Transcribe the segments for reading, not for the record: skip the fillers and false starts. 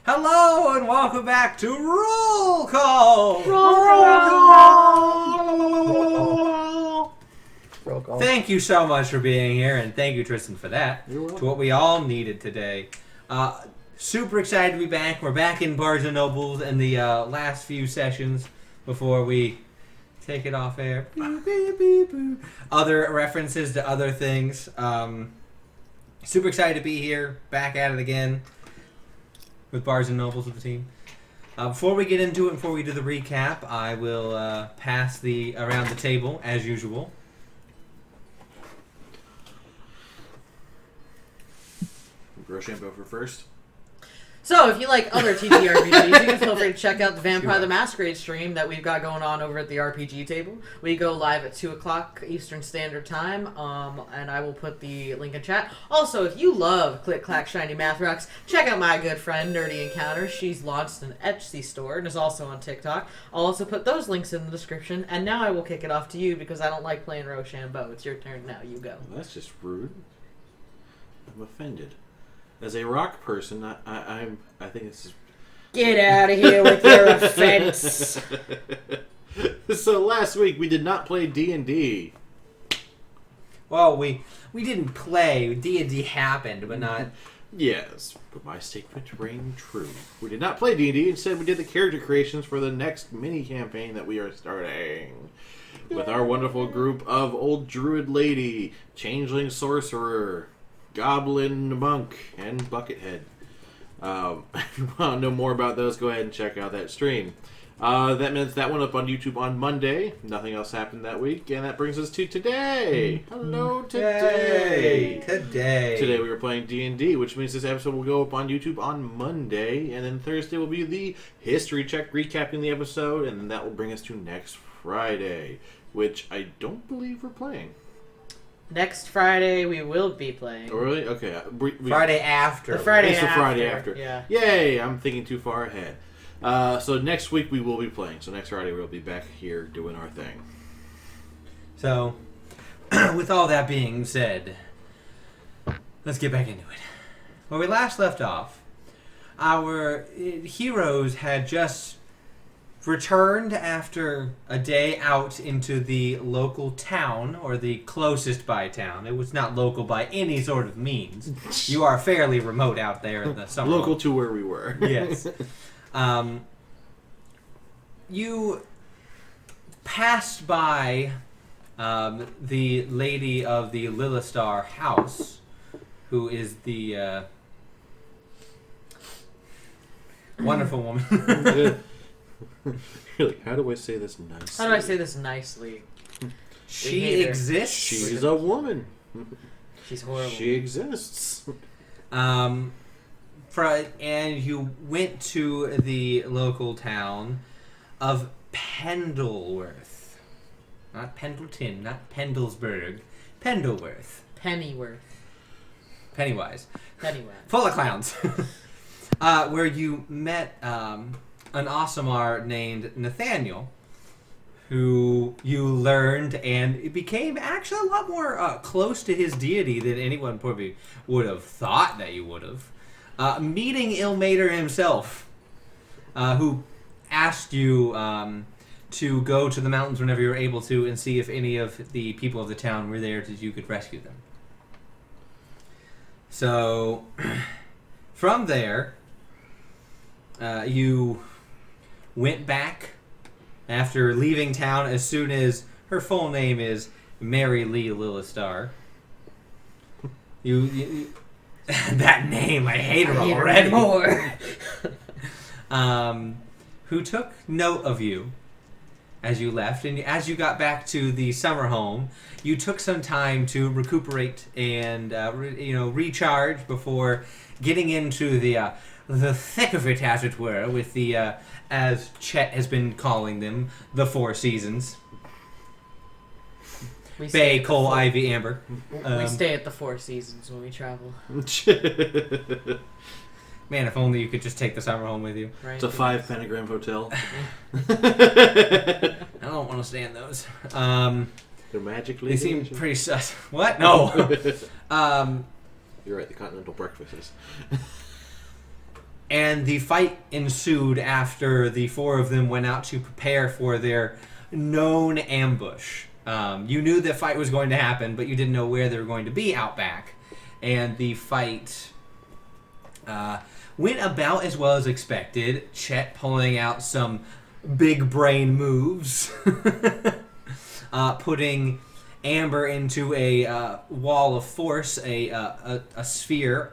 Hello and welcome back to Roll Call! Roll call. Thank you so much for being here, and thank you, Tristan, for that. You're welcome. It's what we all needed today. Super excited to be back. We're back in Bards and Nobles in the last few sessions before we take it off air. Other references to other things. Super excited to be here, back at it again with Bards and Nobles with the team. Before we get into it, before we do the recap, I will pass around the table as usual. Rochambeau for first. So, if you like other TTRPGs, you can feel free to check out the Vampire the Masquerade stream that we've got going on over at the RPG table. We go live at 2 o'clock Eastern Standard Time, and I will put the link in chat. Also, if you love Click Clack Shiny Math Rocks, check out my good friend Nerdy Encounter. She's launched an Etsy store and is also on TikTok. I'll also put those links in the description. And now I will kick it off to you because I don't like playing Rochambeau. It's your turn now. You go. Well, that's just rude. I'm offended. As a rock person, I think this is... Get out of here with your offense. So last week we did not play D&D. Well, we didn't play. D&D happened, but not... Yes, but my statement rang true. We did not play D&D. Instead, we did the character creations for the next mini-campaign that we are starting. With our wonderful group of Old Druid Lady, Changeling Sorcerer, Goblin Monk, and Buckethead. If you want to know more about those, go ahead and check out that stream. That means that one up on YouTube on Monday. Nothing else happened that week, and that brings us to today. Hello, today. Today we were playing D&D, which means this episode will go up on YouTube on Monday, and then Thursday will be the history check recapping the episode, and then that will bring us to next Friday, which I don't believe we're playing. Next Friday we will be playing. Oh, really? Okay. Friday after. The Friday It's after. the Friday after. Yeah. Yay! I'm thinking too far ahead. So next week we will be playing. So next Friday we'll be back here doing our thing. So, with all that being said, let's get back into it. Where we last left off, our heroes had just returned after a day out into the local town, or the closest by town. It was not local by any sort of means. You are fairly remote out there in the summer. Local to where we were. Yes. You passed by the lady of the Lillistar house, who is the wonderful woman. You're like, how do I say this nicely? How do I say this nicely? She exists. She's a woman. She's horrible. She exists. And you went to the local town of Pendleworth. Not Pendleton, not Pendlesburg. Pendleworth. Pennyworth. Pennywise. Pennywise. Full of clowns. Where you met an Aasimar named Nathaniel, who you learned and it became actually a lot more close to his deity than anyone probably would have thought that you would have. Meeting Ilmater himself, who asked you to go to the mountains whenever you were able to and see if any of the people of the town were there that you could rescue them. So, from there, you went back after leaving town as soon as her full name is Mary Lee Lillistar. You that name, I hate her already. More. Who took note of you as you left, and as you got back to the summer home, you took some time to recuperate and recharge before getting into the thick of it, as it were, with the as Chet has been calling them, the Four Seasons. Bay, Coal, Ivy, Amber. We stay at the Four Seasons when we travel. Man, if only you could just take the summer home with you. Right? It's a 5 pentagram hotel. I don't want to stay in those. They're magically. They seem pretty sus. What? No. You're right. The continental breakfasts. And the fight ensued after the four of them went out to prepare for their known ambush. You knew the fight was going to happen, but you didn't know where they were going to be out back. And the fight went about as well as expected. Chet pulling out some big brain moves, putting Amber into a wall of force, a sphere.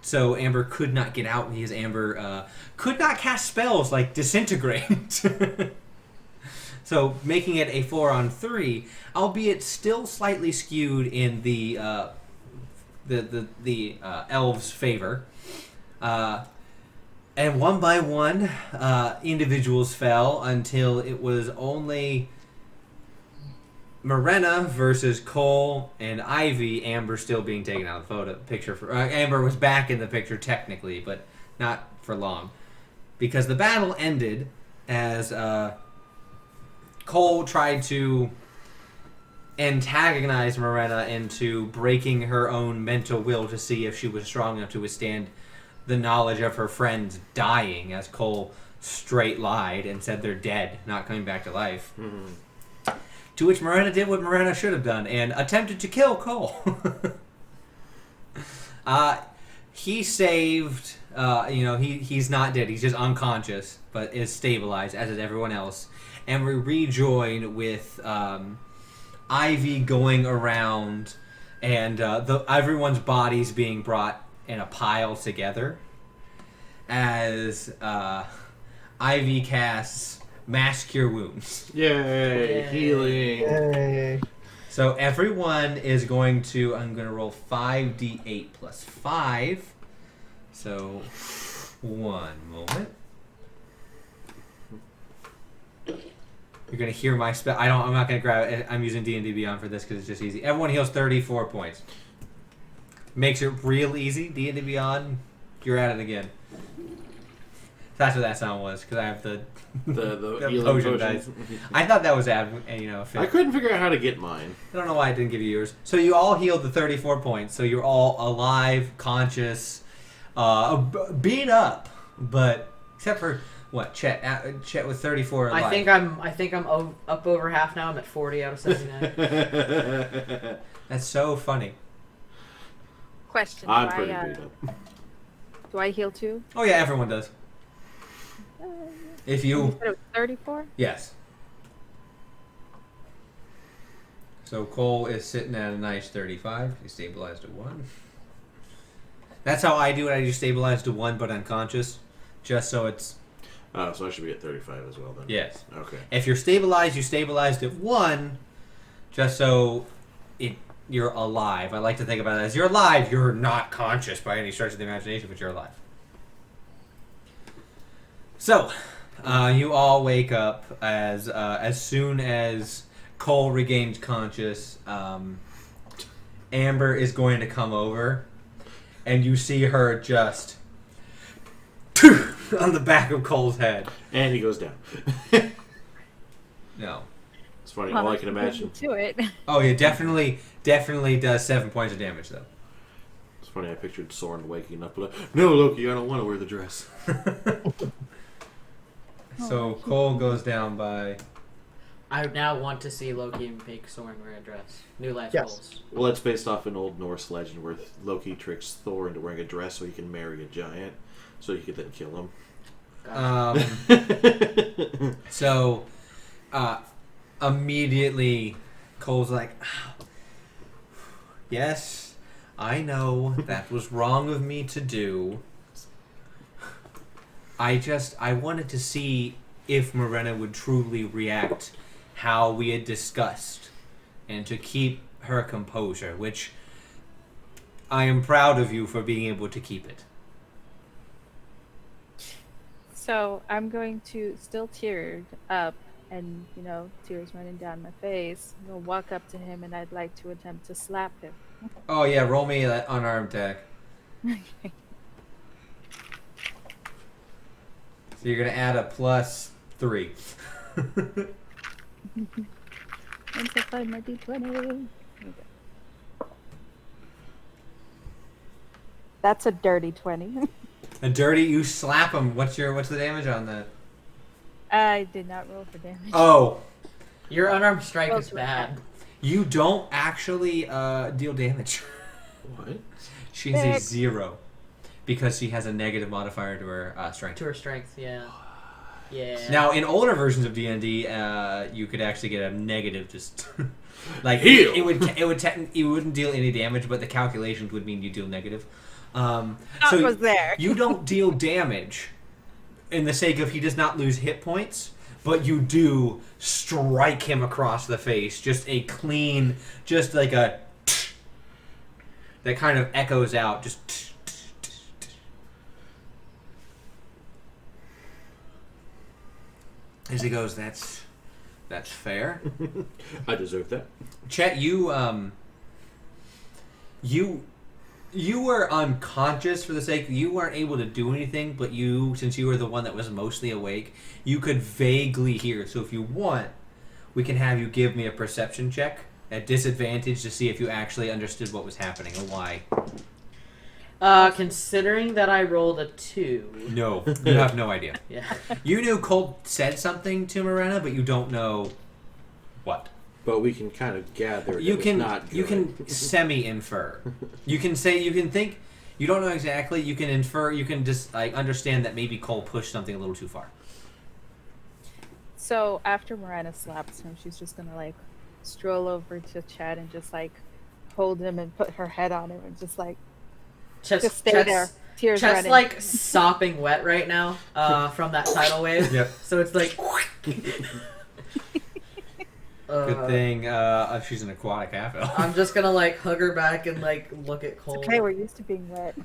So Amber could not get out because Amber could not cast spells like Disintegrate. So making it a 4-on-3, albeit still slightly skewed in the elves' favor. And one by one, individuals fell until it was only Morena versus Cole and Ivy. Amber still being taken out of the picture. Amber was back in the picture technically, but not for long, because the battle ended as Cole tried to antagonize Morena into breaking her own mental will to see if she was strong enough to withstand the knowledge of her friends dying, as Cole straight lied and said they're dead, not coming back to life. Mm-hmm. To which Morena did what Morena should have done and attempted to kill Cole. He saved, he's not dead. He's just unconscious, but is stabilized, as is everyone else. And we rejoin with Ivy going around and everyone's bodies being brought in a pile together as Ivy casts Mass Cure Wounds. Yay! Healing. Yay. So everyone is going to, I'm going to roll 5d8 plus 5. So, one moment. You're going to hear my spell. I'm not going to grab it. I'm using D&D Beyond for this because it's just easy. Everyone heals 34 points. Makes it real easy. D&D Beyond, you're at it again. That's what that sound was, because I have the potion dice. I thought that was I couldn't figure out how to get mine. I don't know why I didn't give you yours. So you all healed the 34 points. So you're all alive, conscious, beat up, but except for what? Chet with 34 alive. I think I'm up over half now. I'm at 40 out of 79. That's so funny. Question. I'm pretty beat up. Do I heal too? Oh yeah, everyone does. If you said it was 34? Yes. So Cole is sitting at a nice 35. He stabilized at 1. That's how I do it. I just stabilize to 1 but unconscious. Just so it's... Oh, so I should be at 35 as well then. Yes. Okay. If you're stabilized, you stabilized at 1 just so you're alive. I like to think about it as you're alive. You're not conscious by any stretch of the imagination, but you're alive. So... you all wake up as soon as Cole regains conscious. Amber is going to come over, and you see her just on the back of Cole's head, and he goes down. No, it's funny. All I can imagine. To it. Oh yeah, definitely does 7 points of damage though. It's funny. I pictured Soren waking up. No, Loki, I don't want to wear the dress. So Cole goes down by... I now want to see Loki make Soren wear a dress. New life Yes. goals. Well, it's based off an old Norse legend where Loki tricks Thor into wearing a dress so he can marry a giant, so he could then kill him. So, immediately, Cole's like, yes, I know that was wrong of me to do. I wanted to see if Morena would truly react how we had discussed and to keep her composure, which I am proud of you for being able to keep it. So I'm going to still teared up and, tears running down my face. I'm going to walk up to him and I'd like to attempt to slap him. Oh yeah, roll me that unarmed attack. Okay. So you're going to add a +3. Once I find my D20. Okay. That's a dirty 20. A dirty, you slap him. What's the damage on that? I did not roll for damage. Oh, Your unarmed strike Roll is to bad. attack. you don't actually deal damage. What? She has a Heck. 0 because she has a negative modifier to her strength. To her strength, yeah. Yeah. Now, in older versions of D&D, you could actually get a negative, just like Heal. it would you wouldn't deal any damage, but the calculations would mean you deal negative. That So was there. you don't deal damage, in the sake of he does not lose hit points, but you do strike him across the face, just a clean, just like a that kind of echoes out, just. As he goes, that's fair. I deserve that. Chet, you were unconscious for the sake you weren't able to do anything, but since you were the one that was mostly awake, you could vaguely hear. So if you want, we can have you give me a perception check at disadvantage to see if you actually understood what was happening or why. Considering that I rolled a 2. No, you have no idea. Yeah. You knew Colt said something to Morena, but you don't know what. But we can kind of gather. You it was can not you good. can semi-infer. You can think. You don't know exactly. You can infer. You can just like understand that maybe Cole pushed something a little too far. So after Miranda slaps him, she's just gonna like stroll over to Chad and just like hold him and put her head on him and just like just stay there. Tears Chet's running. like sopping wet right now from that tidal wave. Yep. So it's like. Good thing she's an aquatic half-elf. I'm just gonna like hug her back and like look at Cole. It's okay, we're used to being wet.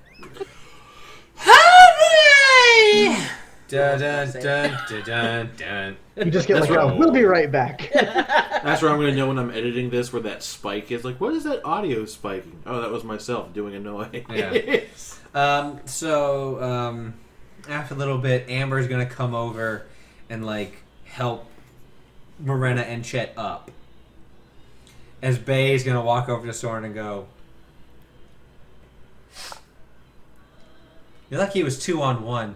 Dun, dun, dun, dun, dun, dun. You just get That's like, right. we'll be right back. That's where I'm going to know when I'm editing this where that spike is. Like, what is that audio spiking? Oh, that was myself doing a noise. Yeah. After a little bit, Amber's gonna come over and like help Morena and Chet up. As Bay's gonna walk over to Soren and go, "You're lucky it was 2-on-1."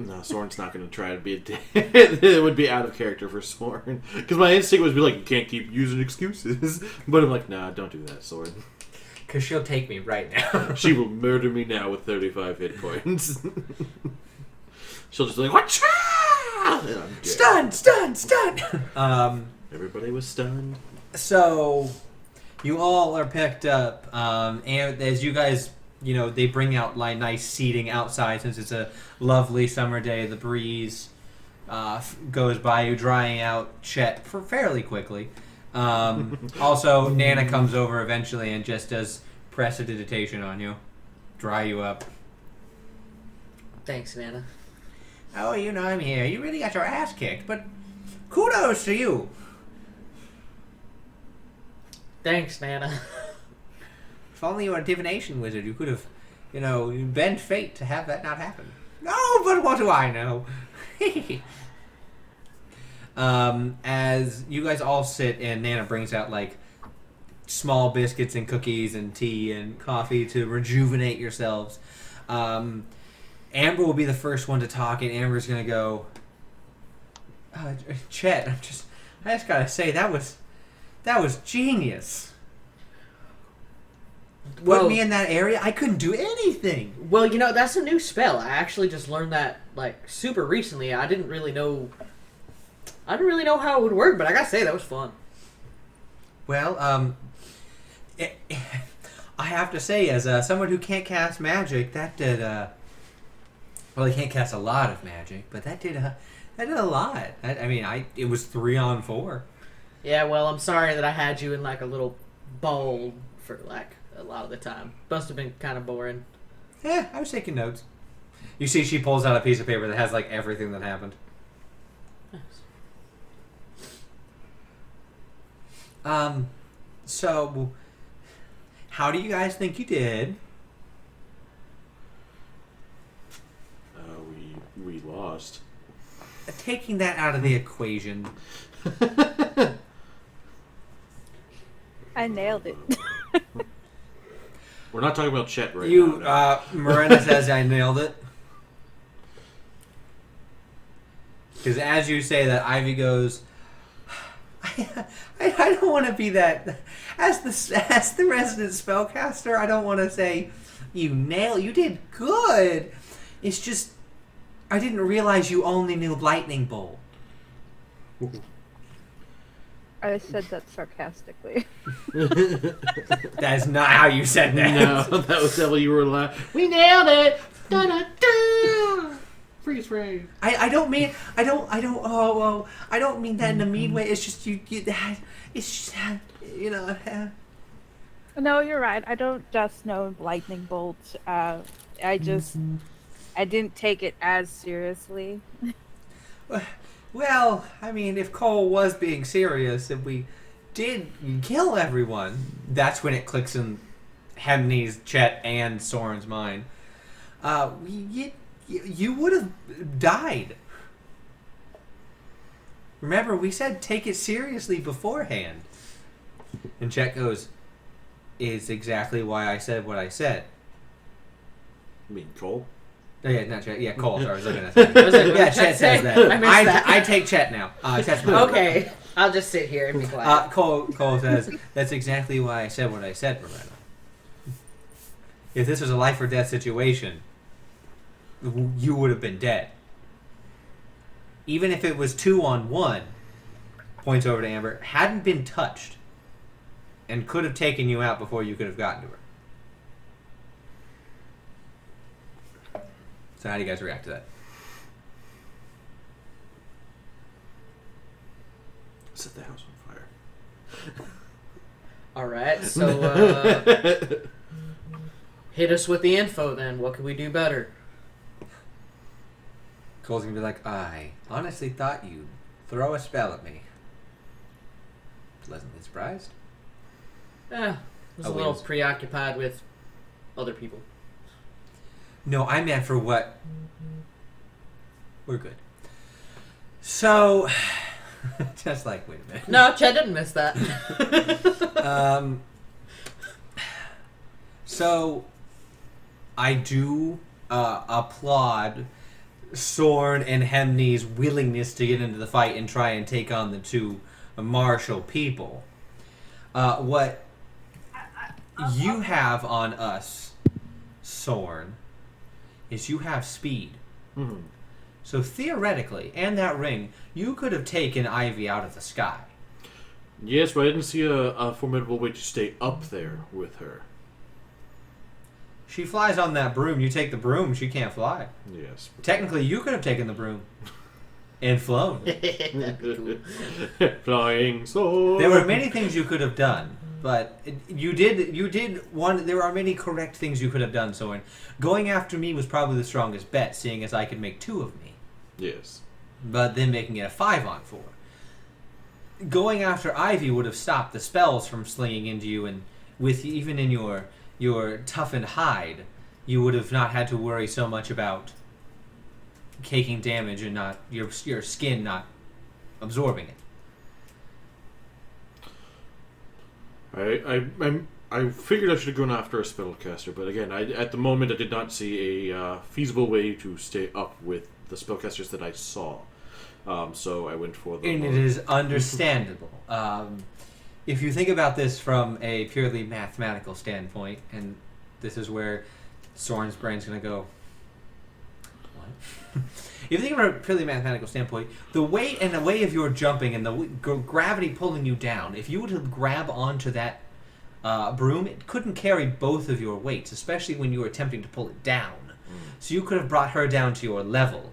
No, Soren's not going to try to be a dick. It would be out of character for Soren. Because my instinct was be like, you can't keep using excuses. But I'm like, nah, don't do that, Soren. Because she'll take me right now. She will murder me now with 35 hit points. She'll just be like, whatcha? And I'm dead. Stun! Everybody was stunned. So, you all are picked up, and as you guys, they bring out like nice seating outside since it's a lovely summer day. The breeze goes by you, drying out Chet for fairly quickly. Also, Nana comes over eventually and just does prestidigitation on you, dry you up. Thanks, Nana. Oh, I'm here. You really got your ass kicked, but kudos to you. Thanks, Nana. If only you were a divination wizard, you could have, bent fate to have that not happen. No, but what do I know? As you guys all sit and Nana brings out, like, small biscuits and cookies and tea and coffee to rejuvenate yourselves. Amber will be the first one to talk, and Amber's going to go, Chet, I just got to say, that was genius. Put me in that area, I couldn't do anything. Well, that's a new spell. I actually just learned that like super recently. I didn't really know how it would work, but I gotta say that was fun. Well, I have to say, as someone who can't cast magic, that did. Well, he can't cast a lot of magic, but that did a lot. It was 3-on-4. Yeah, well, I'm sorry that I had you in like a little bowl for like a lot of the time. Must have been kind of boring. Yeah, I was taking notes. You see, she pulls out a piece of paper that has like everything that happened. So, how do you guys think you did? We lost. Taking that out of the equation. I nailed it. We're not talking about Chet right now. Miranda says I nailed it. Because as you say that, Ivy goes, I don't want to be that. As the resident spellcaster, I don't want to say you did good. It's just I didn't realize you only knew lightning bolt. I said that sarcastically. That's not how you said that. No, that was definitely you were laughing. We nailed it. Da da da. Freeze frame. I don't mean I don't mean that in a mean way. It's just it's just No, you're right. I don't just know lightning bolts. I didn't take it as seriously. Well, I mean, if Cole was being serious, if we did kill everyone, that's when it clicks in Hemney's, Chet, and Soren's mind. You would have died. Remember, we said take it seriously beforehand. And Chet goes, is exactly why I said what I said. You mean Cole? Oh, yeah, not Chet. Yeah, Cole. Sorry, I was looking at that. Yeah, Chet says that. I missed that. I take Chet now. Chet's Okay, I'll just sit here and be quiet. Cole says, that's exactly why I said what I said, Miranda. If this was a life or death situation, you would have been dead. Even if it was 2-on-1, points over to Amber, hadn't been touched, and could have taken you out before you could have gotten to her. So how do you guys react to that? Set the house on fire. Alright, so hit us with the info then. What can we do better? Cole's gonna be like, I honestly thought you'd throw a spell at me. Pleasantly surprised. I was a little preoccupied with other people. No, I meant for what... We're good. So... just like, wait a minute. No, Chad didn't miss that. So... I do applaud Sorn and Hemney's willingness to get into the fight and try and take on the two martial people. What you have on us, Sorn, is you have speed. Mm-hmm. So theoretically, and that ring, you could have taken Ivy out of the sky. Yes, but I didn't see a formidable way to stay up there with her. She flies on that broom. You take the broom, she can't fly. Yes. Technically, you could have taken the broom and flown. Flying sword. There were many things you could have done, but you did one. There are many correct things you could have done, Soren. Going after me was probably the strongest bet, seeing as I could make 2 of me. Yes. But then making it a 5-on-4. Going after Ivy would have stopped the spells from slinging into you, and with even in your toughened hide, you would have not had to worry so much about taking damage and not your skin not absorbing it. I figured I should have gone after a spellcaster, but again, at the moment I did not see a feasible way to stay up with the spellcasters that I saw. So I went for the... And it is understandable. If you think about this from a purely mathematical standpoint, and this is where Soren's brain's going to go, what? If you think about a purely mathematical standpoint, the weight and the way of your jumping and the gravity pulling you down, if you were to grab onto that broom, it couldn't carry both of your weights, especially when you were attempting to pull it down. So you could have brought her down to your level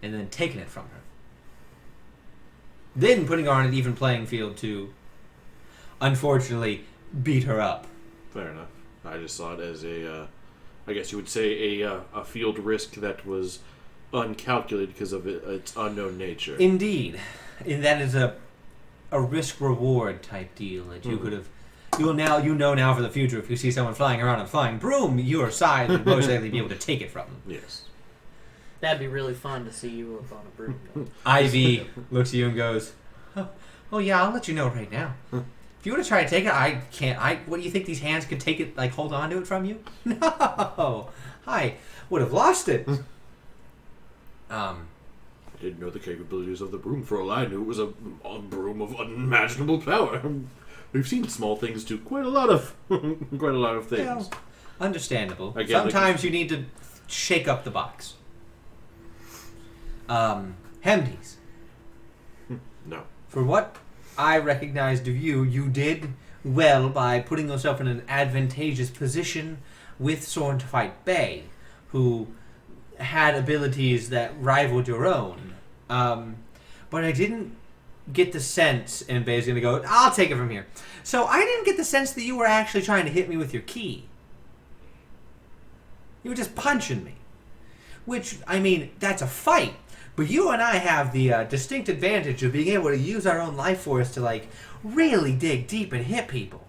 and then taken it from her. Then putting her on an even playing field to, unfortunately, beat her up. Fair enough. I just saw it as I guess you would say a field risk that was uncalculated because of its unknown nature. Indeed. And that is a risk-reward type deal that you could have... You know now for the future, if you see someone flying around on a flying broom, your side would most likely be able to take it from them. Yes. That'd be really fun to see you up on a broom. Ivy looks at you and goes, oh yeah, I'll let you know right now. If you want to try to take it, I can't. What do you think these hands could take it, like hold on to it from you? No, I would have lost it. I didn't know the capabilities of the broom. For all I knew, it was a broom of unimaginable power. We've seen small things do quite a lot of things. Well, understandable. Again, Sometimes you need to shake up the box. Hemdes. No. For what I recognized of you, you did well by putting yourself in an advantageous position with Soren to fight Bay, who had abilities that rivaled your own. But I didn't get the sense, and Bay's going to go, I'll take it from here. So I didn't get the sense that you were actually trying to hit me with your key. You were just punching me. Which, I mean, that's a fight. But you and I have the distinct advantage of being able to use our own life force to, like, really dig deep and hit people.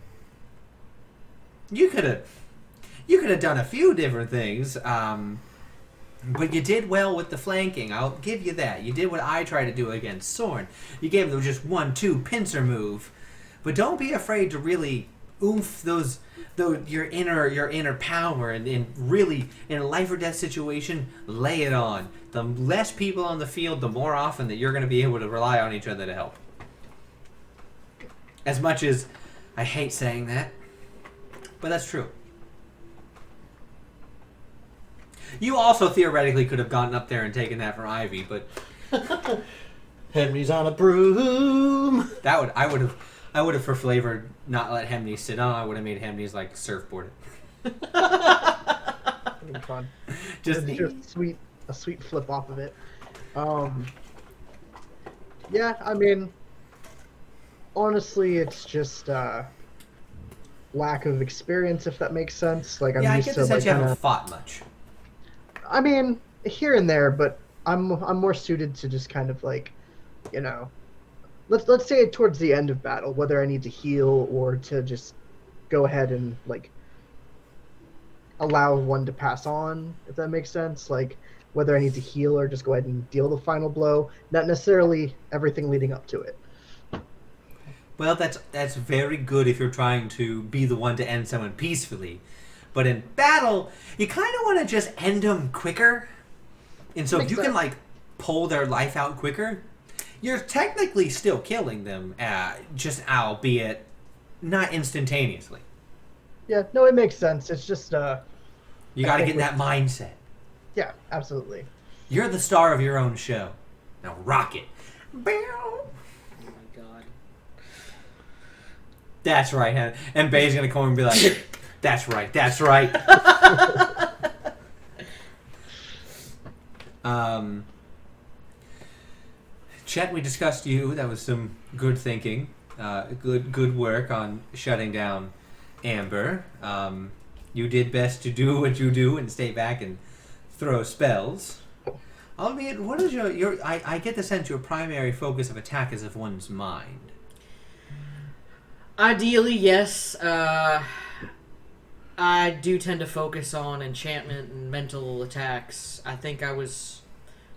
You could have done a few different things, but you did well with the flanking. I'll give you that. You did what I tried to do against Soren. You gave them just 1-2 pincer move. But don't be afraid to really oomph your inner power and really, in a life or death situation, lay it on. The less people on the field, the more often that you're going to be able to rely on each other to help. As much as I hate saying that, but that's true. You also theoretically could have gotten up there and taken that from Ivy, but Henry's on a broom. I would have for flavor not let Hemney sit on. I would have made Hemney's like surfboard it. That'd be fun. Just a sweet flip off of it. Yeah, I mean, honestly, it's just lack of experience, if that makes sense. Like, I'm I used get to the sense like you haven't kinda, fought much. I mean, here and there, but I'm more suited to just kind of like, let's say towards the end of battle, whether I need to heal or to just go ahead and like allow one to pass on, if that makes sense. Like whether I need to heal or just go ahead and deal the final blow, not necessarily everything leading up to it. Well, that's very good if you're trying to be the one to end someone peacefully. But in battle, you kind of want to just end them quicker. And so if you can like pull their life out quicker, you're technically still killing them, just albeit not instantaneously. Yeah, no, it makes sense. It's just you got to get in that mindset. Yeah, absolutely. You're the star of your own show. Now rock it. Oh my god. That's right, and Bay's gonna come and be like, "That's right, that's right." Chet, we discussed you. That was some good thinking. Good work on shutting down Amber. You did best to do what you do and stay back and throw spells. Albeit, what is your I get the sense your primary focus of attack is of one's mind. Ideally, yes. I do tend to focus on enchantment and mental attacks. I think I was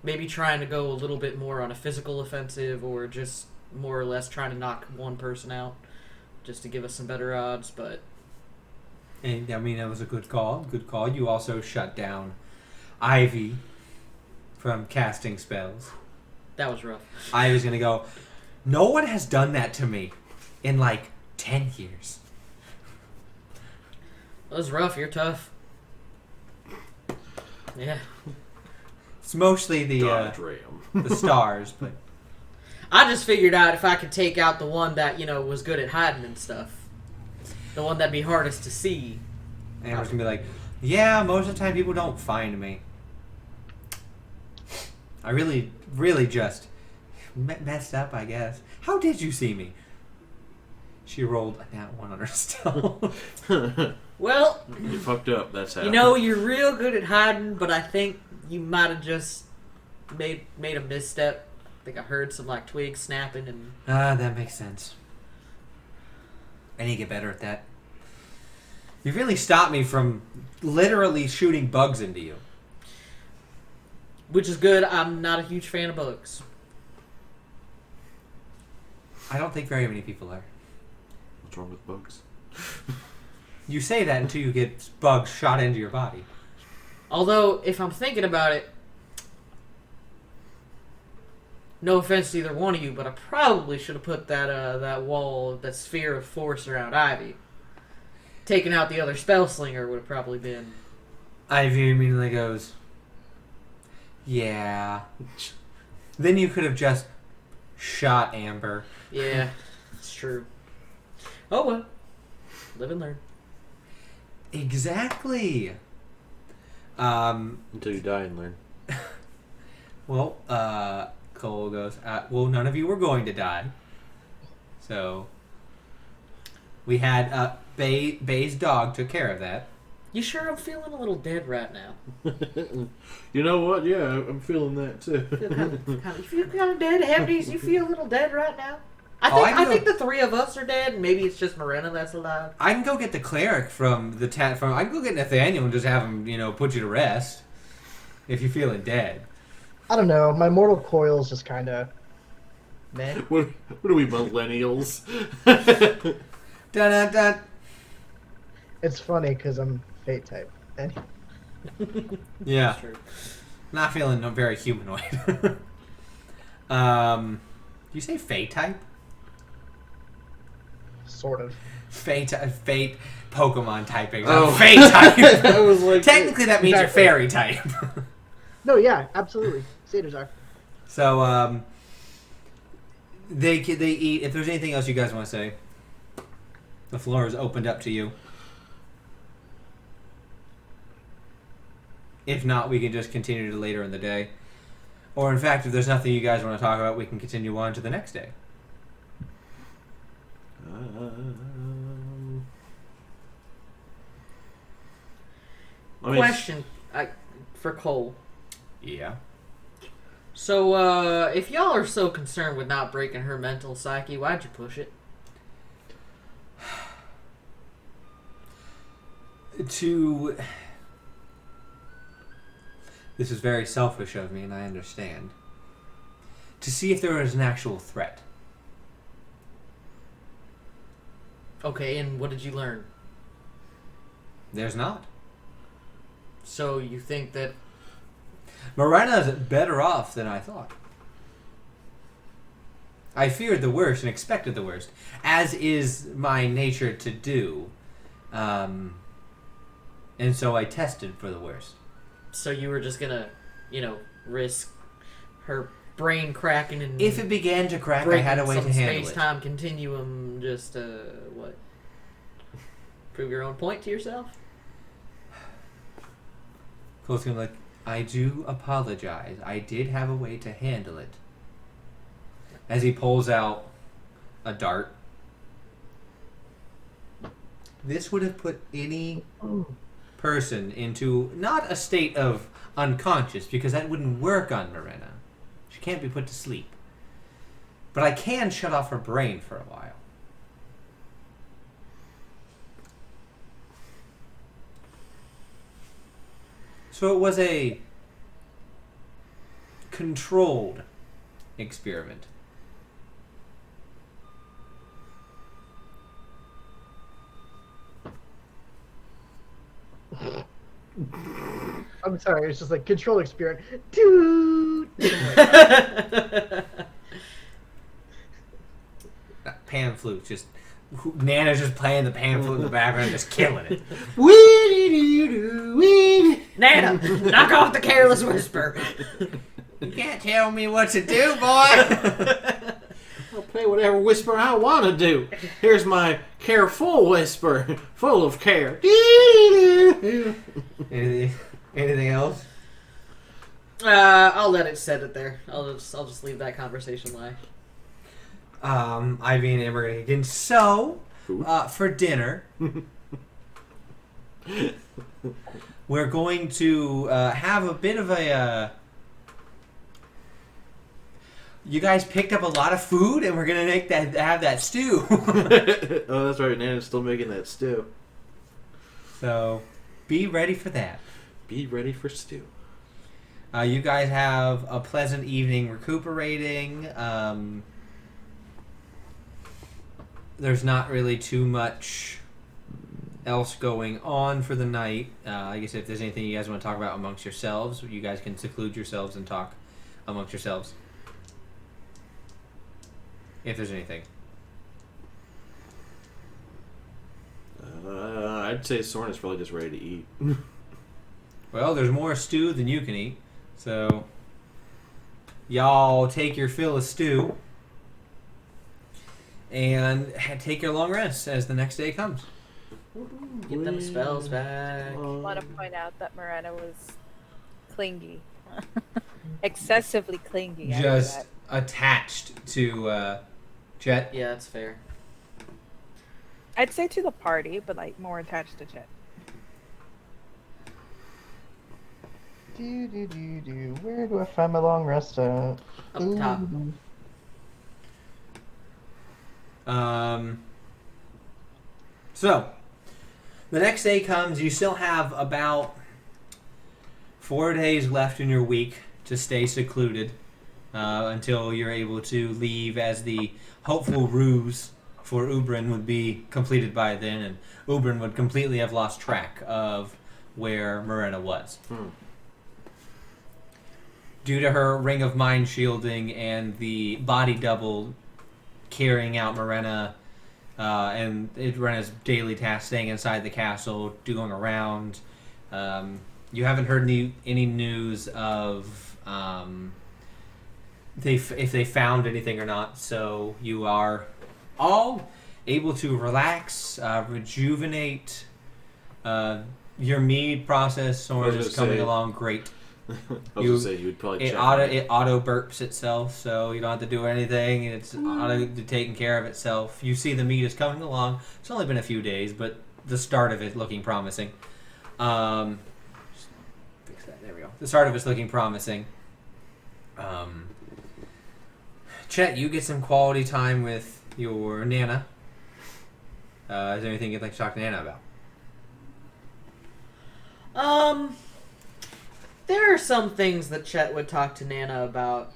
maybe trying to go a little bit more on a physical offensive or just more or less trying to knock one person out just to give us some better odds, but... And, I mean, that was a good call. Good call. You also shut down Ivy from casting spells. That was rough. Ivy's going to go, no one has done that to me in, 10 years. That was rough. You're tough. Yeah. It's mostly the stars, but... I just figured out if I could take out the one that, was good at hiding and stuff. The one that'd be hardest to see. Amber's going to be like, yeah, most of the time people don't find me. I really, really just messed up, I guess. How did you see me? She rolled a nat 1 on her stealth. Well... You fucked up, that's how. You're real good at hiding, but I think you might have just made a misstep. I think I heard some, twigs snapping and... That makes sense. I need to get better at that. You really stopped me from literally shooting bugs into you. Which is good. I'm not a huge fan of bugs. I don't think very many people are. What's wrong with bugs? You say that until you get bugs shot into your body. Although, if I'm thinking about it, no offense to either one of you, but I probably should have put that wall, that sphere of force around Ivy. Taking out the other spell slinger would have probably been. Ivy immediately goes, yeah. Then you could have just shot Amber. Yeah, it's true. Oh well. Live and learn. Exactly. Until you die and learn. Well, Cole goes, well, none of you were going to die. So, we had, Bay's dog took care of that. You sure I'm feeling a little dead right now? You know what? Yeah, I'm feeling that too. You feel kind of dead, Hefties? You feel a little dead right now? I think the three of us are dead. Maybe it's just Morena that's alive. I can go get the cleric from the I can go get Nathaniel and just have him, put you to rest. If you're feeling dead. I don't know. My mortal coil's just kind of meh. What are we, millennials? Dun dun dun. It's funny because I'm fate type. Anyway. Yeah. That's true. Not feeling very humanoid. You say fate type? Sort of. Fate Pokemon typing. Oh. Fate type. I was like, Technically, that means Exactly. you're fairy type. No, yeah, absolutely. Satyrs are. So, they eat. If there's anything else you guys want to say, the floor is opened up to you. If not, we can just continue to later in the day. Or, in fact, if there's nothing you guys want to talk about, we can continue on to the next day. Question for Cole. Yeah. So, if y'all are so concerned with not breaking her mental psyche, why'd you push it? This is very selfish of me, and I understand. To see if there was an actual threat. Okay, and what did you learn? There's not. So you think that... Morena's better off than I thought. I feared the worst and expected the worst, as is my nature to do. And so I tested for the worst. So you were just gonna, risk her brain cracking and... If it began to crack, I had a way to handle it. Space-time continuum, just, what? Prove your own point to yourself? Cole's gonna be like, I do apologize. I did have a way to handle it. As he pulls out a dart. This would have put any person into not a state of unconscious, because that wouldn't work on Morena. She can't be put to sleep. But I can shut off her brain for a while. So it was a controlled experiment. I'm sorry, it's just like control experiment. Dude! Pan flute, just Nana's just playing the pan flute in the background, just killing it. Nana, knock off the careless whisper. You can't tell me what to do, boy. I'll play whatever whisper I want to do. Here's my careful whisper, full of care. Anything else? I'll let it set it there. I'll just leave that conversation lie. Ivy and Amber are gonna get in. So, for dinner, we're going to have a bit of a. You guys picked up a lot of food, and we're gonna have that stew. Oh, that's right. Nana's still making that stew. So, be ready for that. Be ready for stew. You guys have a pleasant evening recuperating. there's not really too much else going on for the night. I guess if there's anything you guys want to talk about amongst yourselves, you guys can seclude yourselves and talk amongst yourselves. If there's anything. I'd say Soren is probably just ready to eat. Well, there's more stew than you can eat, so y'all take your fill of stew and take your long rest as the next day comes. Get them spells back. I want to point out that Morena was clingy. Excessively clingy. after Just that. attached to Jet. Yeah, that's fair. I'd say to the party, but like more attached to Jet. Where do I find my long rest at? Up top. So, the next day comes. You still have about 4 days left in your week to stay secluded until you're able to leave, as the hopeful ruse for Ubrin would be completed by then, and Ubrin would completely have lost track of where Morena was. Due to her ring of mind shielding and the body double carrying out Morena and Morena's daily task, staying inside the castle, going around. You haven't heard any news of if they found anything or not, so you are all able to relax, rejuvenate. Your mead process sort is coming along great. I was gonna say you would probably check. It auto burps itself, so you don't have to do anything. It's auto taking care of itself. You see the meat is coming along. It's only been a few days, but the start of it looking promising. Fix that. There we go. The start of it's looking promising. Chet, you get some quality time with your Nana. Is there anything you'd like to talk to Nana about? There are some things that Chet would talk to Nana about.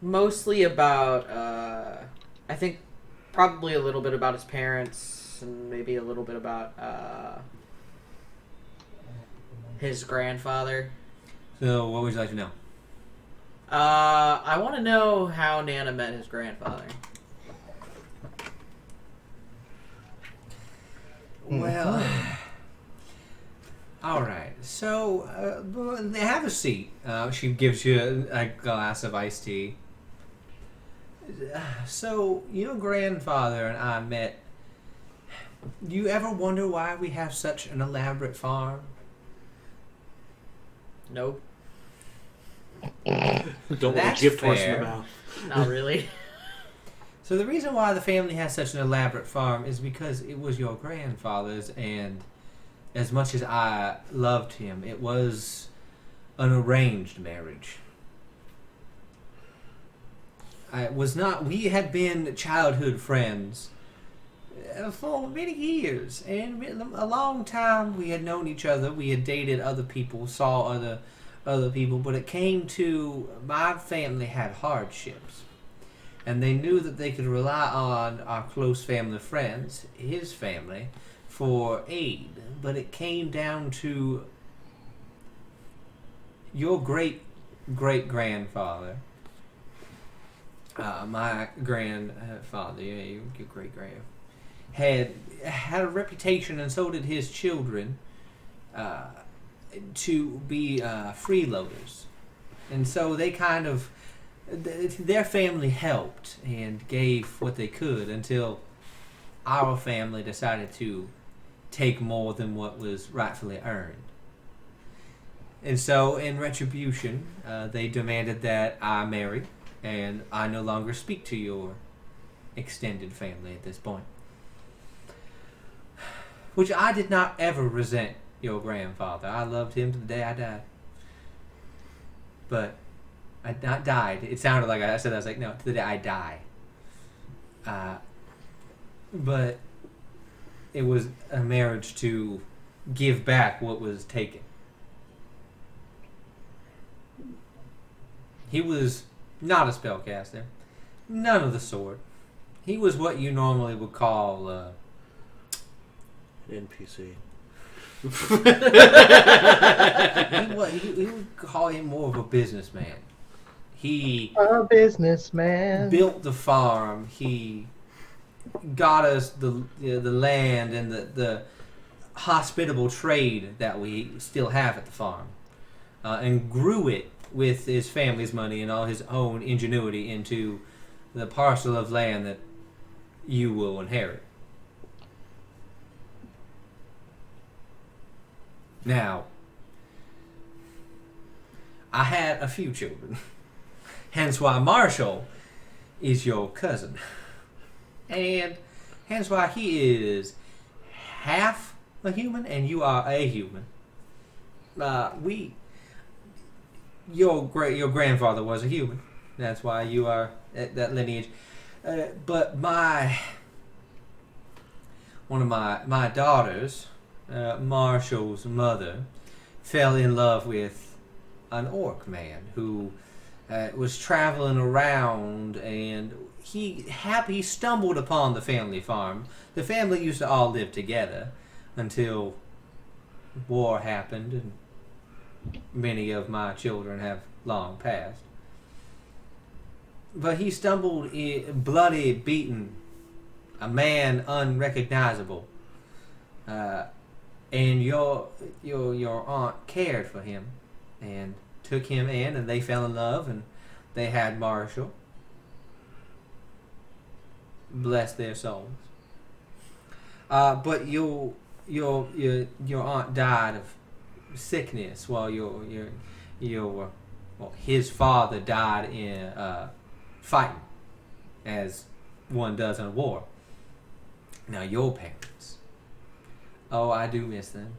Mostly about, I think, probably a little bit about his parents, and maybe a little bit about his grandfather. So, what would you like to know? I want to know how Nana met his grandfather. Well, all right. So, have a seat. She gives you a glass of iced tea. So, your grandfather and I met. Do you ever wonder why we have such an elaborate farm? Nope, Don't let That's a gift horse in fair. the mouth. not really. So the reason why the family has such an elaborate farm is because it was your grandfather's, and as much as I loved him, it was an arranged marriage. It was not. We had been childhood friends for many years, and a long time we had known each other. We had dated other people, saw other people, but it came to my family had hardships. And they knew that they could rely on our close family friends, his family, for aid. But it came down to your great-great-grandfather. My grandfather, your great-grand, had a reputation, and so did his children, to be freeloaders. And so they kind of... Their family helped and gave what they could until our family decided to take more than what was rightfully earned. And so, in retribution, they demanded that I marry, and I no longer speak to your extended family at this point. Which I did not ever resent your grandfather. I loved him to the day I died. But I not died. It sounded like I said that. I was like, no, to the day I die. But it was a marriage to give back what was taken. He was Not a spellcaster. None of the sort. He was what you normally would call NPC. he would call him more of a businessman. He A businessman. built the farm. He got us the land and the hospitable trade that we still have at the farm, and grew it with his family's money and all his own ingenuity into the parcel of land that you will inherit. Now, I had a few children, hence why Marshall is your cousin, and hence why he is half a human and you are a human. Your grandfather was a human. That's why you are at that lineage. But one of my daughters, Marshall's mother, fell in love with an orc man who was traveling around, and he stumbled upon the family farm. The family used to all live together until war happened, and many of my children have long passed. But he stumbled bloody, beaten, a man unrecognizable. And your aunt cared for him and took him in, and they fell in love, and they had Marshall. Bless their souls. But your aunt died of sickness while his father died in fighting, as one does in a war. Now your parents, oh, I do miss them.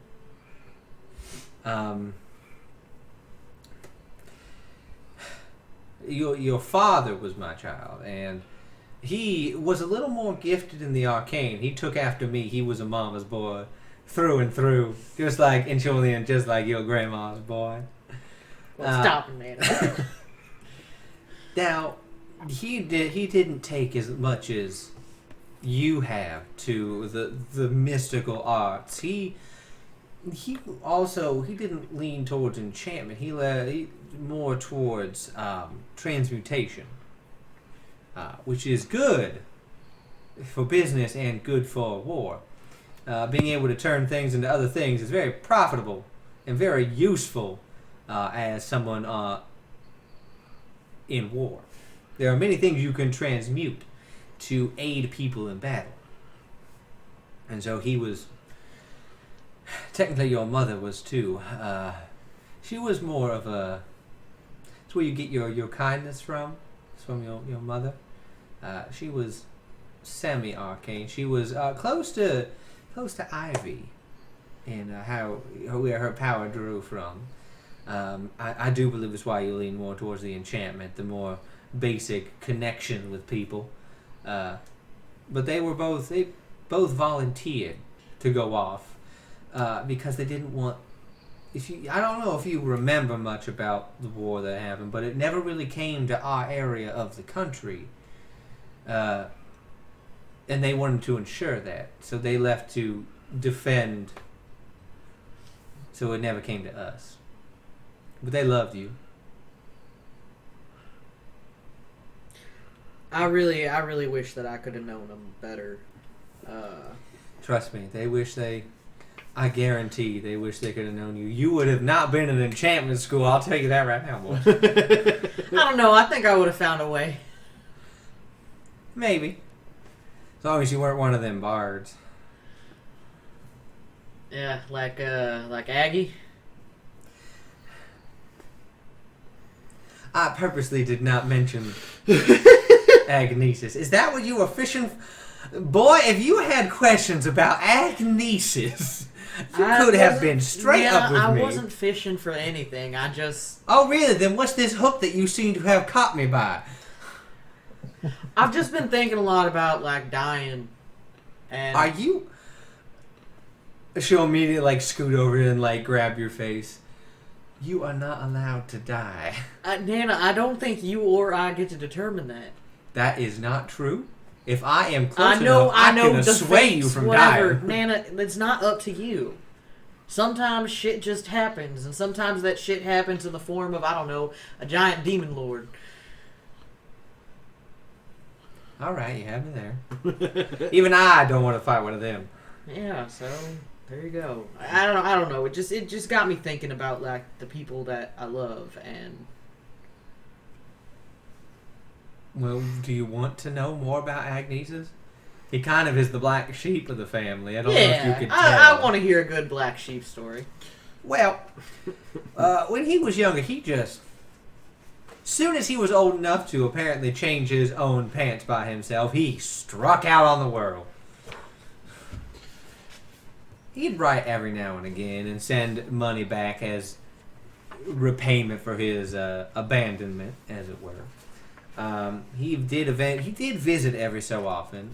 Your father was my child, and he was a little more gifted in the arcane. He took after me. He was a mama's boy through and through, just like Encholian, just like your grandma's boy. Well, stop it, man. Now, he didn't take as much as you have to the mystical arts. He didn't lean towards enchantment. He led more towards transmutation, which is good for business and good for war. Being able to turn things into other things is very profitable and very useful as someone in war. There are many things you can transmute to aid people in battle. And so he was... Technically your mother was too. She was more of a... It's where you get your kindness from. It's from your mother. She was semi-arcane. She was close to Ivy in where her power drew from. I do believe it's why you lean more towards the enchantment, the more basic connection with people. But they both volunteered to go off because they didn't want. I don't know if you remember much about the war that happened, but it never really came to our area of the country, and they wanted to ensure that, so they left to defend. So it never came to us, but they loved you. I really wish that I could have known them better. Trust me, I guarantee they wish they could have known you. You would have not been in enchantment school, I'll tell you that right now, boy. I don't know, I think I would have found a way. Maybe. As long as you weren't one of them bards. Yeah, like Aggie. I purposely did not mention Agnesis. Is that what you were fishing for? Boy, if you had questions about Agnesis, you could have been straight up with me. I wasn't fishing for anything. I just... Oh, really? Then what's this hook that you seem to have caught me by? I've just been thinking a lot about, like, dying. And Are you... She'll immediately, like, scoot over and, like, grab your face. You are not allowed to die. Nana, I don't think you or I get to determine that. That is not true. If I am close I know, enough, I know. can The sway you fates, from whatever. dying. Nana, it's not up to you. Sometimes shit just happens, and sometimes that shit happens in the form of, I don't know, a giant demon lord. All right, you have me there. Even I don't want to fight one of them. Yeah, so there you go. I don't know. It just got me thinking about like the people that I love, and Well, do you want to know more about Agnesis? He kind of is the black sheep of the family. I don't know if you could tell. I want to hear a good black sheep story. Well, when he was younger, he just... Soon as he was old enough to apparently change his own pants by himself, he struck out on the world. He'd write every now and again and send money back as repayment for his abandonment, as it were. He did visit every so often.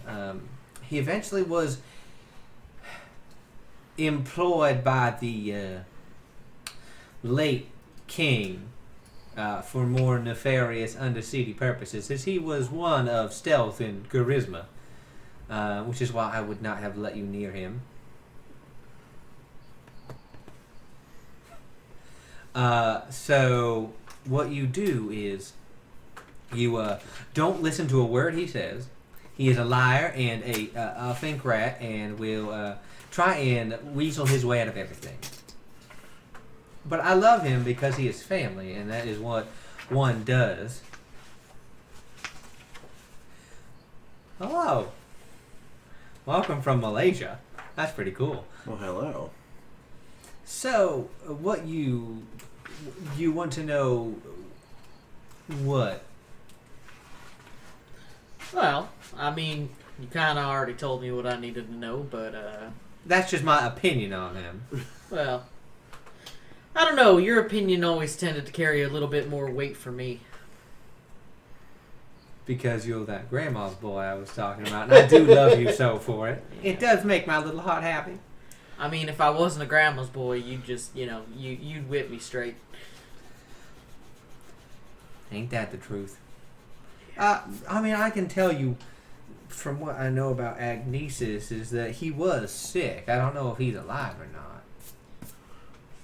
He eventually was employed by the late king for more nefarious undercity purposes, as he was one of stealth and charisma, which is why I would not have let you near him. So what you do is you don't listen to a word he says. He is a liar and a think rat, and will try and weasel his way out of everything. But I love him because he is family, and that is what one does. Hello. Welcome from Malaysia. That's pretty cool. Well, hello. So, what you want to know? What? Well, I mean, you kind of already told me what I needed to know, but That's just my opinion on him. well, I don't know. Your opinion always tended to carry a little bit more weight for me. Because you're that grandma's boy I was talking about, and I do love you so for it. It does make my little heart happy. I mean, if I wasn't a grandma's boy, you'd just, you'd whip me straight. Ain't that the truth? I mean, I can tell you from what I know about Agnesis is that he was sick. I don't know if he's alive or not.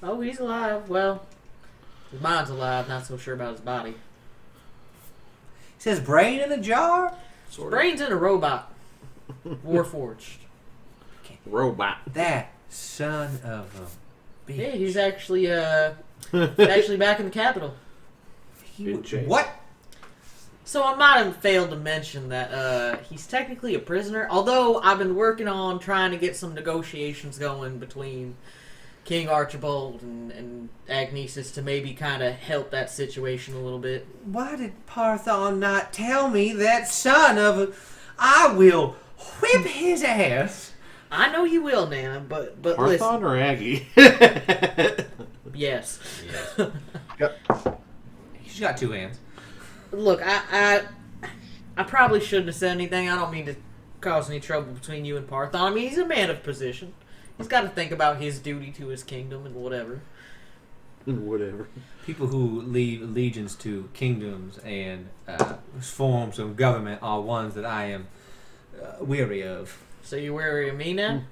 Oh, he's alive. Well, his mind's alive. Not so sure about his body. He says brain in a jar? Sort Brain's in a robot. Warforged. Robot. That son of a bitch. Yeah, he's actually back in the capital. In jail. What? So I might have failed to mention that he's technically a prisoner, although I've been working on trying to get some negotiations going between King Archibald and Agnesis to maybe kind of help that situation a little bit. Why did Parthon not tell me that son of a... I will whip his ass. I know you will, Nana, but Parthon or Aggie? yes. He's got two hands. Look, I probably shouldn't have said anything. I don't mean to cause any trouble between you and Parthon. I mean, he's a man of position. He's got to think about his duty to his kingdom and whatever. Whatever. People who leave allegiance to kingdoms and forms of government are ones that I am weary of. So you're wary of me now?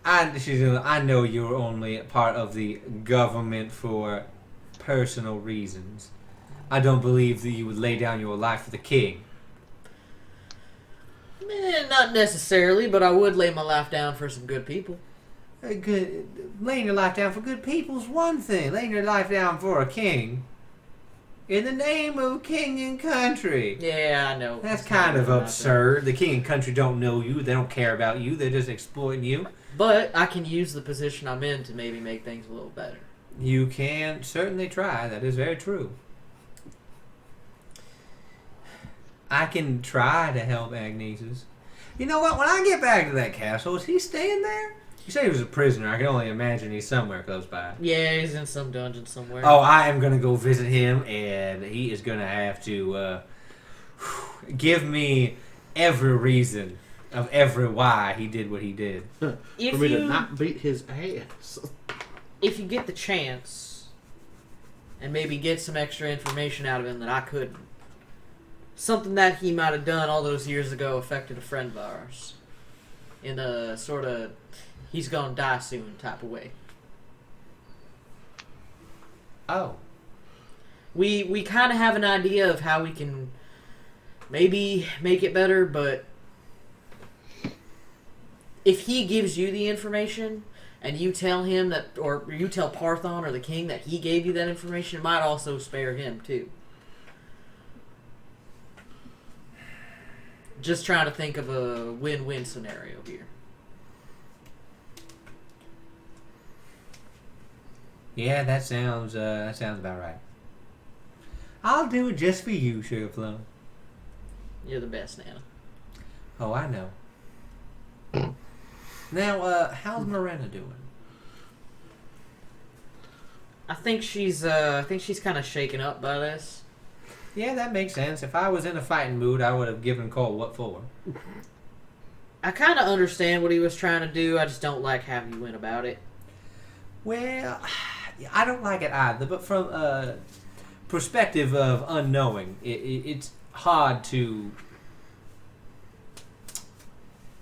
I know you're only part of the government for personal reasons. I don't believe that you would lay down your life for the king. Not necessarily, but I would lay my life down for some good people. Laying your life down for good people is one thing. Laying your life down for a king, in the name of king and country. Yeah, I know. That's kind of absurd. The king and country don't know you. They don't care about you. They're just exploiting you. But I can use the position I'm in to maybe make things a little better. You can certainly try. That is very true. I can try to help Agnesis. You know what? When I get back to that castle, is he staying there? You said he was a prisoner. I can only imagine he's somewhere close by. Yeah, he's in some dungeon somewhere. Oh, I am going to go visit him, and he is going to have to give me every reason of every why he did what he did. For me to not beat his ass. if you get the chance, and maybe get some extra information out of him that I couldn't, something that he might have done all those years ago affected a friend of ours in a sort of he's gonna die soon type of way. Oh. We kind of have an idea of how we can maybe make it better, but if he gives you the information and you tell him that, or you tell Parthon or the king that he gave you that information, it might also spare him too. Just trying to think of a win-win scenario here. Yeah, that sounds about right. I'll do it just for you, Sugarplum. You're the best, Nana. Oh, I know. Now, how's Miranda doing? I think she's kind of shaken up by this. Yeah, that makes sense. If I was in a fighting mood, I would have given Cole what for. I kind of understand what he was trying to do. I just don't like how he went about it. Well, I don't like it either, but from a perspective of unknowing, it's hard to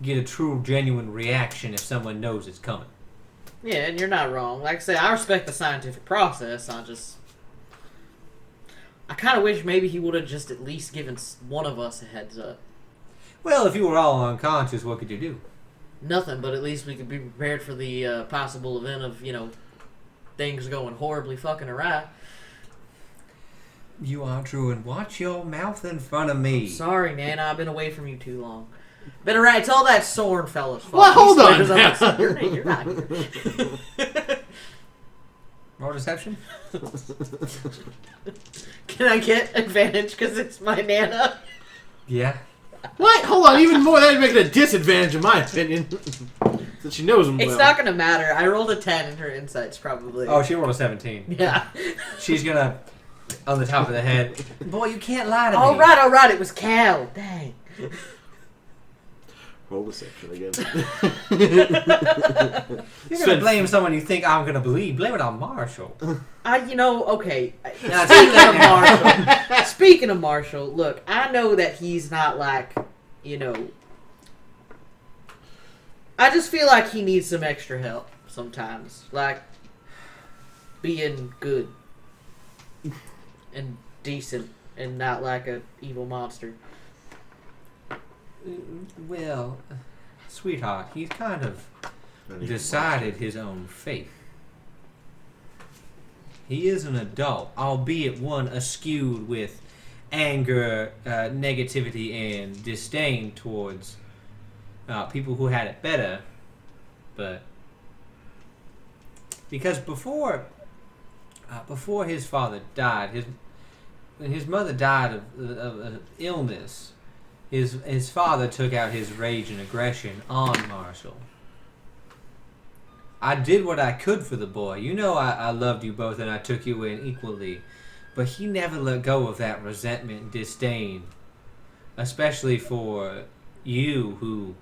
get a true, genuine reaction if someone knows it's coming. Yeah, and you're not wrong. Like I say, I respect the scientific process. I kind of wish maybe he would have just at least given one of us a heads up. Well, if you were all unconscious, what could you do? Nothing, but at least we could be prepared for the possible event of, things going horribly fucking awry. You are true, and watch your mouth in front of me. Sorry, Nana, I've been away from you too long. Been around. It's all that Soren fella's fault. Well, hold on. You're not here. Roll deception? Can I get advantage because it's my Nana? Yeah. What? Hold on, even more. That'd make it a disadvantage, in my opinion. Since she knows him well. It's not going to matter. I rolled a 10 in her insights, probably. Oh, she rolled a 17. Yeah. She's gonna, on the top of the head, boy, you can't lie to me. All right. It was Cal. Dang. Roll deception again. You're gonna blame someone you think I'm gonna believe. Blame it on Marshall. Okay. Now, Speaking of Marshall, look, I know that he's not like, I just feel like he needs some extra help sometimes. Like, being good and decent and not like a evil monster. Well, sweetheart, he's kind of decided his own fate. He is an adult, albeit one askewed with anger, negativity, and disdain towards people who had it better. But because before his father died, when his mother died of illness, his father took out his rage and aggression on Marshall. I did what I could for the boy. I loved you both and I took you in equally. But he never let go of that resentment and disdain. Especially for you who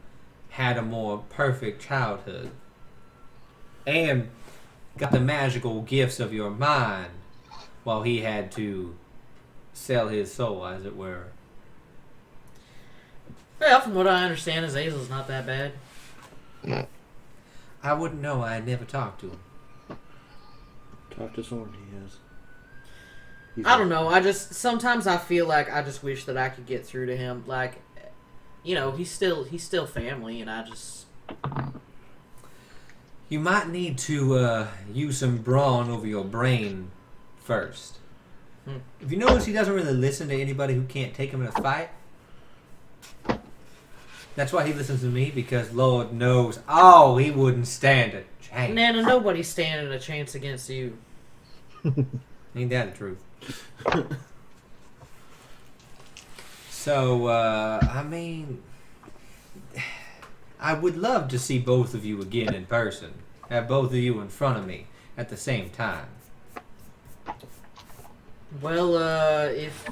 had a more perfect childhood. And got the magical gifts of your mind while he had to sell his soul, as it were. Well, from what I understand, Azazel's not that bad. I wouldn't know. I had never talked to him. Talk to someone he has. I don't know. Sometimes I feel like I just wish that I could get through to him. Like, he's still family, and I just. You might need to use some brawn over your brain first. If you notice, he doesn't really listen to anybody who can't take him in a fight. That's why he listens to me, because Lord knows, he wouldn't stand a chance. Nana, nobody's standing a chance against you. Ain't that the truth? So, I would love to see both of you again in person. Have both of you in front of me at the same time. Well, if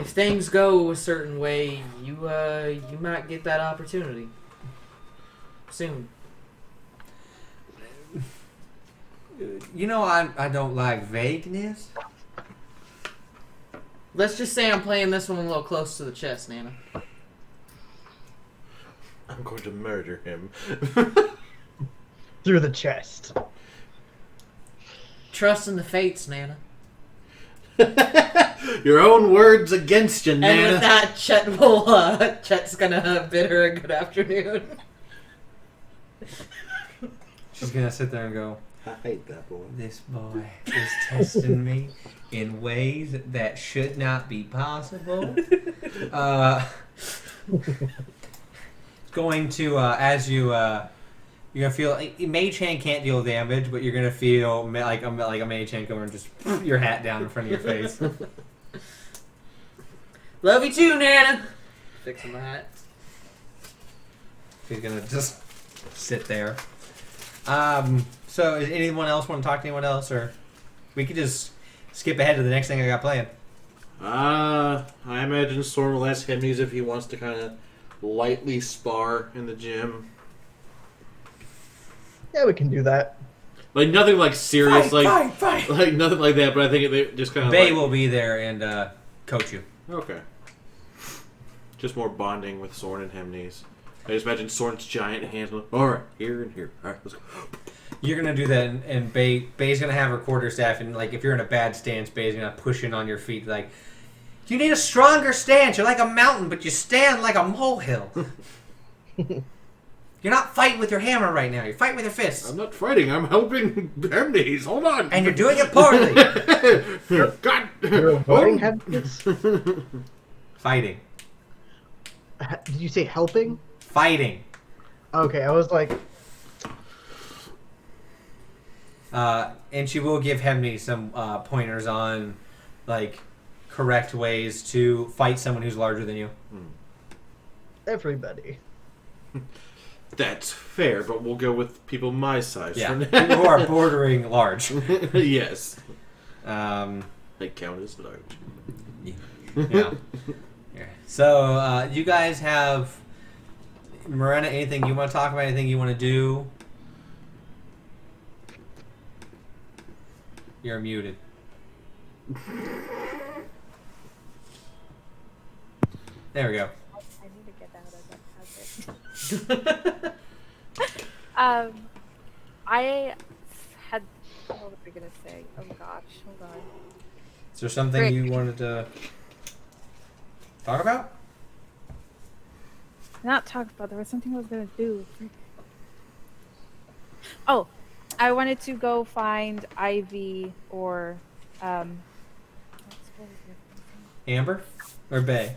things go a certain way, you might get that opportunity soon. You know, I don't like vagueness. Let's just say I'm playing this one a little close to the chest, Nana. I'm going to murder him. Through the chest. Trust in the fates, Nana. Your own words against you, And Nana. with that, Chet's gonna bid her a good afternoon. She's gonna sit there and go, I hate that boy. this boy is testing me in ways that should not be possible. Going to, as you, you're gonna feel, Mage Hand can't deal damage, but you're gonna feel like a Mage Hand going and just your hat down in front of your face. Love you too, Nana. Fixing my hat. She's gonna just sit there. So, does anyone else want to talk to anyone else, or we could just skip ahead to the next thing I got planned? I imagine Storm will ask Hemnes if he wants to kind of lightly spar in the gym. Yeah, we can do that. Like nothing like serious, Fight! like nothing like that. But I think they just kind of. Bay will be there and coach you. Okay. Just more bonding with Soren and Hemnes. I just imagine Soren's giant hands. All right, here and here. All right, let's go. You're gonna do that, and Bay's gonna have her quarterstaff, and like if you're in a bad stance, Bay's gonna push in on your feet, like you need a stronger stance. You're like a mountain, but you stand like a molehill. You're not fighting with your hammer right now. You're fighting with your fists, I'm not fighting. I'm helping Hemnes. Hold on. and you're doing it poorly. God. You're avoiding heaviness? Fighting, Did you say helping? fighting. Okay, I was like, And she will give Hemney some pointers on like correct ways to fight someone who's larger than you. everybody. That's fair, but we'll go with people my size Yeah, for now. people who are bordering large. Yes. They count as large. Yeah. Yeah. So you guys have Morena. Anything you want to talk about? Anything you want to do? You're muted. There we go. I need to get out of that habit. I had. What was I gonna say? Oh gosh, hold on. Is there something Rick. you wanted to talk about? Not talk about. There was something I was gonna do. Oh, I wanted to go find Ivy or what was it? Amber or Bay?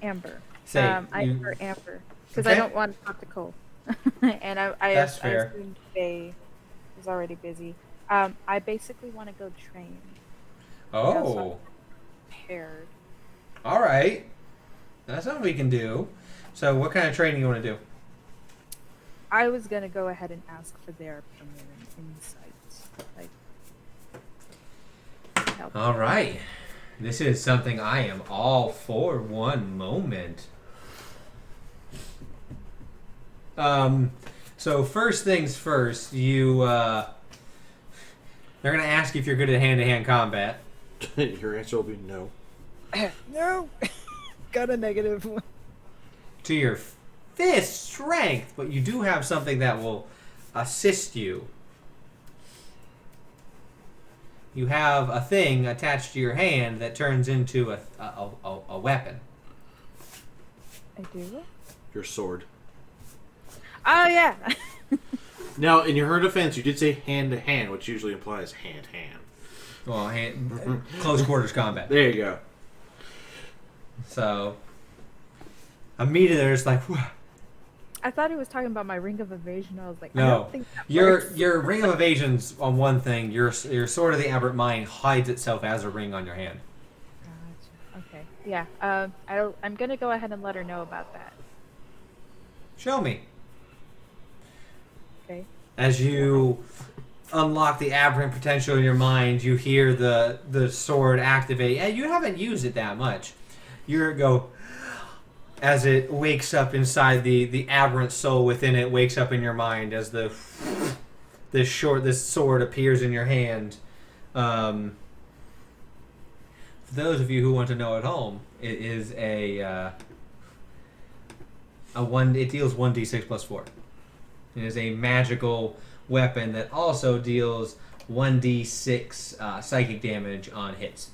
Amber. Say Ivy you- or Amber, because Okay. I don't want to talk to Cole. And I That's fair. assumed Bay was already busy. I basically want to go train. Oh, Paired. all right. That's something we can do. So, what kind of training you want to do? I was gonna go ahead and ask for their opinion and insights. Like, help. All right. This is something I am all for. One moment. So first things first, they're gonna ask you if you're good at hand-to-hand combat. Your answer will be no. No, got a negative one. To your fist strength, but you do have something that will assist you. You have a thing attached to your hand that turns into a weapon. I do. Your sword. Oh yeah. Now, in your defense, you did say hand to hand, which usually implies hand hand. Well, close quarters combat. There you go. So immediately there's like, whew. I thought he was talking about my ring of evasion. I was like, I No, don't think that your works. your ring of evasion's on one thing. Your sword of the aberrant mind hides itself as a ring on your hand. Gotcha. Okay. Yeah. I'm gonna go ahead and let her know about that. Show me. Okay. As you unlock the aberrant potential in your mind, you hear the sword activate, and you haven't used it that much. You go as it wakes up inside the aberrant soul within it wakes up in your mind as the this sword appears in your hand. For those of you who want to know at home, it is a one. It deals 1d6 plus 4. It is a magical weapon that also deals 1d6 psychic damage on hits.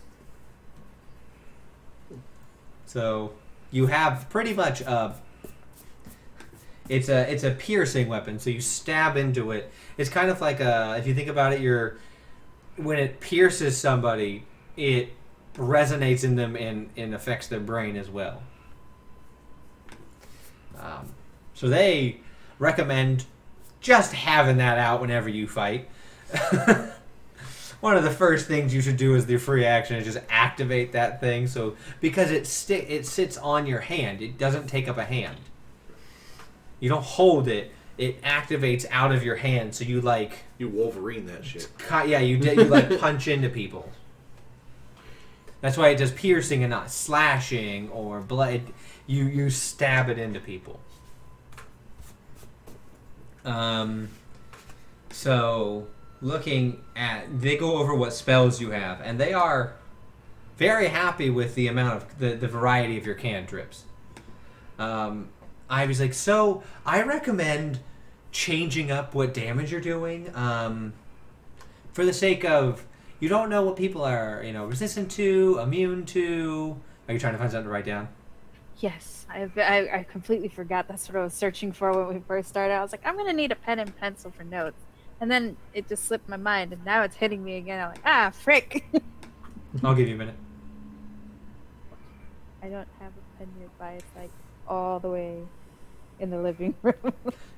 So you have pretty much it's a piercing weapon. So you stab into it. It's kind of like if you think about it, when it pierces somebody, it resonates in them and affects their brain as well. So they recommend just having that out whenever you fight. One of the first things you should do as the free action is just activate that thing. So because it sits on your hand, it doesn't take up a hand. You don't hold it; it activates out of your hand. So you Wolverine that shit. You punch into people. That's why it does piercing and not slashing or blood. You stab it into people. So looking at, they go over what spells you have, and they are very happy with the amount of the variety of your cantrips. I was like, so I recommend changing up what damage you're doing, for the sake of, you don't know what people are, resistant to, immune to. Are you trying to find something to write down? Yes, I completely forgot. That's what I was searching for when we first started. I was like, I'm going to need a pen and pencil for notes. And then it just slipped my mind, and now it's hitting me again. I'm like, frick. I'll give you a minute. I don't have a pen nearby. It's like all the way in the living room.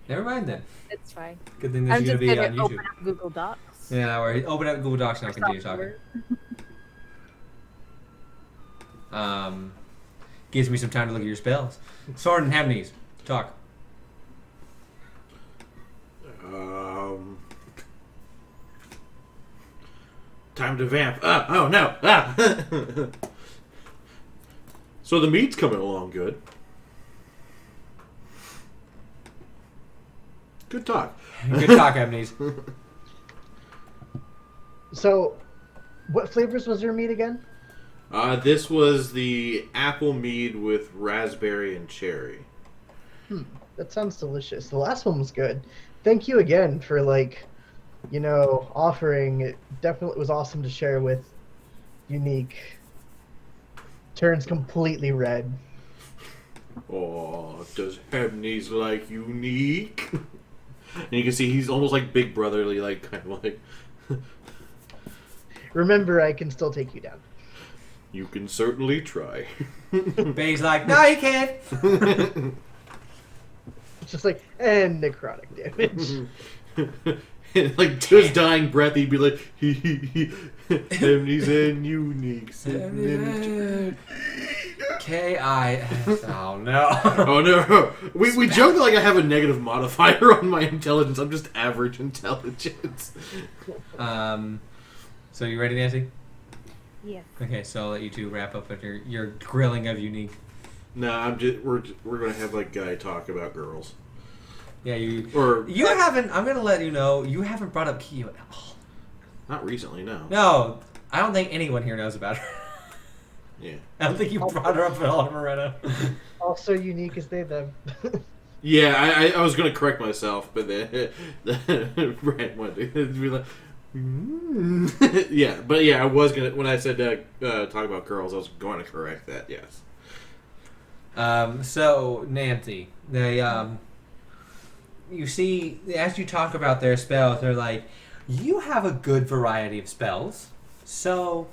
Never mind then. It's fine. Good thing this I'm is going just to be on going to YouTube. open up Google Docs. Yeah, no worries. Open up Google Docs and I'll continue talking. Gives me some time to look at your spells. Sword and Hemnes, talk. Time to vamp. Oh no! So the meat's coming along good. Good talk. Good talk, Hemnes. So, what flavors was your meat again? This was the apple mead with raspberry and cherry. That sounds delicious. The last one was good. Thank you again for offering. It definitely was awesome to share with Unique. Turns completely red. Oh, does Hemnes like Unique? And you can see he's almost like big brotherly, kind of like. Remember, I can still take you down. You can certainly try. Bay's like, no, you can't. It's just and necrotic damage. And to his dying breath, he'd be like, Hemnes and Unique. K-I-S. Oh, no. Oh, no. We joke that I have a negative modifier on my intelligence. I'm just average intelligence. So you ready, Nancy? Yes. Okay, so I'll let you two wrap up with your grilling of Unique. No, we're gonna have Guy talk about girls. Yeah, you Or haven't. I'm gonna let you know you haven't brought up Kyo at all. not recently, no. No, I don't think anyone here knows about her. Yeah. I don't think you brought her up at all, Moreno. Also unique as they them. Yeah, I was gonna correct myself, but then Brent went to be like. Yeah, but I was gonna, when I said talk about girls, I was going to correct that. Yes. So Nancy, they you see, as you talk about their spells, they're like, you have a good variety of spells. So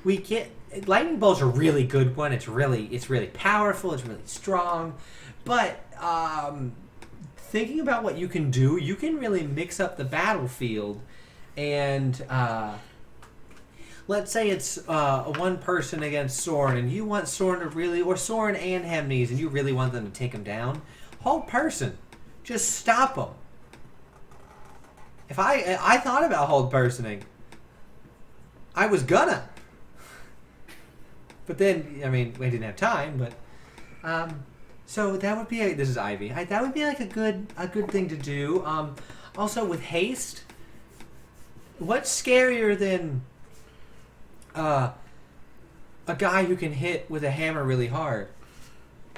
we get lightning bolt's a really good one. It's really powerful. It's really strong, but thinking about what you can do, you can really mix up the battlefield, and let's say it's one person against Soren, and you want Soren to really, or Soren and Hemnes, and you really want them to take him down. Hold person, just stop them. If I thought about hold personing, I was gonna, but then we didn't have time, but. So that would be this is Ivy. That would be a good thing to do. Also, with haste, what's scarier than a guy who can hit with a hammer really hard?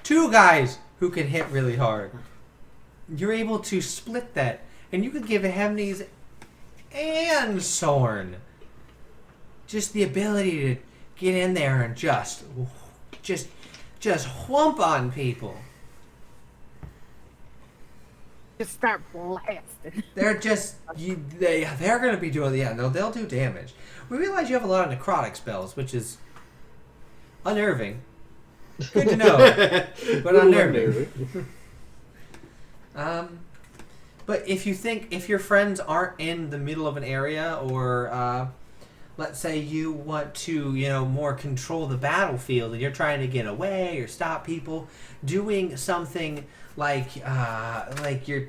Two guys who can hit really hard. You're able to split that, and you could give Hemnes and Sorn just the ability to get in there and just whump on people. Just start blasting. They're just they're gonna be doing they'll do damage. We realize you have a lot of necrotic spells, which is unnerving. Good to know, but unnerving. But if your friends aren't in the middle of an area, or let's say you want to, more control the battlefield, and you're trying to get away or stop people, doing something like your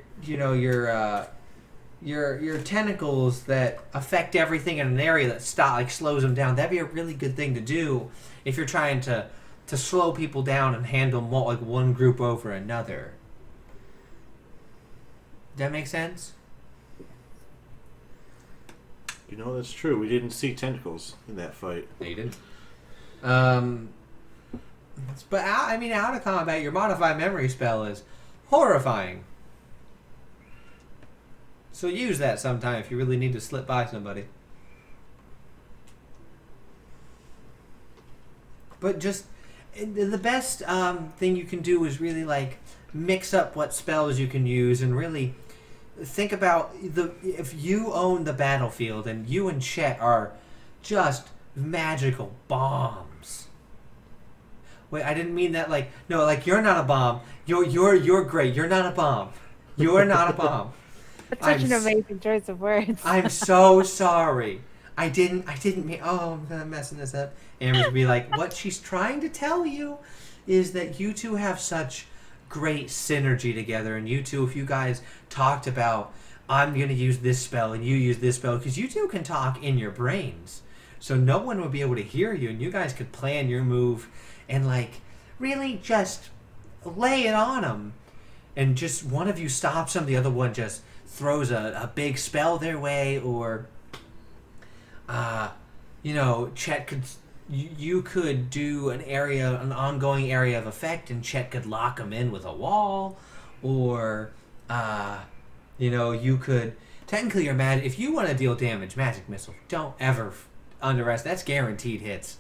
tentacles that affect everything in an area that slows them down. That'd be a really good thing to do if you're trying to slow people down and handle one group over another. That make sense? That's true. We didn't see tentacles in that fight. No, you didn't. But out of combat, your modified memory spell is horrifying. So use that sometime if you really need to slip by somebody. But just the best thing you can do is really mix up what spells you can use, and really think about if you own the battlefield and you and Chet are just magical bombs. Wait, I didn't mean that you're not a bomb. You're great. You're not a bomb. You're not a bomb. That's such an amazing choice of words. I'm so sorry. I didn't mean. Oh, I'm messing this up. Amber would be like, what she's trying to tell you is that you two have such great synergy together, and you two, if you guys talked about, I'm going to use this spell and you use this spell, because you two can talk in your brains, so no one would be able to hear you, and you guys could plan your move and really just lay it on them, and just one of you stops them, the other one just throws a big spell their way, or Chet could. You could do an ongoing area of effect, and Chet could lock them in with a wall, or, you could technically your magic. If you want to deal damage, magic missile. Don't ever underestimate. That's guaranteed hits.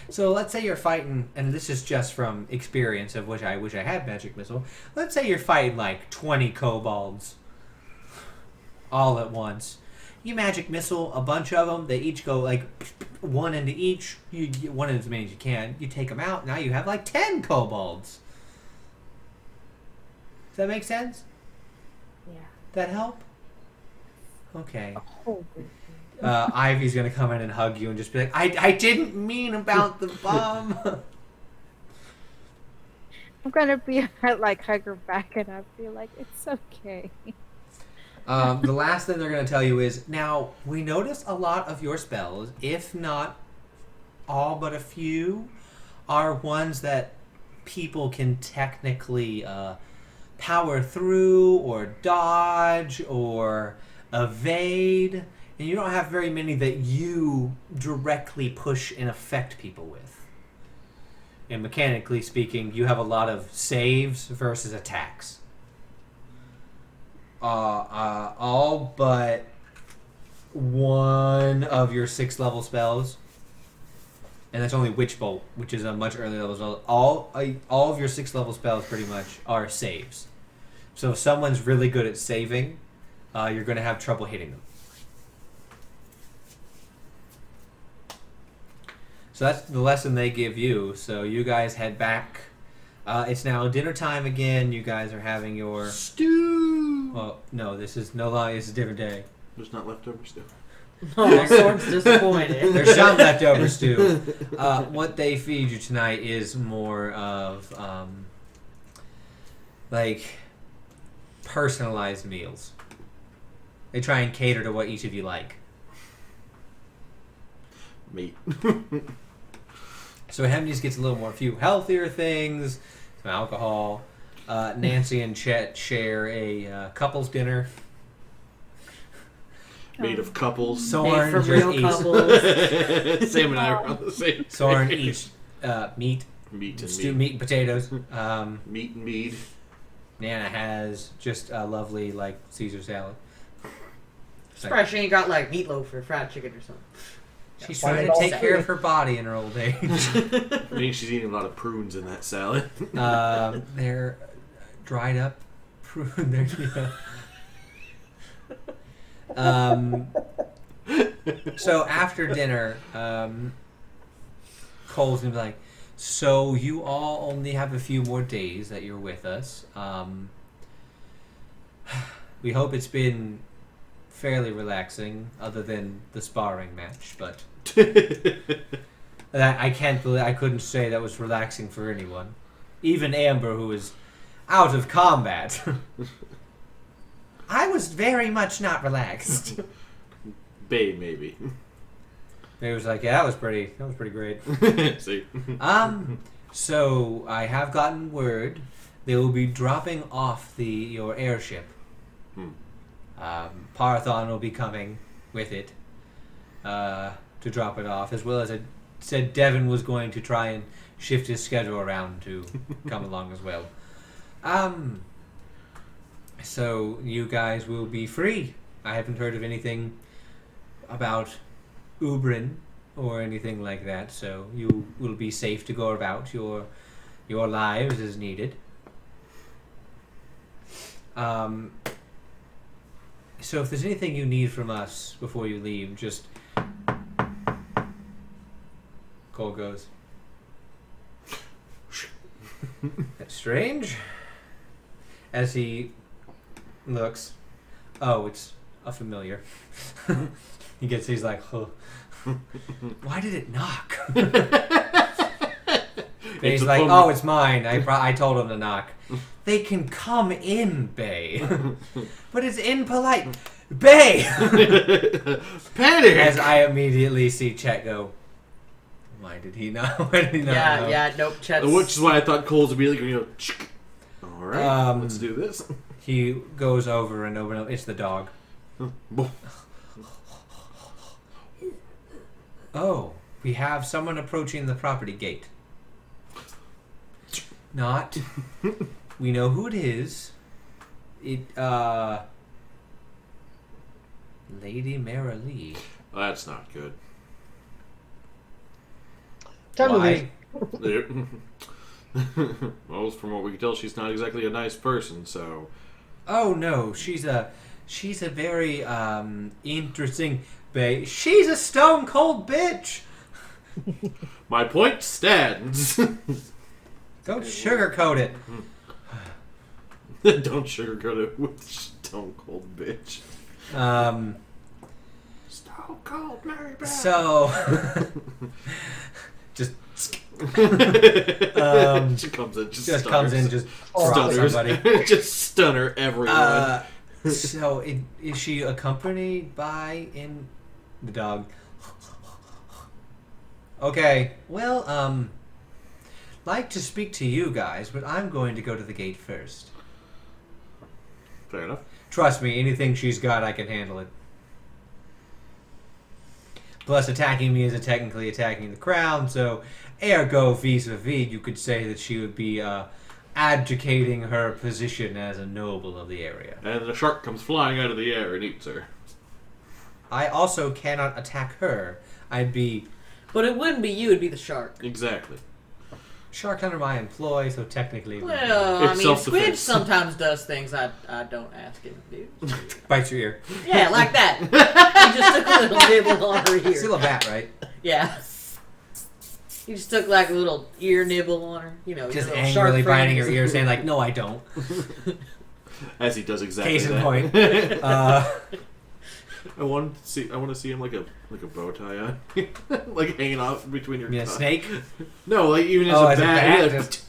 So let's say you're fighting, and this is just from experience of which I wish I had magic missile. Let's say you're fighting 20 kobolds all at once. You magic missile a bunch of them. They each go one into each. You get one as many as you can. You take them out. Now you have 10 kobolds. Does that make sense? Yeah. That help? Okay. Oh, Ivy's gonna come in and hug you and just be like, I didn't mean about the bomb. I'm gonna be hug her back, and I'll be like, it's okay. The last thing they're going to tell you is, now, we notice a lot of your spells, if not all but a few, are ones that people can technically power through, or dodge, or evade, and you don't have very many that you directly push and affect people with. And mechanically speaking, you have a lot of saves versus attacks. All but one of your 6th level spells, and that's only Witch Bolt, which is a much earlier level spell. All of your 6th level spells pretty much are saves. So if someone's really good at saving, you're going to have trouble hitting them. So that's the lesson they give you. So you guys head back. It's now dinner time again. You guys are having your Stew! Well, no, this is no longer. It's a different day. There's not leftover stew. Oh, Sorn's disappointed. There's some leftover stew. What they feed you tonight is more of personalized meals. They try and cater to what each of you like. Meat. So Hemnes gets a few healthier things, some alcohol. Nancy and Chet share a couples dinner. Made of couples. Soren Made for just real eats. couples. Sam and I are on the same. Soren eats meat, Meat and stew, meat. meat and potatoes. Meat and mead. Nana has just a lovely Caesar salad. Surprised she ain't got meatloaf or fried chicken or something. She's Find trying it to all take care free. of her body in her old age. I mean, she's eating a lot of prunes in that salad. They're dried up prune. So after dinner, Cole's gonna be like, "So you all only have a few more days that you're with us. We hope it's been fairly relaxing, other than the sparring match, but." I can't believe I couldn't say that was relaxing for anyone. Even Amber, who is out of combat. I was very much not relaxed. Babe, maybe. They was like, yeah, that was pretty great. See? So I have gotten word they will be dropping off your airship. Parthon will be coming with it to drop it off, as well as I said Devin was going to try and shift his schedule around to come along as well. So you guys will be free. I haven't heard of anything about Ubrin or anything like that, so you will be safe to go about your lives as needed. So if there's anything you need from us before you leave, just... Cole goes, "That's strange." As he looks, oh, it's a familiar. He's like, oh. Why did it knock? And he's It's a like, phone. oh, it's mine. I told him to knock. They can come in, Bay. But it's impolite. Bay! Panic! As I immediately see Chet go, why did he not know? Nope, Chet's... Which is why I thought Cole's would be like, alright, let's do this. He goes over and over. It's the dog. Oh, we have someone approaching the property gate. Not. We know who it is. Lady Mara Lee. That's not good. Time to Why? leave. Well, from what we can tell, she's not exactly a nice person, so... Oh no, she's a very interesting she's a stone cold bitch. My point stands. Don't sugarcoat it. Don't sugarcoat it with Stone Cold Bitch. Stone Cold Mary Beth. So just she comes in, just comes in, just drops stunners. somebody. Just stunner everyone. So is she accompanied by the dog? Okay, well, like to speak to you guys, but I'm going to go to the gate first. Fair enough. Trust me, anything she's got, I can handle it. Plus, attacking me isn't technically attacking the crown, so ergo vis-a-vis, you could say that she would be advocating her position as a noble of the area. And the shark comes flying out of the air and eats her. I also cannot attack her. I'd be But it wouldn't be you, it'd be the shark. Exactly. shark under my employ, so technically it would be- Well, I It's mean, self-defense. Squid sometimes does things I don't ask him to do. bites your ear. Yeah, like that. He just took a little nibble on her ear. Still a bat, right? Yeah. He just took like a little ear nibble on her. You know, Just your little shark angrily biting friends. her ear, saying like, "No, I don't." As he does exactly Case in that. point. I want to see him like a bow tie on, like hanging off between your. You mean a snake? No, like even as Oh, a as a bat. bat, yeah, just-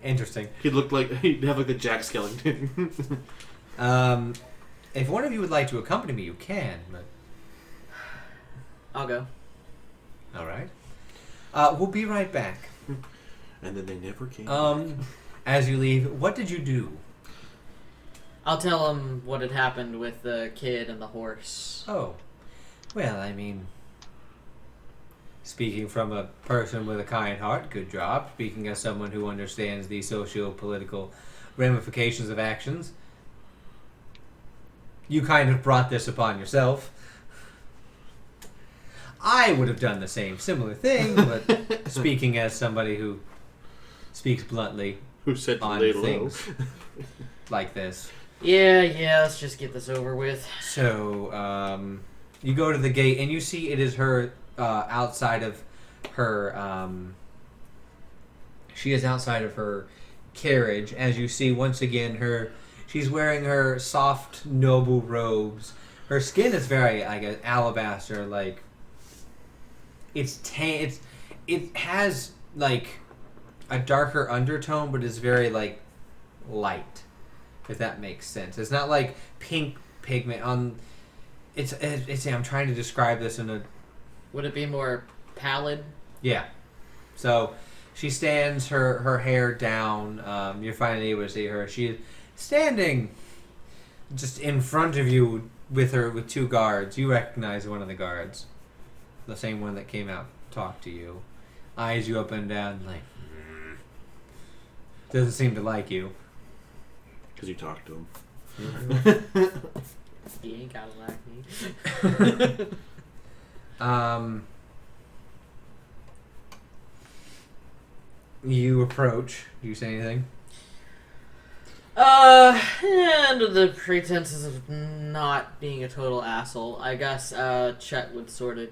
Interesting. he'd look like he'd have like a Jack Skellington. If one of you would like to accompany me, you can. But I'll go. all right. We'll be right back. And then they never came. As you leave, what did you do? I'll tell him what had happened with the kid and the horse. Oh, well, I mean, speaking from a person with a kind heart, good job. Speaking as someone who understands the socio-political ramifications of actions, you kind of brought this upon yourself. I would have done the similar thing, but speaking as somebody who speaks bluntly Who said to on lay low? things like this. Yeah, let's just get this over with. So, you go to the gate and you see it is her outside of her. She is outside of her carriage. As you see, once again, she's wearing her soft, noble robes. Her skin is very like an alabaster, like it's tan. It has like a darker undertone, but it's very like light. If that makes sense, it's not like pink pigment on. It's I'm trying to describe this in a. Would it be more pallid? Yeah. So she stands her hair down. You're finally able to see her. She is standing just in front of you with two guards. You recognize one of the guards, the same one that came out to talk to you. Eyes you up and down like. Doesn't seem to like you. Because you talked to him. He ain't gotta like me. You approach. Do you say anything? Under the pretenses of not being a total asshole, I guess, Chet would sort of...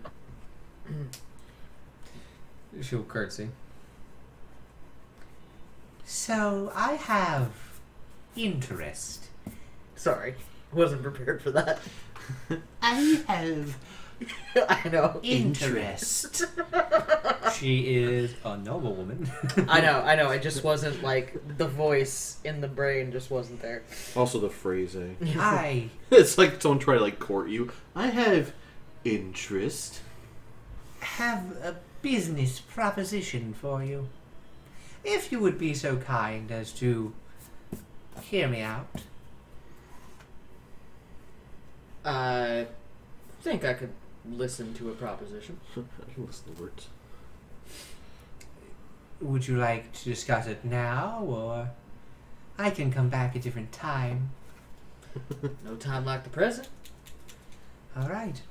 She'll curtsy. So, I have interest. Sorry, wasn't prepared for that. I have I know. interest. She is a noble woman. I know, I just wasn't, like, the voice in the brain just wasn't there. Also the phrasing. I It's like someone trying to like court you. I have interest. have a business proposition for you. If you would be so kind as to hear me out. I think I could listen to a proposition. I can listen to words. Would you like to discuss it now, or I can come back a different time? No time like the present. All right.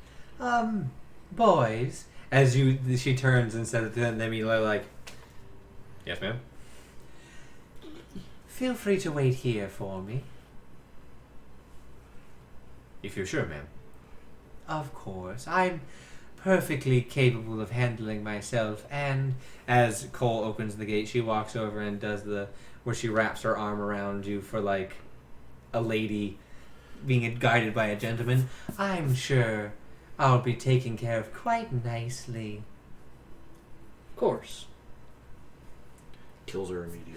Boys, as she turns instead of them like, yes, ma'am. Feel free to wait here for me. If you're sure, ma'am. Of course. I'm perfectly capable of handling myself, and as Cole opens the gate, she walks over and does where she wraps her arm around you for like a lady being guided by a gentleman. I'm sure I'll be taken care of quite nicely. Of course. Kills her immediately.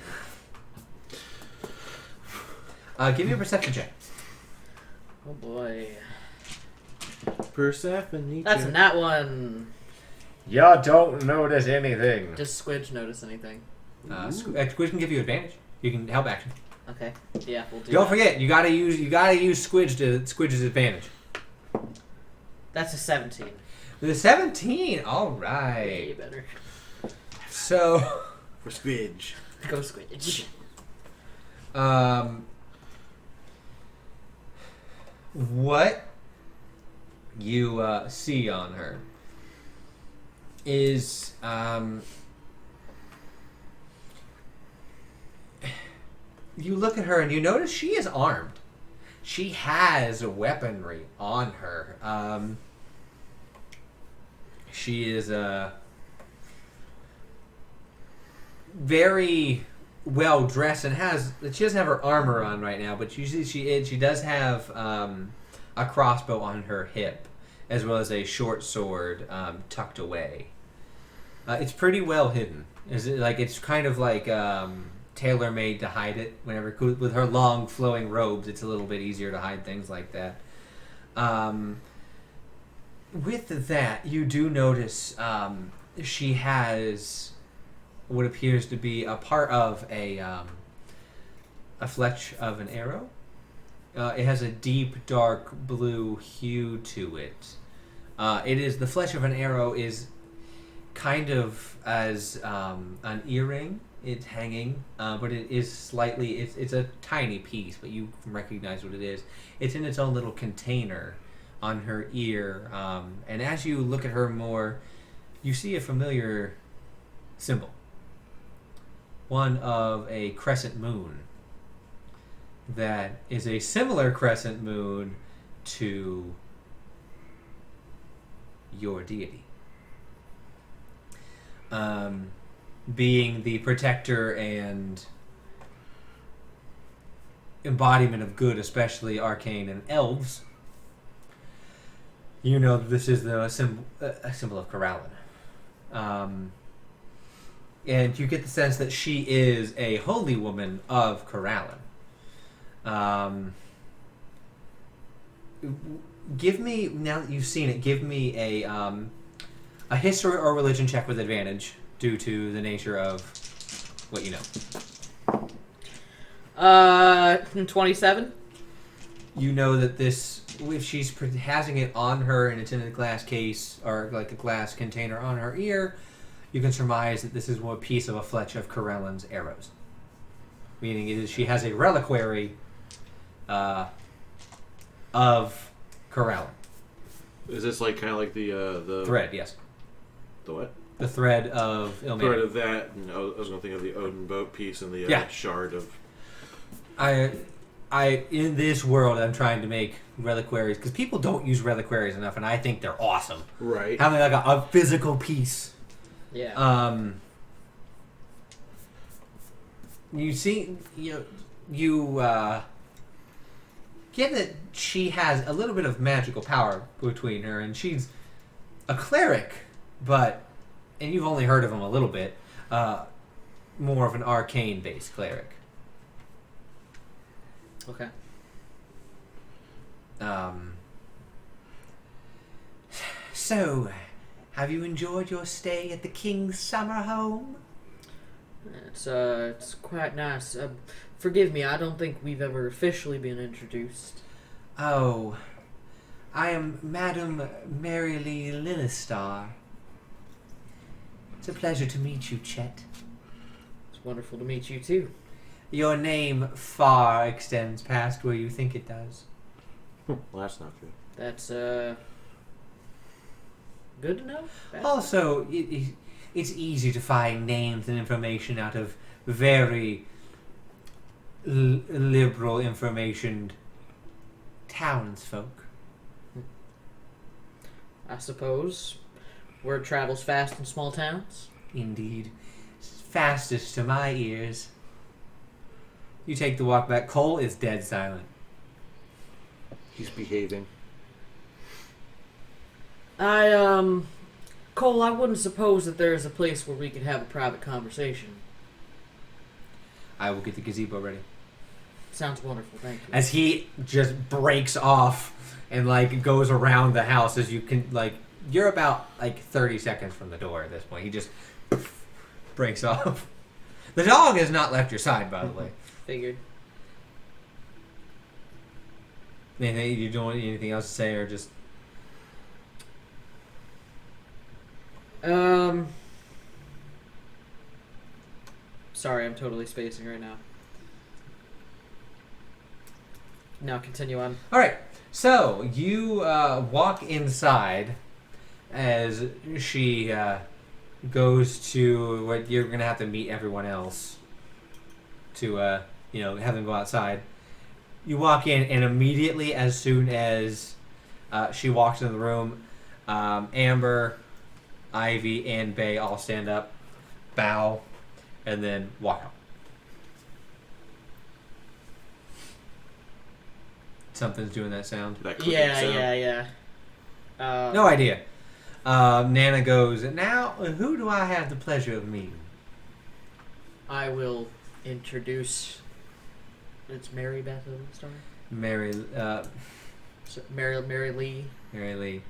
Give me a perception check. Oh boy. Persephone. That's a nat one. You don't notice anything. Does Squidge notice anything? Squidge can give you advantage. You can help action. Okay. Yeah, we'll do Don't that. forget, you gotta use Squidge's advantage. That's a 17. The 17. All Way right. better. So, For Squidge. Go Squidge. what you see on her is you look at her and you notice she is armed. She has weaponry on her. She is very well dressed and she doesn't have her armor on right now, but usually she does have a crossbow on her hip, as well as a short sword tucked away. It's pretty well hidden. It's kind of like tailor made to hide it. Whenever with her long flowing robes, it's a little bit easier to hide things like that. With that, you do notice she has what appears to be a part of a fletch of an arrow. It has a deep, dark blue hue to it. The flesh of an arrow is kind of as an earring. It's hanging, but it is slightly. It's a tiny piece, but you recognize what it is. It's in its own little container on her ear, and as you look at her more, you see a familiar symbol. One of a crescent moon. That is a similar crescent moon to your deity. Being the protector and embodiment of good, especially arcane and elves, you know that this is a symbol of Corallin. And you get the sense that she is a holy woman of Corallin. Give me, now that you've seen it, give me a history or religion check with advantage due to the nature of what you know. 27. You know that this, if she's having it on her and it's in a glass case or like a glass container on her ear, you can surmise that this is a piece of a fletch of Corellin's arrows. Meaning it is, she has a reliquary of Corellin. Is this like kind of like the Thread, yes. The what? The thread of Ilmater. Thread of that. And I was going to think of the Odin boat piece and the shard of. I in this world, I'm trying to make reliquaries because people don't use reliquaries enough, and I think they're awesome. Right. Having like a physical piece. Yeah. You see, you get that she has a little bit of magical power between her, and she's a cleric, and you've only heard of him a little bit, more of an arcane-based cleric. Okay. So, have you enjoyed your stay at the King's summer home? It's quite nice. Forgive me, I don't think we've ever officially been introduced. Oh, I am Madam Marylee Lillistar. It's a pleasure to meet you, Chet. It's wonderful to meet you, too. Your name far extends past where you think it does. Well, that's not good. That's, good to know. Bad. Also, it's easy to find names and information out of very liberal information townsfolk. I suppose. Word travels fast in small towns. Indeed. Fastest to my ears. You take the walk back. Cole is dead silent. He's behaving. Cole, I wouldn't suppose that there is a place where we could have a private conversation. I will get the gazebo ready. Sounds wonderful, thank you. As he just breaks off and goes around the house, as you can you're about 30 seconds from the door at this point. He just breaks off. The dog has not left your side, by the way. Figured. Anything you doing? Anything else to say, or just? Sorry, I'm totally spacing right now. Now continue on. All right. So you walk inside as she goes to what you're gonna have to meet everyone else to have them go outside. You walk in, and immediately, as soon as she walks into the room, Amber, Ivy, and Bay all stand up, bow, and then walk out. Something's doing that sound. That clicking sound. Yeah. No idea. Nana goes, now, who do I have the pleasure of meeting? I will introduce... It's Mary Beth Lillistar? Mary Lee. Mary Lee.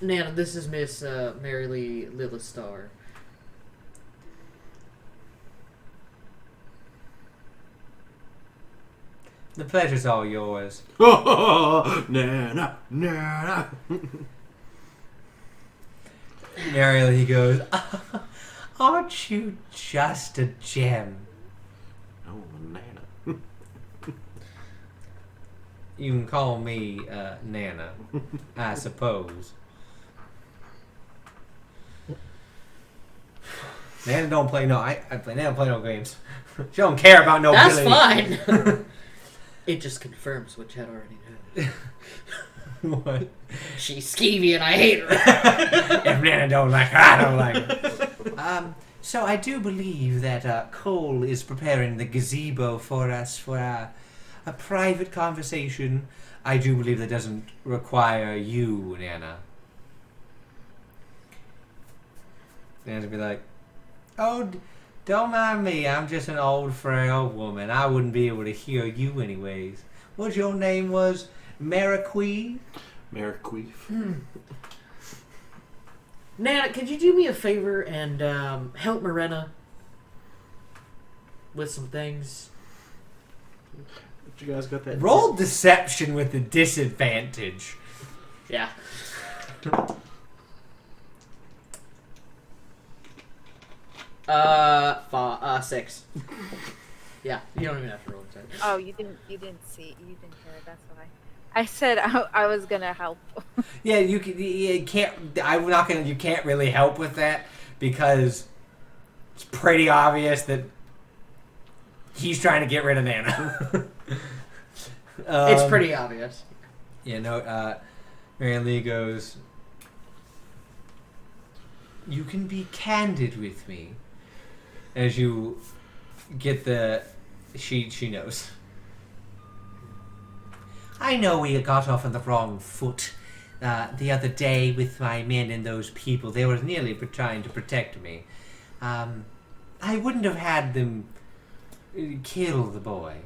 Nana, this is Miss Mary Lee Lillistar. The pleasure's all yours. Nana, Nana. Marilee goes, aren't you just a gem? Oh, Nana. You can call me Nana, I suppose. Nana don't play Nana don't play no games. She don't care about no. That's fine. It just confirms what Chad already knew. What? She's skeevy and I hate her. If Nana don't like her, I don't like her. So I do believe that Cole is preparing the gazebo for us for a private conversation. I do believe that doesn't require you, Nana. Nana's gonna be like, oh, don't mind me. I'm just an old, frail woman. I wouldn't be able to hear you anyways. What your name was? Mariquee? Mariqueef. Nana, could you do me a favor and help Morena with some things? You guys got that? Roll deception with a disadvantage. Yeah. 6. Yeah, you don't even have to roll it. Oh, you didn't see, you didn't hear it. That's why. I said I was gonna help. Yeah, you can't. I'm not gonna. You can't really help with that because it's pretty obvious that he's trying to get rid of Nana. It's pretty obvious. Yeah. No. Marilee goes. You can be candid with me. As you get the, she knows. I know we got off on the wrong foot the other day with my men and those people. They were nearly trying to protect me. I wouldn't have had them kill the boy.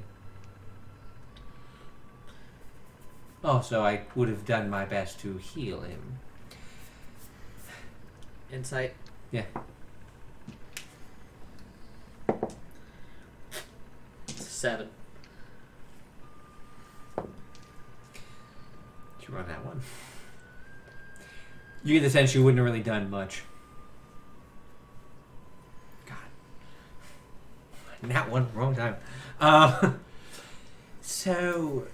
Also, I would have done my best to heal him. Insight. Yeah. 7. Did you run that one? You get the sense you wouldn't have really done much. God. That one, wrong time. So,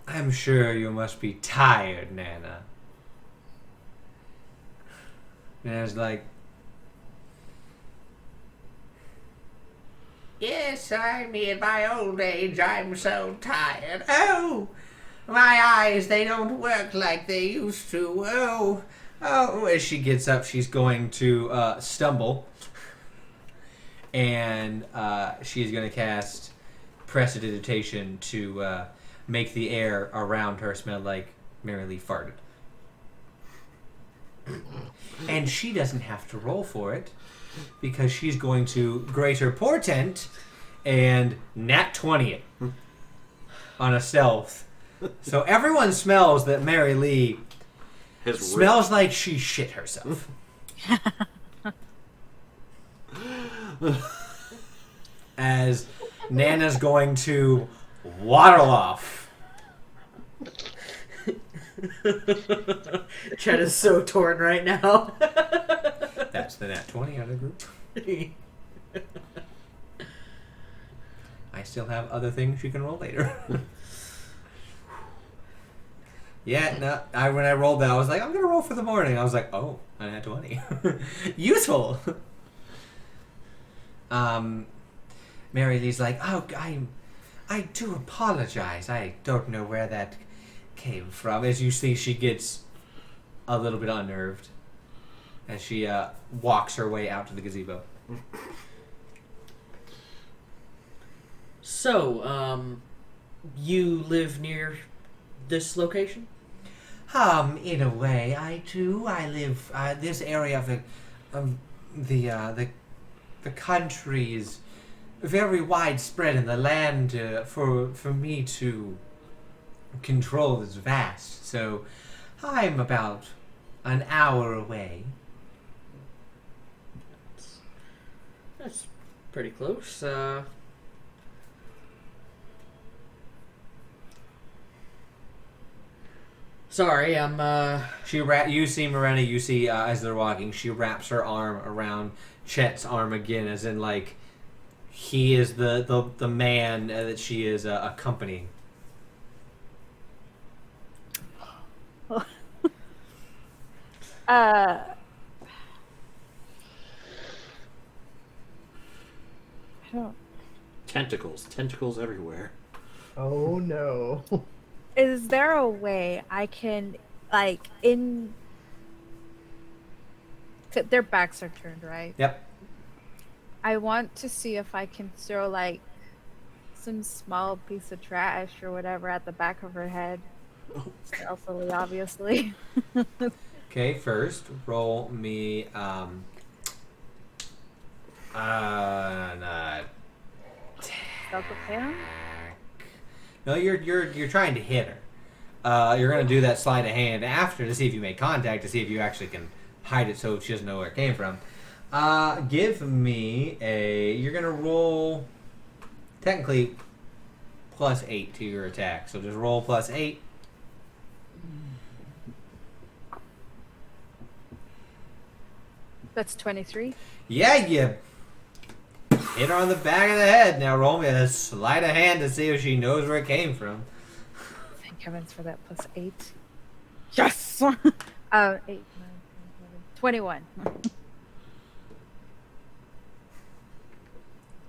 I'm sure you must be tired, Nana. Nana's like, yes, in my old age, I'm so tired. Oh, my eyes, they don't work like they used to. Oh. As she gets up, she's going to stumble. And she's going to cast Prestidigitation to make the air around her smell like Marilee farted. And she doesn't have to roll for it because she's going to Greater Portent and nat 20 it on a stealth. So everyone smells that Marilee smells like she shit herself. As Nana's going to waddle off. Chet is so torn right now. That's the nat 20 out of the group. I still have other things you can roll later. Yeah, no. When I rolled that, I was like, I'm gonna roll for the morning. I was like, oh, I nat 20. Useful. Marilee's like, oh, I do apologize. I don't know where that came from. As you see, she gets a little bit unnerved as she walks her way out to the gazebo. So, you live near this location? In a way, I do. I live this area of the country is very widespread, and the land for me to control is vast. So, I'm about an hour away. That's pretty close. Sorry, I'm. You see Morena. You see as they're walking, she wraps her arm around Chet's arm again, as in like he is the man that she is accompanying. I don't. Tentacles everywhere. Oh no. Is there a way I can, like, their backs are turned, right? Yep. I want to see if I can throw, like, some small piece of trash or whatever at the back of her head. Stealthily, obviously. Okay, first roll me Stealth attack? No, you're trying to hit her. You're gonna do that sleight of hand after to see if you make contact, to see if you actually can hide it so she doesn't know where it came from. Give me a. You're gonna roll technically +8 to your attack, so just roll +8. That's 23. Yeah, you hit her on the back of the head. Now roll me a sleight of hand to see if she knows where it came from. Thank heavens for that +8. Yes! 8, 9, 10, 11, 21.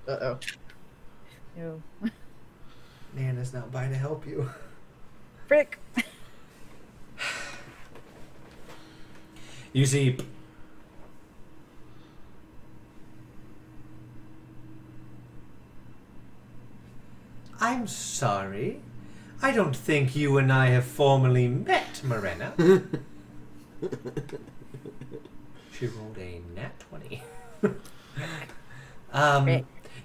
Uh-oh. No. Nana's not by to help you. Frick! You see. I'm sorry. I don't think you and I have formally met, Morena. She rolled a nat 20. Frick.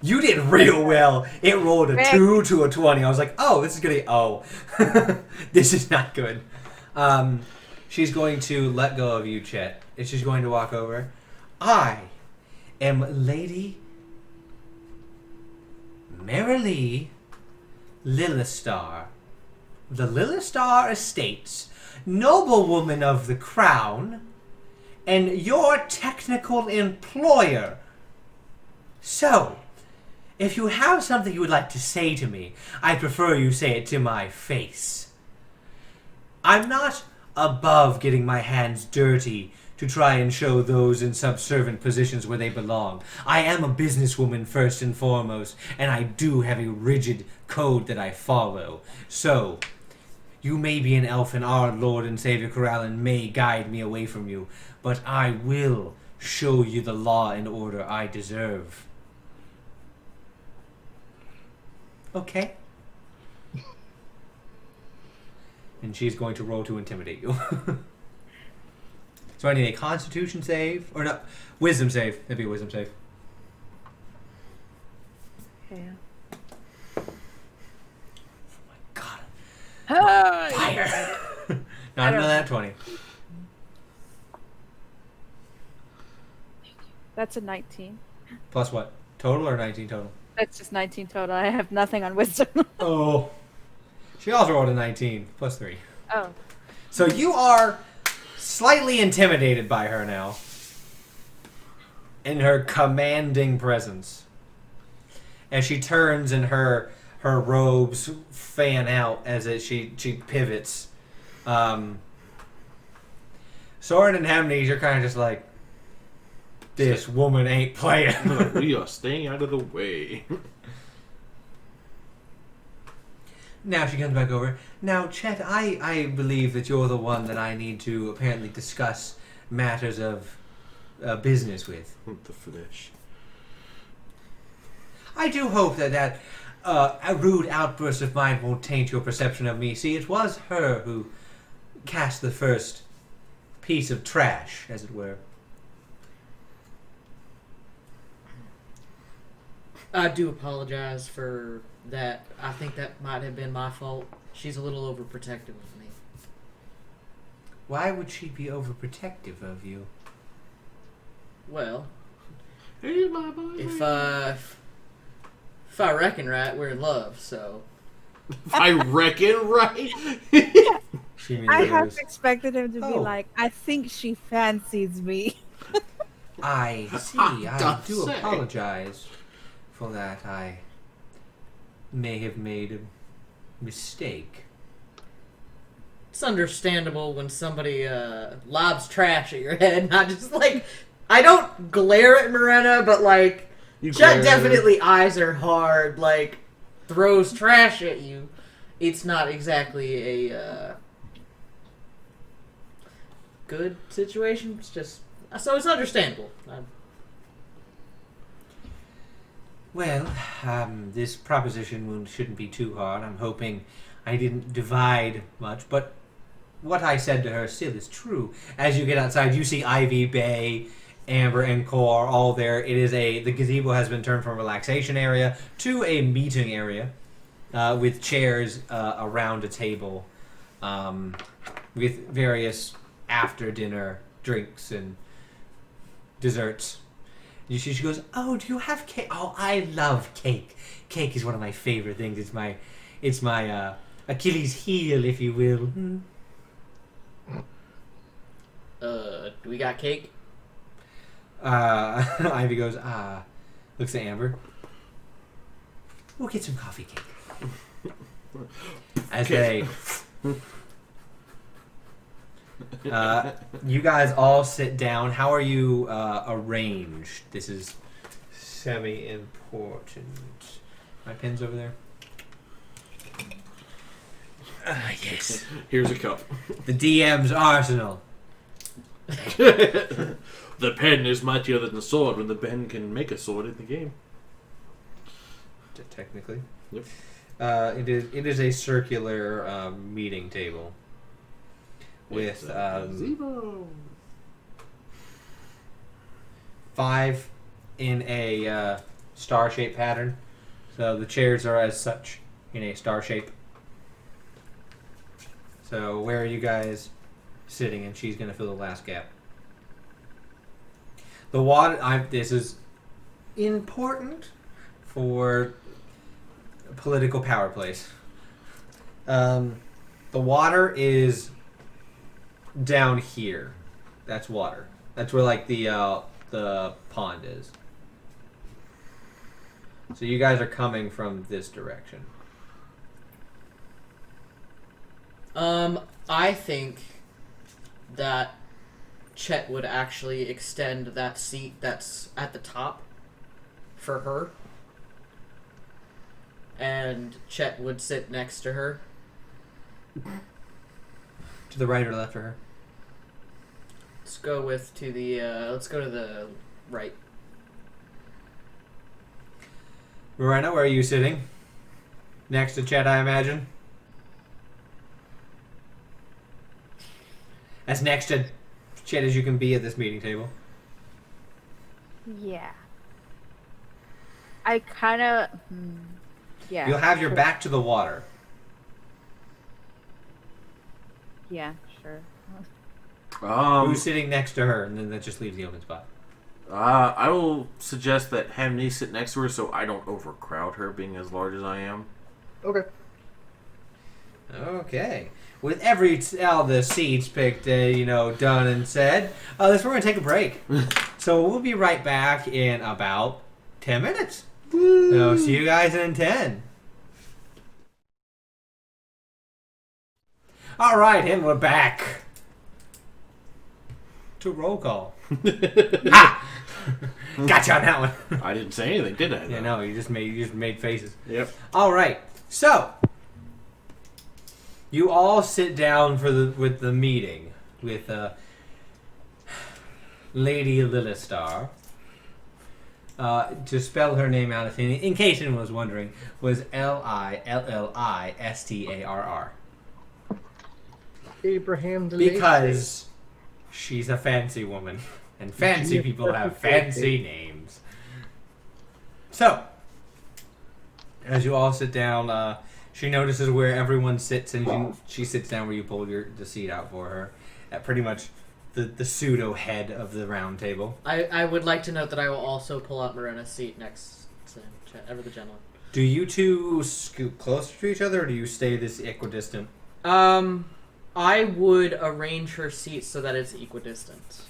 You did real well. It rolled a Frick. 2 to a 20. I was like, oh, this is gonna be this is not good. She's going to let go of you, Chet. And she's going to walk over. I am Lady Marilee Lillistar, the Lillistar Estates, noblewoman of the crown, and your technical employer. So, if you have something you would like to say to me, I prefer you say it to my face. I'm not above getting my hands dirty to try and show those in subservient positions where they belong. I am a businesswoman first and foremost, and I do have a rigid code that I follow. So, you may be an elf and our Lord and Savior Corallin may guide me away from you, but I will show you the law and order I deserve. Okay? And she's going to roll to intimidate you. So I need a Constitution save, or no, Wisdom save. That'd be a Wisdom save. Okay. Oh my God! Ah, Fire! Not another that 20. That's a 19. Plus what? Total or 19 total? That's just 19 total. I have nothing on wisdom. Oh. She also rolled a 19 plus 3. Oh. So you are slightly intimidated by her now. In her commanding presence. As she turns and her robes fan out as she pivots. Soren and Hemnes, you're kind of just like, this woman ain't playing. We are staying out of the way. Now she comes back over. Now, Chet, I believe that you're the one that I need to apparently discuss matters of business with. The flesh. I do hope that a rude outburst of mine won't taint your perception of me. See, it was her who cast the first piece of trash, as it were. I do apologize for that. I think that might have been my fault. She's a little overprotective of me. Why would she be overprotective of you? Well, Hey, my boy. if I reckon right, we're in love, so. I reckon, right? She I immediately half goes, expected him to be "Oh. like, I think she fancies me. I see. I Don't do say. apologize for that. I may have made a mistake. It's understandable when somebody lobs trash at your head, not just like I don't glare at Morena, but like You Chet glare. definitely eyes her hard, like throws trash at you. It's not exactly a good situation. It's just so it's understandable. Well, this proposition shouldn't be too hard. I'm hoping I didn't divide much, but what I said to her still is true. As you get outside, you see Ivy, Bay, Amber, and Core all there. The gazebo has been turned from a relaxation area to a meeting area with chairs around a table with various after-dinner drinks and desserts. She goes, "Oh, do you have cake? Oh, I love cake. Cake is one of my favorite things. It's my Achilles heel, if you will." Do we got cake? Ivy goes, looks at Amber. We'll get some coffee cake. As they, you guys all sit down. How are you arranged? This is semi-important. My pen's over there. Yes. Here's a cup. The DM's arsenal. The pen is mightier than the sword when the pen can make a sword in the game. Technically. Yep. It is a circular meeting table with gazebo. 5 in a star-shaped pattern. So the chairs are as such in a star shape. So where are you guys sitting? And she's going to fill the last gap. The water. This is important for political power plays. The water is down here. That's water. That's where like the pond is. So you guys are coming from this direction. I think that Chet would actually extend that seat that's at the top for her. And Chet would sit next to her. To the right or left of her? Let's go to the right. Morena, where are you sitting? Next to Chet, I imagine? As next to Chet as you can be at this meeting table. Yeah. I kind of... yeah. You'll have your back to the water. Yeah, sure. Who's sitting next to her? And then that just leaves the open spot. I will suggest that Hamney sit next to her so I don't overcrowd her, being as large as I am. Okay. Okay. With all the seats picked, done and said, we're going to take a break. So we'll be right back in about 10 minutes. So see you guys in 10. All right, and we're back to roll call. Ha! Gotcha on that one. I didn't say anything, did I? Yeah, no, you just made faces. Yep. All right, so you all sit down with the meeting with Lady Lillistar. To spell her name out, in case anyone was wondering, was Lillistarr. Abraham de Because she's a fancy woman, and fancy people have fancy names. So, as you all sit down, she notices where everyone sits, and she sits down where you pulled the seat out for her, at pretty much the pseudo head of the round table. I would like to note that I will also pull out Morena's seat next to Ever the Gentleman. Do you two scoot closer to each other, or do you stay this equidistant? I would arrange her seat so that it's equidistant.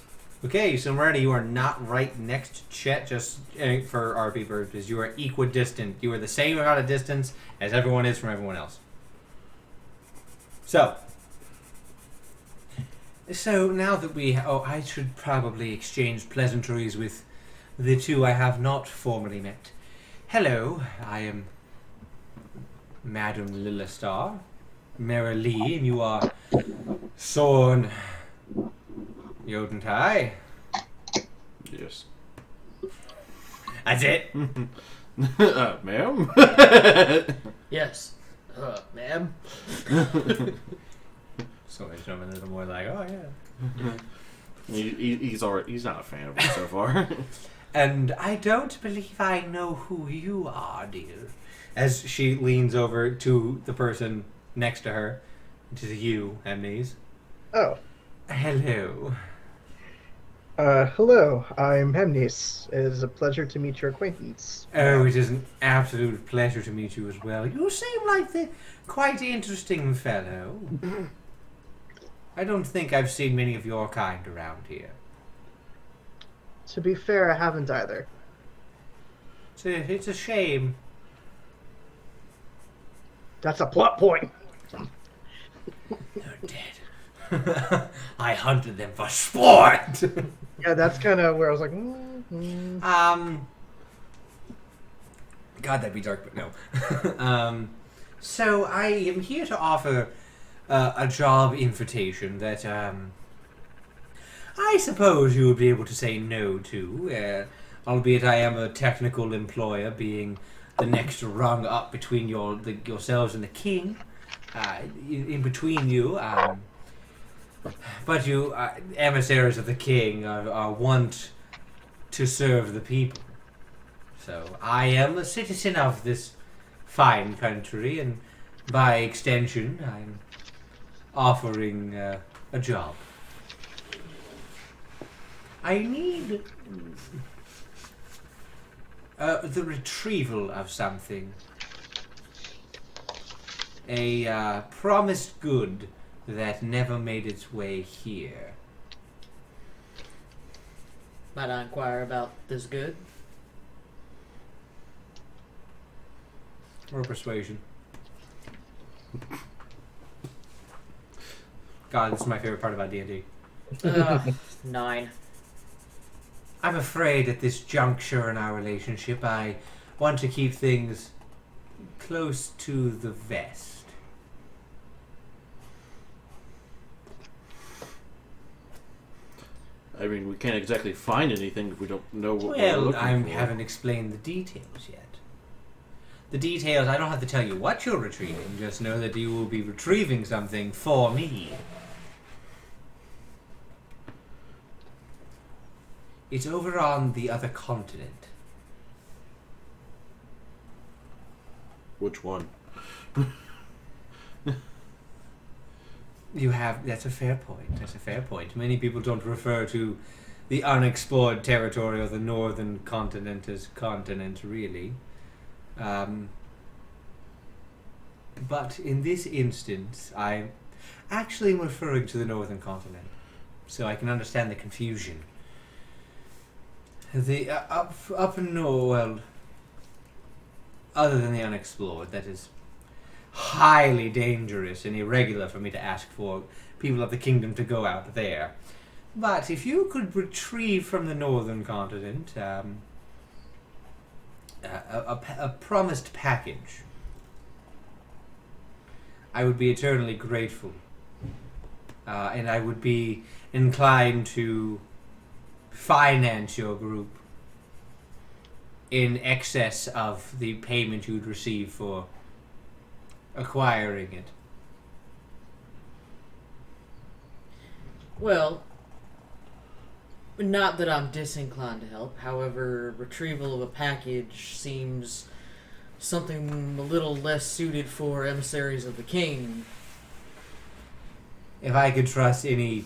Okay, so Miranda, you are not right next to Chet, just for RP purposes. You are equidistant. You are the same amount of distance as everyone is from everyone else. So now that I should probably exchange pleasantries with the two I have not formally met. Hello, I am Madam Lillistar, Marilee, and you are Sorn Yodentai. Yes. That's it. Ma'am? Yes. Ma'am. So he's a little more like, oh yeah. He's not a fan of it so far. And I don't believe I know who you are, dear. As she leans over to the person next to her, to you, Amnes. Oh. Hello. Hello, I'm Hemnis. It is a pleasure to meet your acquaintance. Oh, it is an absolute pleasure to meet you as well. You seem like the quite interesting fellow. I don't think I've seen many of your kind around here. To be fair, I haven't either. It's a shame. That's a plot point. They're dead. I hunted them for sport. Yeah, that's kind of where I was like, God, that'd be dark, but no. So I am here to offer a job invitation that I suppose you would be able to say no to, albeit I am a technical employer, being the next rung up between yourselves and the king, in between you. But you, emissaries of the king, are want to serve the people. So I am a citizen of this fine country, and by extension, I'm offering a job. I need the retrieval of something. A promised good that never made its way here. Might I inquire about this good? Or persuasion. God, this is my favorite part about D&D. 9. I'm afraid at this juncture in our relationship, I want to keep things close to the vest. I mean, we can't exactly find anything if we don't know what we're Well, looking I for. haven't explained the details yet. The details, I don't have to tell you what you're retrieving, just know that you will be retrieving something for me. It's over on the other continent. Which one? That's a fair point. That's a fair point. Many people don't refer to the unexplored territory of the northern continent as continent, really. But in this instance, I'm actually referring to the northern continent, so I can understand the confusion. The up north, well, other than the unexplored, that is highly dangerous and irregular for me to ask for people of the kingdom to go out there. But if you could retrieve from the northern continent a promised package, I would be eternally grateful. And I would be inclined to finance your group in excess of the payment you'd receive for acquiring it. Well, not that I'm disinclined to help. However, retrieval of a package seems something a little less suited for emissaries of the king. If I could trust any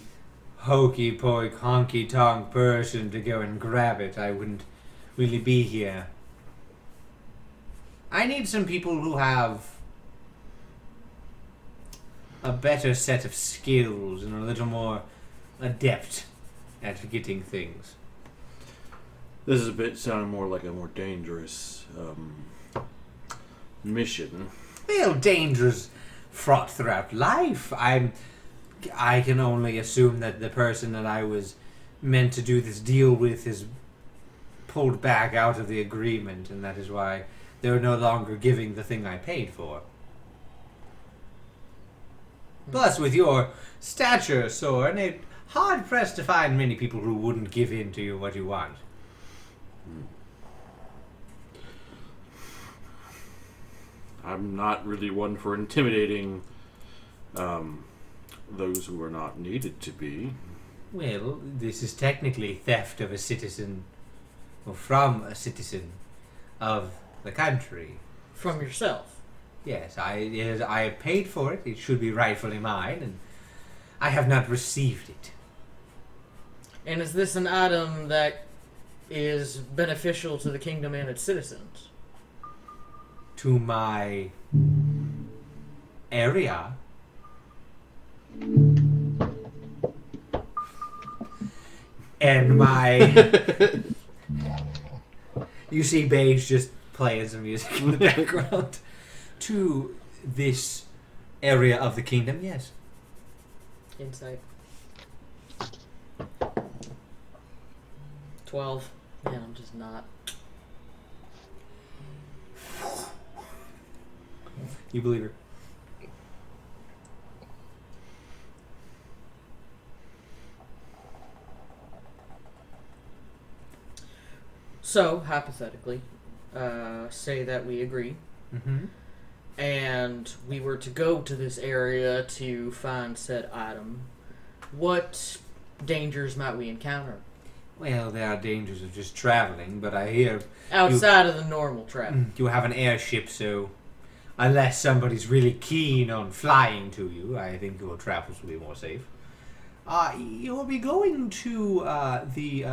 hokey-poke, honky-tonk person to go and grab it, I wouldn't really be here. I need some people who have a better set of skills and a little more adept at getting things. This is a bit sounding more like a more dangerous mission. Well, dangers fraught throughout life. I can only assume that the person that I was meant to do this deal with is pulled back out of the agreement, and that is why they're no longer giving the thing I paid for. Plus, with your stature, Soren, it's hard-pressed to find many people who wouldn't give in to you what you want. I'm not really one for intimidating those who are not needed to be. Well, this is technically theft of a citizen, or from a citizen of the country. From yourself. Yes, I have paid for it. It should be rightfully mine, and I have not received it. And is this an item that is beneficial to the kingdom and its citizens? To my area. And my... You see Beige just playing some music in the background. To this area of the kingdom, yes. Insight. 12. Man, I'm just not. You believe her. So, hypothetically, say that we agree, Mm-hmm. and we were to go to this area to find said item. What dangers might we encounter? Well, there are dangers of just traveling, but I hear Outside of the normal travel. you have an airship, so unless somebody's really keen on flying to you, I think your travels will be more safe. You'll be going to the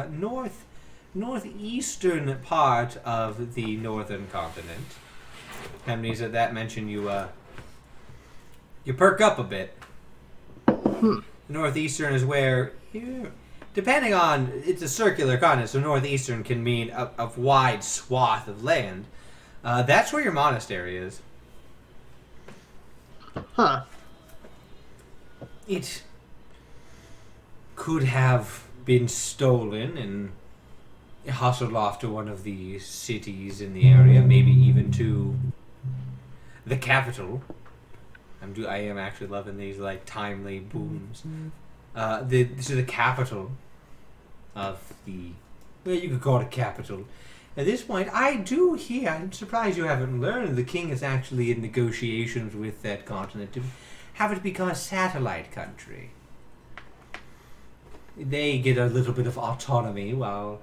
northeastern part of the northern continent. Hamneys, at that mention, you perk up a bit. Northeastern is where, depending on, it's a circular continent, so northeastern can mean a wide swath of land. That's where your monastery is. Huh. It could have been stolen and hustled off to one of the cities in the area, maybe even to the capital. I am actually loving these like timely booms. To the capital of the, well, you could call it capital. At this point, I do hear, I'm surprised you haven't learned, the king is actually in negotiations with that continent to have it become a satellite country. They get a little bit of autonomy while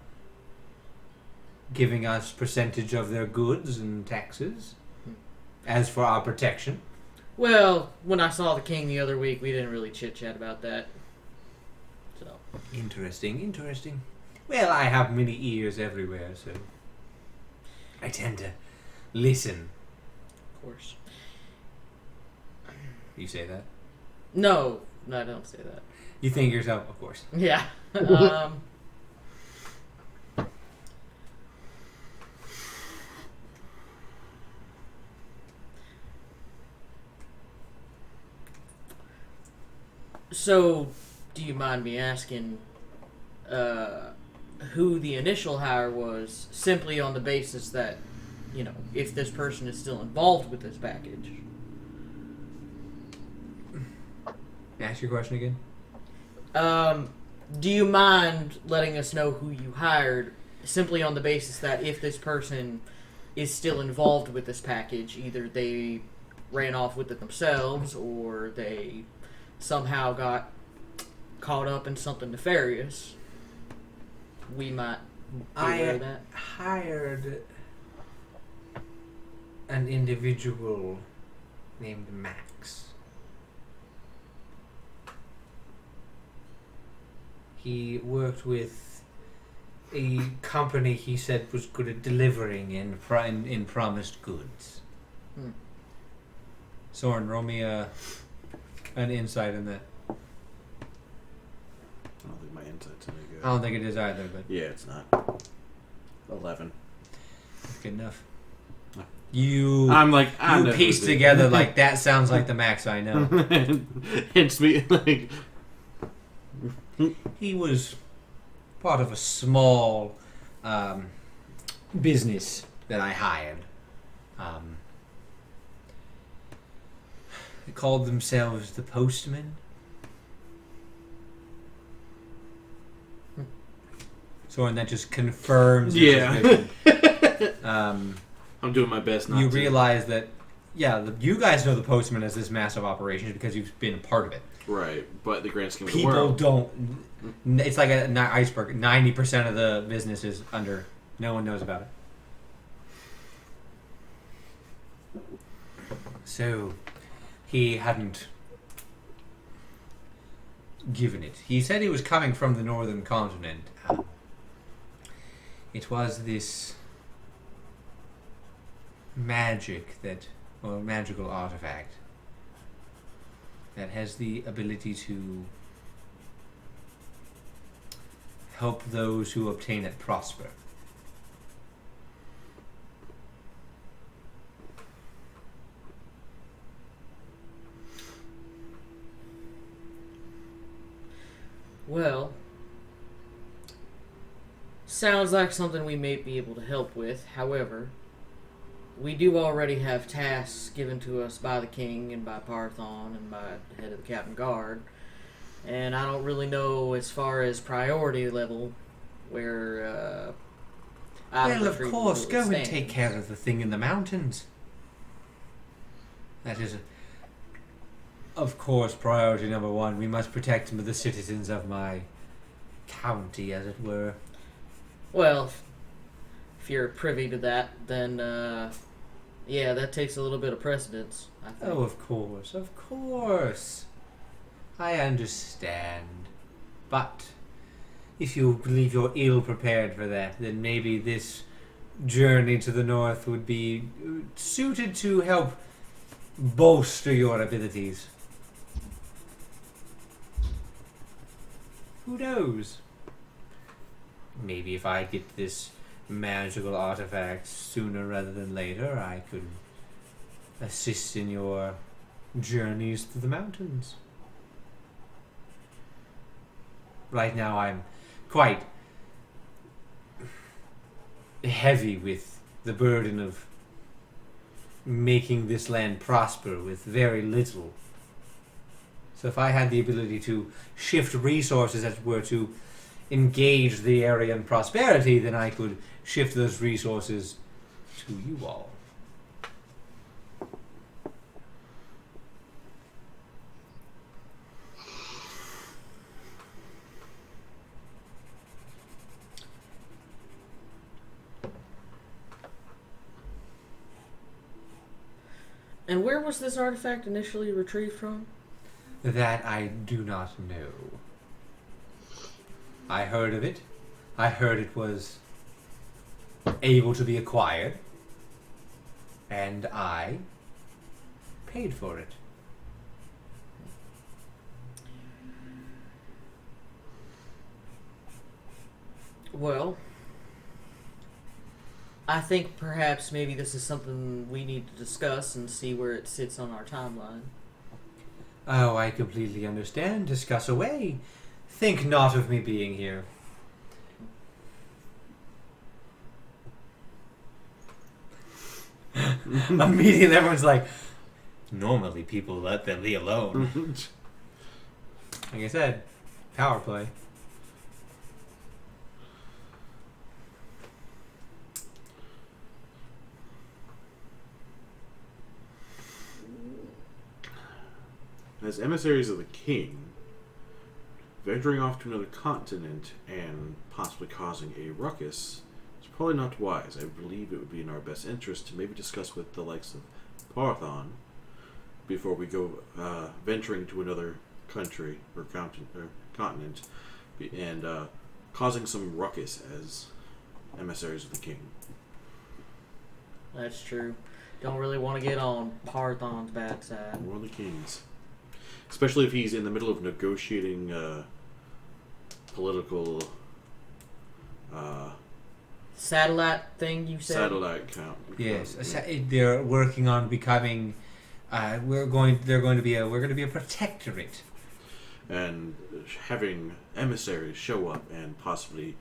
giving us percentage of their goods and taxes. As for our protection. Well, when I saw the king the other week, we didn't really chit-chat about that. So. Interesting. Well, I have many ears everywhere, so I tend to listen. Of course. You say that? No, I don't say that. You think yourself, of course. Yeah. So, do you mind me asking who the initial hire was, simply on the basis that, if this person is still involved with this package? Ask your question again. Do you mind letting us know who you hired, simply on the basis that if this person is still involved with this package, either they ran off with it themselves or they somehow got caught up in something nefarious, we might be aware of that? Hired an individual named Max. He worked with a company he said was good at delivering in promised goods. Soren, roll me a an insight in that. I don't think my insight's any good. I don't think it is either, but Yeah, it's not. 11. it's good enough. No. I'm like, I You know piece who's it. together like that sounds like the max I know. Hence me, like, He was part of a small business that I hired. They called themselves the Postmen. So, and that just confirms your Yeah. suspicion. I'm doing my best not You to. realize that, yeah, you guys know the Postman as this massive operation because you've been a part of it. Right, but the grand scheme of the People world. don't. It's like an iceberg. 90% of the business is under. No one knows about it. So, he hadn't given it. He said he was coming from the northern continent. It was this magical artifact that has the ability to help those who obtain it prosper. Well, sounds like something we may be able to help with. However, we do already have tasks given to us by the king and by Parthon and by the head of the captain guard. And I don't really know as far as priority level where Well, of Retrieval course, go and stands. take care of the thing in the mountains. That is, of course, priority number one. We must protect the citizens of my county, as it were. Well, if you're privy to that, then yeah, that takes a little bit of precedence, I think. Oh, of course, of course. I understand. But if you believe you're ill prepared for that, then maybe this journey to the north would be suited to help bolster your abilities. Who knows? Maybe if I get this magical artifact sooner rather than later, I could assist in your journeys through the mountains. Right now I'm quite heavy with the burden of making this land prosper with very little. So if I had the ability to shift resources, as it were, to engage the area in prosperity, then I could shift those resources to you all. And where was this artifact initially retrieved from? That I do not know. I heard of it. I heard it was able to be acquired. And I paid for it. Well, I think perhaps maybe this is something we need to discuss and see where it sits on our timeline. Oh, I completely understand. Discuss away. Think not of me being here. Immediately everyone's like, normally people let them be alone. Like I said, power play. As emissaries of the king, venturing off to another continent and possibly causing a ruckus is probably not wise. I believe it would be in our best interest to maybe discuss with the likes of Parthon before we go venturing to another country or continent and causing some ruckus as emissaries of the king. That's true. Don't really want to get on Parthon's bad side. We're the kings. especially if he's in the middle of negotiating political Satellite thing you said? satellite count. Yes, they're working on becoming. We're going to be a protectorate. And having emissaries show up and possibly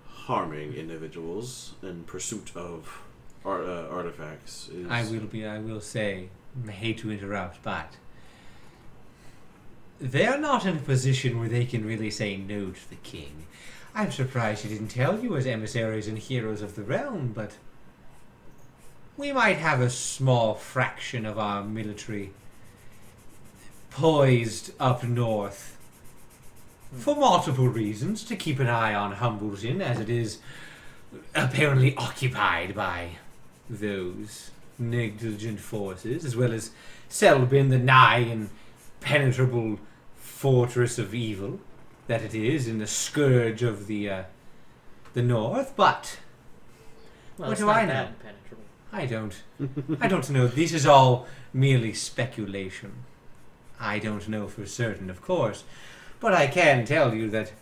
harming individuals in pursuit of artifacts is... I will say, I hate to interrupt, but they're not in a position where they can really say no to the king. I'm surprised he didn't tell you as emissaries and heroes of the realm, but we might have a small fraction of our military poised up north for multiple reasons, to keep an eye on Humbleton, as it is apparently occupied by those negligent forces, as well as Selbin, the nigh impenetrable fortress of evil that it is, and the scourge of the north. But Well, what it's do not I that know? impenetrable. I don't know. This is all merely speculation. I don't know for certain, of course, but I can tell you that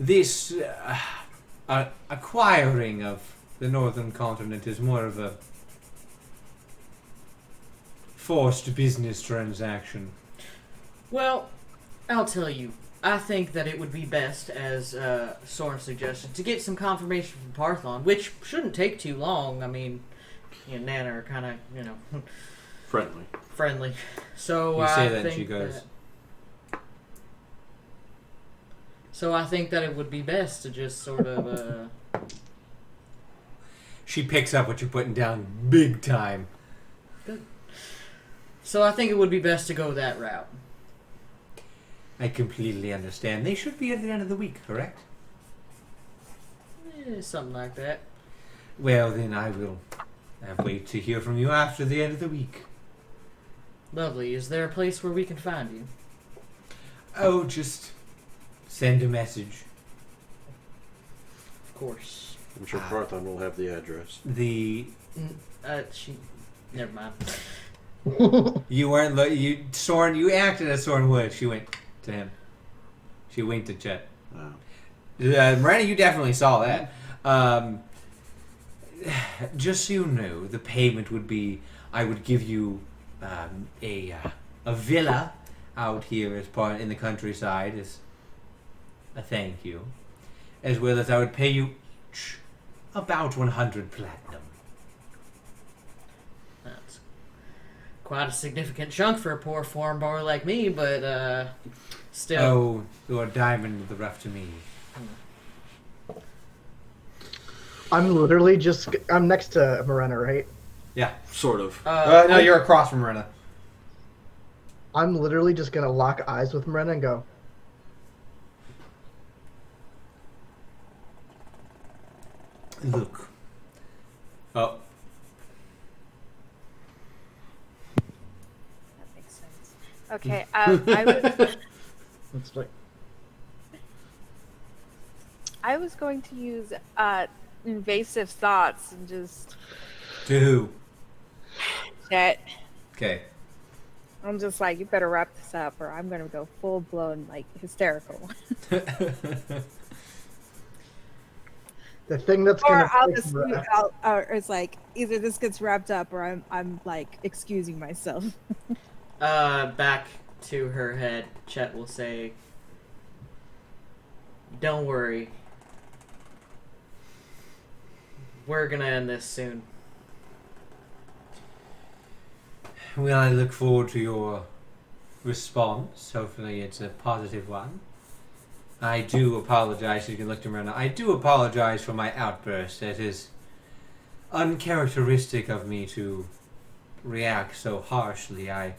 this acquiring of the northern continent is more of a forced business transaction. Well, I'll tell you. I think that it would be best, as Soren suggested, to get some confirmation from Parthon, which shouldn't take too long. I mean, Nana are kind of, friendly. friendly. So You say I that and think she goes, So I think that it would be best to just sort of. She picks up what you're putting down big time. So I think it would be best to go that route. I completely understand. They should be at the end of the week, correct? Something like that. Well, then I will wait to hear from you after the end of the week. Lovely. Is there a place where we can find you? Oh, just send a message. Of course. I'm sure Parthon will have the address. She. Never mind. You weren't Soren. You acted as Soren would. She went to him. She winked at Chet. Oh. Miranda, you definitely saw that. Just so you know, the payment would be, I would give you a villa out here as part in the countryside as a thank you, as well as I would pay you about 100 platinum. That's quite a significant chunk for a poor farm boy like me, but still. Oh, you're a diamond in the rough to me. I'm next to Morena, right? Yeah. Sort of. No, you're across from Miranda. I'm literally just gonna lock eyes with Morena and go, Look. Oh. That makes sense. Okay, I was going to use invasive thoughts and just To who? chat. Okay. I'm just like, you better wrap this up, or I'm gonna go full blown like hysterical. the thing that's Or gonna I'll break just, Morena- or it's like either this gets wrapped up, or I'm like excusing myself. Back to her head, Chet will say, "Don't worry. We're gonna end this soon." Well, I look forward to your response. Hopefully it's a positive one. I do apologize. You can look to Miranda. I do apologize for my outburst. It is uncharacteristic of me to react so harshly. I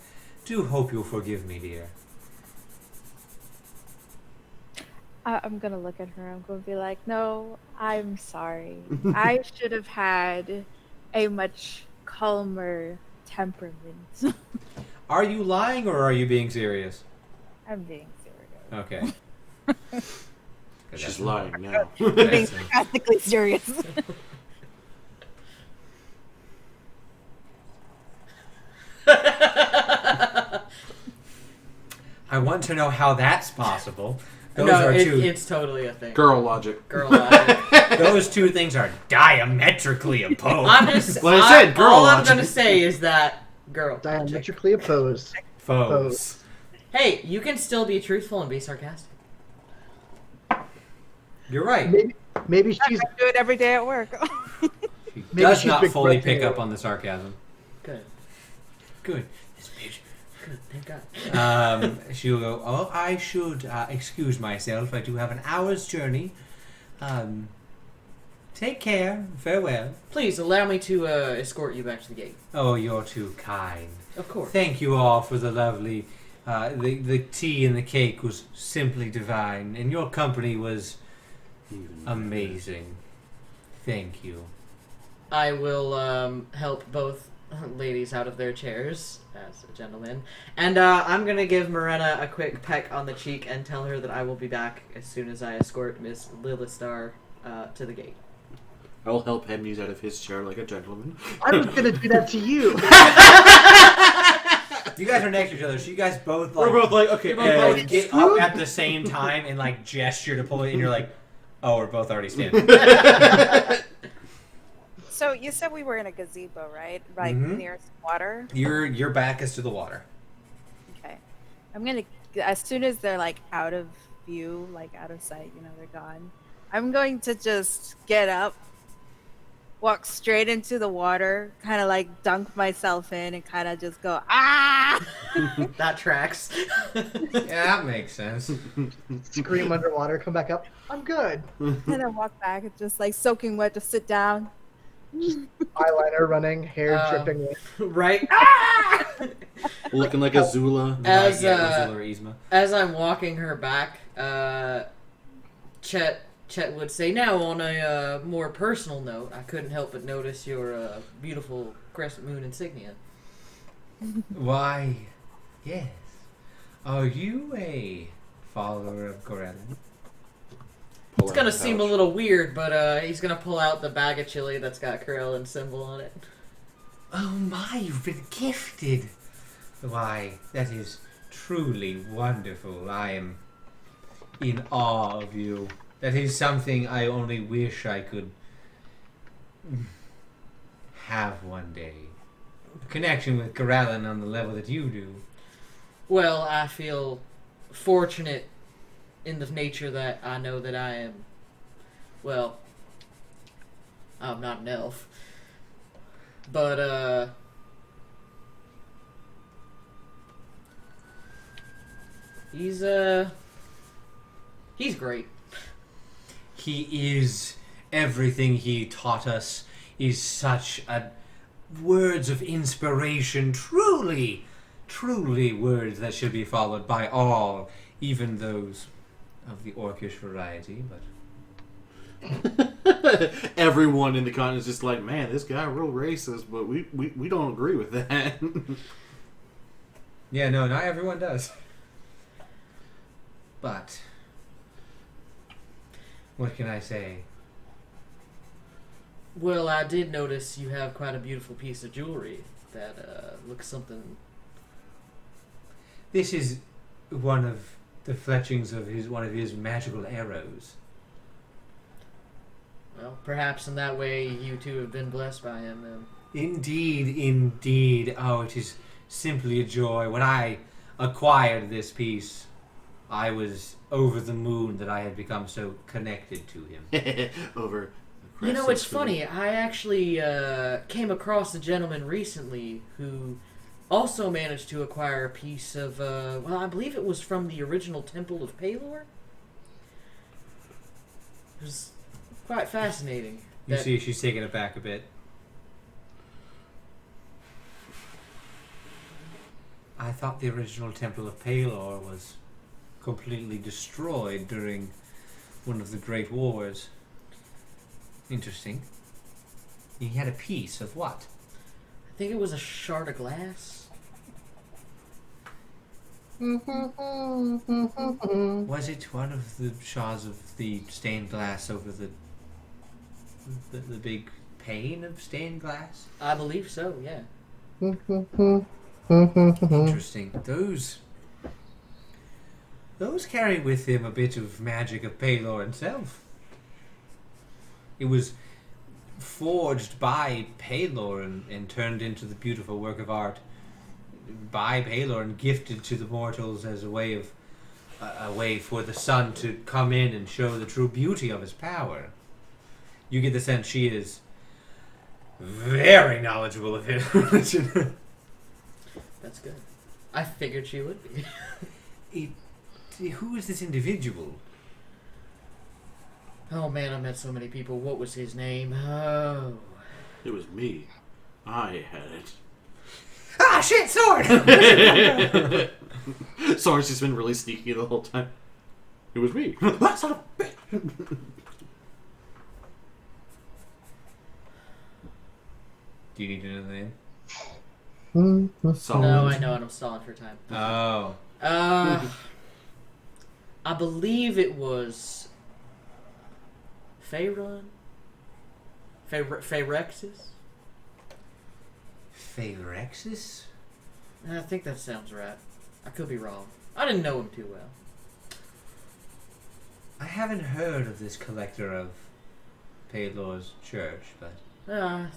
do hope you'll forgive me, dear. I'm gonna look at her. I'm gonna be like, no, I'm sorry. I should have had a much calmer temperament. Are you lying or are you being serious? I'm being serious. Okay. She's lying now. I'm being sarcastically serious. I want to know how that's possible. Those No, are two. it's totally a thing. Girl logic. Girl logic. Those two things are diametrically opposed. I'm just. Well, I said girl all I'm logic. gonna say is that girl. logic. Diametrically opposed. Foes. Hey, you can still be truthful and be sarcastic. You're right. Maybe I she's do it every day at work. She Maybe does she's not big fully brother. pick up on the sarcasm. Good. Good. This bitch. Good. Thank God. She'll go, oh, I should excuse myself. I do have an hour's journey. Take care. Farewell. Please allow me to escort you back to the gate. Oh, you're too kind. Of course. Thank you all for the lovely... the tea and the cake was simply divine, and your company was amazing. Thank you. I will help both ladies out of their chairs as a gentleman, and I'm gonna give Morena a quick peck on the cheek and tell her that I will be back as soon as I escort Miss Lilistar to the gate. I'll help him use out of his chair like a gentleman. I was gonna do that to you. You guys are next to each other, so you guys both like... We're both like, okay, You're both like, get up at the same time and like gesture to pull it, and you're like, oh, we're both already standing. So you said we were in a gazebo, right? Like Mhm. near some water. Your back is to the water. Okay. I'm gonna, as soon as they're like out of view, like out of sight, you know, they're gone. I'm going to just get up, walk straight into the water, kind of like dunk myself in, and kind of just go ah. That tracks. Yeah, that makes sense. Scream underwater, come back up. I'm good. And then walk back and just like soaking wet, just sit down. Eyeliner running, hair dripping. Right. Looking like a Zula. As Ursula or Yzma. as I'm walking her back, Chet would say, now on a more personal note, I couldn't help but notice your beautiful crescent moon insignia. Why, yes. Are you a follower of Gorellin? It's gonna seem a little weird, but he's gonna pull out the bag of chili that's got Corellin symbol on it. Oh my, you've been gifted. Why, that is truly wonderful. I am in awe of you. That is something I only wish I could have one day. A connection with Corellin on the level that you do. Well, I feel fortunate in the nature that I know that I am, well, I'm not an elf, but, he's great. He is everything he taught us. Is such a words of inspiration. Truly, truly words that should be followed by all, even those of the orcish variety. But everyone in the continent is just like, man, this guy real racist, but we don't agree with that. yeah, no, not everyone does. But what can I say? Well, I did notice you have quite a beautiful piece of jewelry that looks something. This is one of the fletchings of one of his magical arrows. Well, perhaps in that way you two have been blessed by him. Then. Indeed, indeed. Oh, it is simply a joy. When I acquired this piece, I was over the moon that I had become so connected to him. Over. You know, it's funny. I actually came across a gentleman recently who also managed to acquire a piece of, well, I believe it was from the original Temple of Palor. It was quite fascinating. You see, she's taking it back a bit. I thought the original Temple of Palor was completely destroyed during one of the Great Wars. Interesting. He had a piece of what? I think it was a shard of glass. Was it one of the shards of the stained glass over the big pane of stained glass? I believe so, yeah. Interesting. Those those carry with them a bit of magic of Palor himself. It was forged by Palor and turned into the beautiful work of art by Palor and gifted to the mortals as a way for the sun to come in and show the true beauty of his power. You get the sense she is very knowledgeable of his religion. That's good. I figured she would be. Who is this individual? Oh man, I met so many people. What was his name? Oh. It was me. I had it. Ah, shit, sword! Sword's just been really sneaky the whole time. It was me. Son of a bitch. Do you need to know the name? Solid. No, I know, and I'm stalling for time. Oh. I believe it was Faerun? Phyrexis? Phyrexis? I think that sounds right. I could be wrong. I didn't know him too well. I haven't heard of this collector of Palor's church, but... I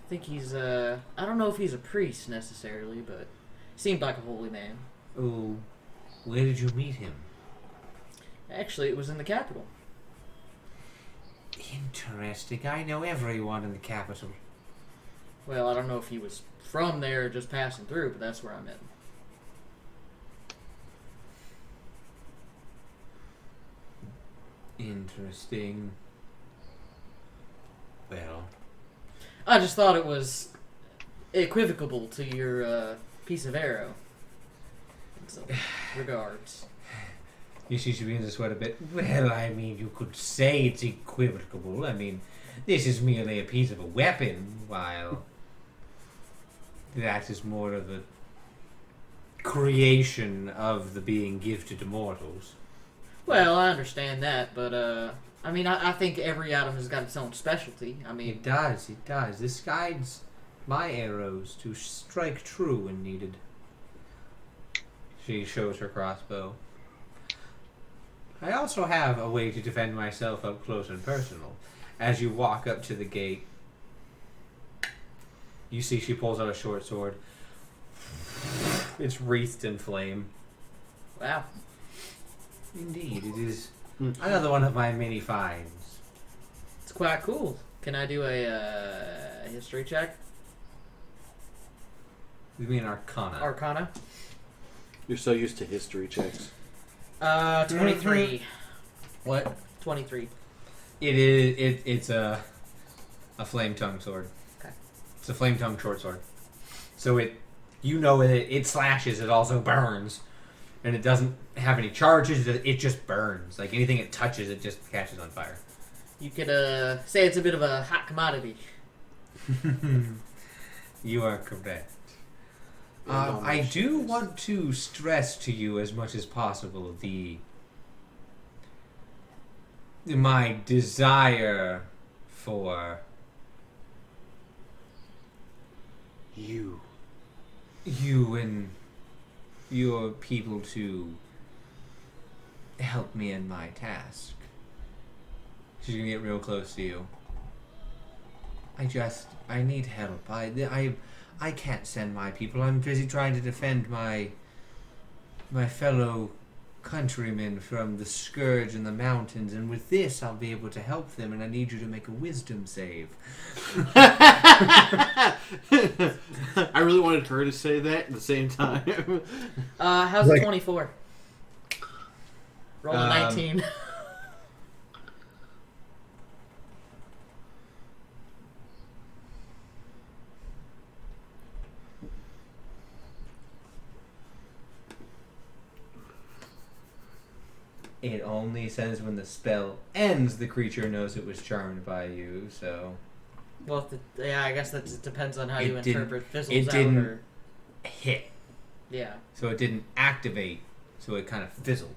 think he's, I don't know if he's a priest necessarily, but seemed like a holy man. Oh, where did you meet him? Actually, it was in the capital. Interesting. I know everyone in the capital. Well, I don't know if he was from there or just passing through, but that's where I met him. Interesting. Well, I just thought it was equivocable to your piece of arrow. So, regards. you see, she begins to sweat a bit. Well, I mean, you could say it's equivocal. I mean, this is merely a piece of a weapon, while that is more of a creation of the being gifted to mortals. Well, I understand that, but I mean, I think every item has got its own specialty. I mean, It does, it does. This guides my arrows to strike true when needed. She shows her crossbow. I also have a way to defend myself up close and personal. As you walk up to the gate, you see she pulls out a short sword. It's wreathed in flame. wow. Indeed, it is another one of my many finds. It's quite cool. Can I do a history check? You mean Arcana? Arcana? You're so used to history checks. 23. What? 23. It's a flame tongue sword. Okay. It's a flame tongue short sword. So it slashes. It also burns, and it doesn't have any charges. It just burns. Like anything it touches, it just catches on fire. You could say it's a bit of a hot commodity. You are correct. I do want to stress to you as much as possible my desire for you and your people to help me in my task. She's gonna get real close to you. I need help. I can't send my people. I'm busy trying to defend my fellow countrymen from the scourge in the mountains, and with this I'll be able to help them, and I need you to make a wisdom save. I really wanted her to say that at the same time. How's the 24? Roll a 19. It only says when the spell ends, the creature knows it was charmed by you, so... Well, yeah, I guess that depends on how It you didn't- interpret fizzles it out. didn't- Or, hit. yeah. So it didn't activate, so it kind of fizzled.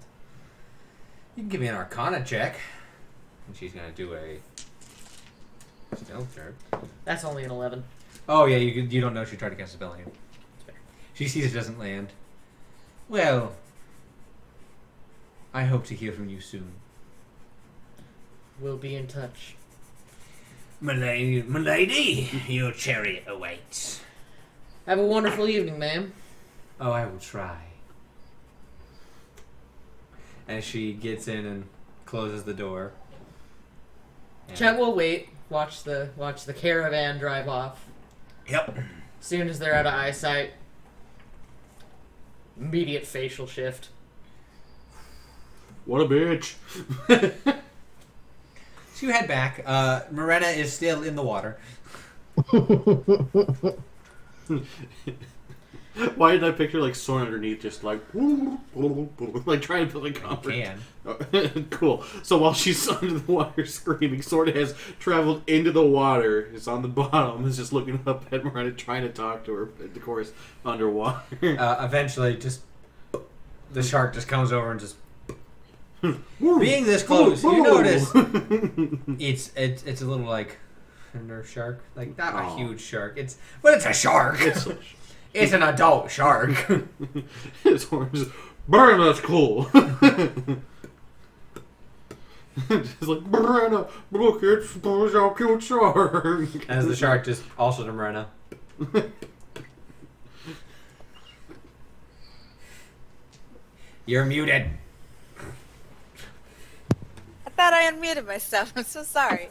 You can give me an Arcana check. And she's going to do a stealth check. That's only an 11. Oh, yeah, you don't know she tried to cast a spell on you. fair. She sees it doesn't land. Well, I hope to hear from you soon. We'll be in touch. Milady, your chariot awaits. Have a wonderful evening, ma'am. Oh, I will try. As she gets in and closes the door. And Chet will wait. Watch the caravan drive off. Yep. As soon as they're out of eyesight, immediate facial shift. What a bitch. So you head back. Morena is still in the water. Why did I picture like Soren underneath, just like like trying to put like comfort? Can. Cool. So while she's under the water screaming, Soren has traveled into the water. Is on the bottom. Is just looking up at Miranda, trying to talk to her. Of course, underwater. Eventually, just the shark just comes over and just. Being this close, you notice it's a little like a nerf shark, like not a huge shark. But it's a shark. It's an adult shark. His horn just burn. That's cool. It's like Miranda, look, it's a cute shark. As the shark just also to Morena. You're muted. I thought I unmuted myself. I'm so sorry.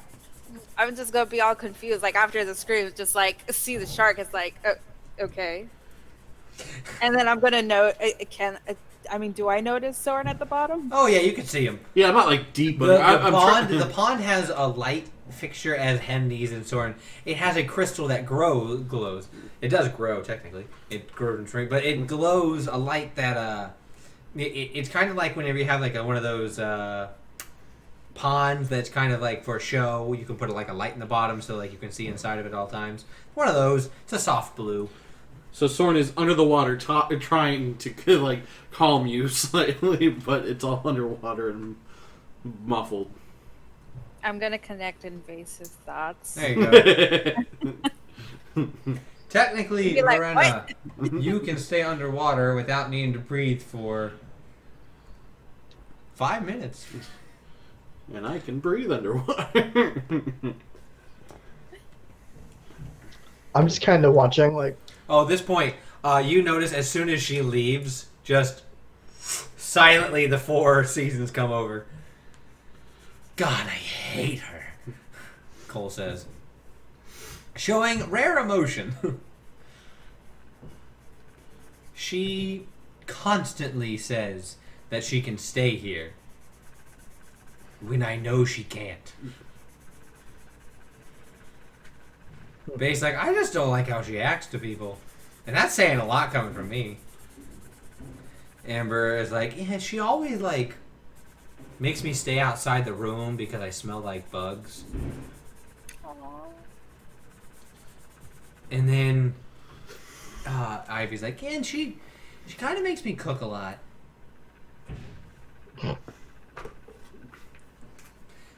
I'm just gonna be all confused. Like after the scream, just like see the shark. It's like, okay. And then I'm gonna note. Do I notice Soren at the bottom? Oh yeah, you can see him. Yeah, I'm not like deep, but The pond has a light fixture as Hendy's and Soren. It has a crystal that glows. It does grow technically. It grows and shrinks, but it glows a light that it's kind of like whenever you have like one of those ponds that's kind of like for a show. You can put like a light in the bottom so like you can see inside of it at all times. One of those. It's a soft blue. So Soren is under the water, trying to like calm you slightly, but it's all underwater and muffled. I'm gonna connect invasive thoughts. There you go. Technically, Be like, Morena, you can stay underwater without needing to breathe for 5 minutes. And I can breathe underwater. I'm just kind of watching, like. Oh, at this point, you notice as soon as she leaves, just silently the 4 seasons come over. God, I hate her, Cole says. Showing rare emotion. She constantly says that she can stay here when I know she can't. Bass like, I just don't like how she acts to people. And that's saying a lot coming from me. Amber is like, yeah, she always like makes me stay outside the room because I smell like bugs. Aww. And then Ivy's like, yeah, and she kind of makes me cook a lot.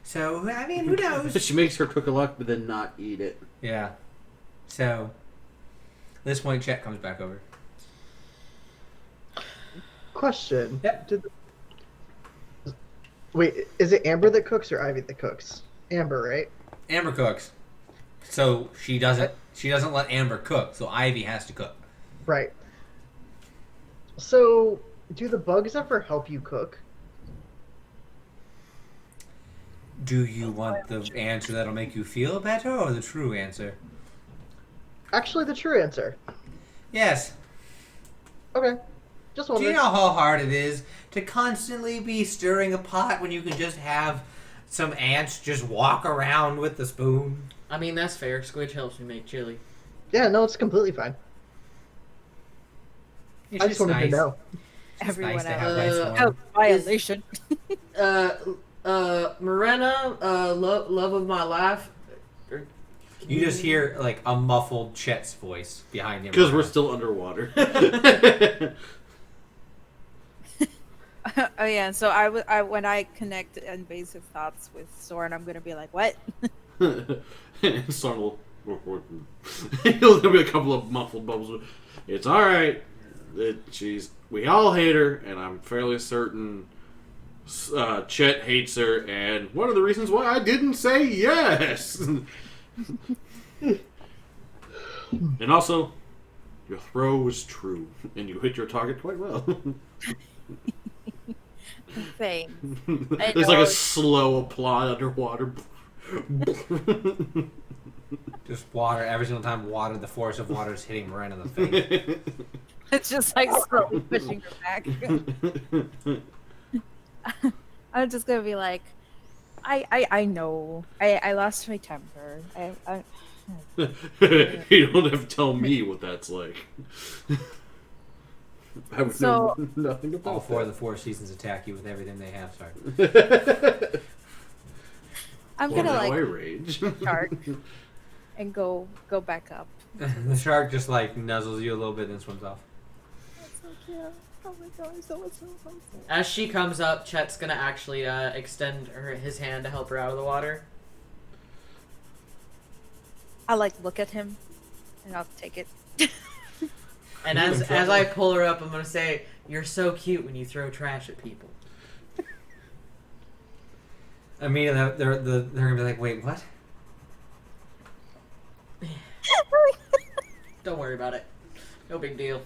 So, I mean, who knows? She makes her cook a lot, but then not eat it. Yeah. So, at this point, Chet comes back over. Question. Yep. Wait, is it Amber that cooks or Ivy that cooks? Amber, right? Amber cooks. So, she doesn't let Amber cook, so Ivy has to cook. Right. So, do the bugs ever help you cook? Do you want the answer that'll make you feel better, or the true answer? Actually, the true answer. Yes. Okay. Just Do you wondering. know how hard it is to constantly be stirring a pot when you can just have some ants just walk around with the spoon? I mean, that's fair. Squidge helps me make chili. Yeah, no, it's completely fine. It's I just wanted to know. It's Everyone nice to else. have nice Oh, warm. violation. Morena, love of my life. You just hear like a muffled Chet's voice behind him. Because we're still underwater. Oh yeah, so I when I connect invasive thoughts with Soren, I'm gonna be like, what? And Soren will... There'll be a couple of muffled bubbles. It's alright. We all hate her, and I'm fairly certain Chet hates her, and one of the reasons why I didn't say yes. And also, your throw was true, and you hit your target quite well. Thanks. There's like a slow applaud underwater. Just water. Every single time water, the force of water is hitting right in the face. It's just like slowly pushing her back. I'm just gonna be like, I know. I lost my temper. You don't have to tell me what that's like. I would know nothing about All four that. of the four seasons attack you with everything they have. Sorry. I'm Well, gonna now I like rage. shark and go back up. The shark just like nuzzles you a little bit and swims off. That's so cute. Oh my god, so much fun. As she comes up, Chet's gonna actually extend his hand to help her out of the water. I like look at him, and I'll take it. And as I pull her up, I'm gonna say, "You're so cute when you throw trash at people." Immediately, they're gonna be like, "Wait, what?" Don't worry about it. No big deal.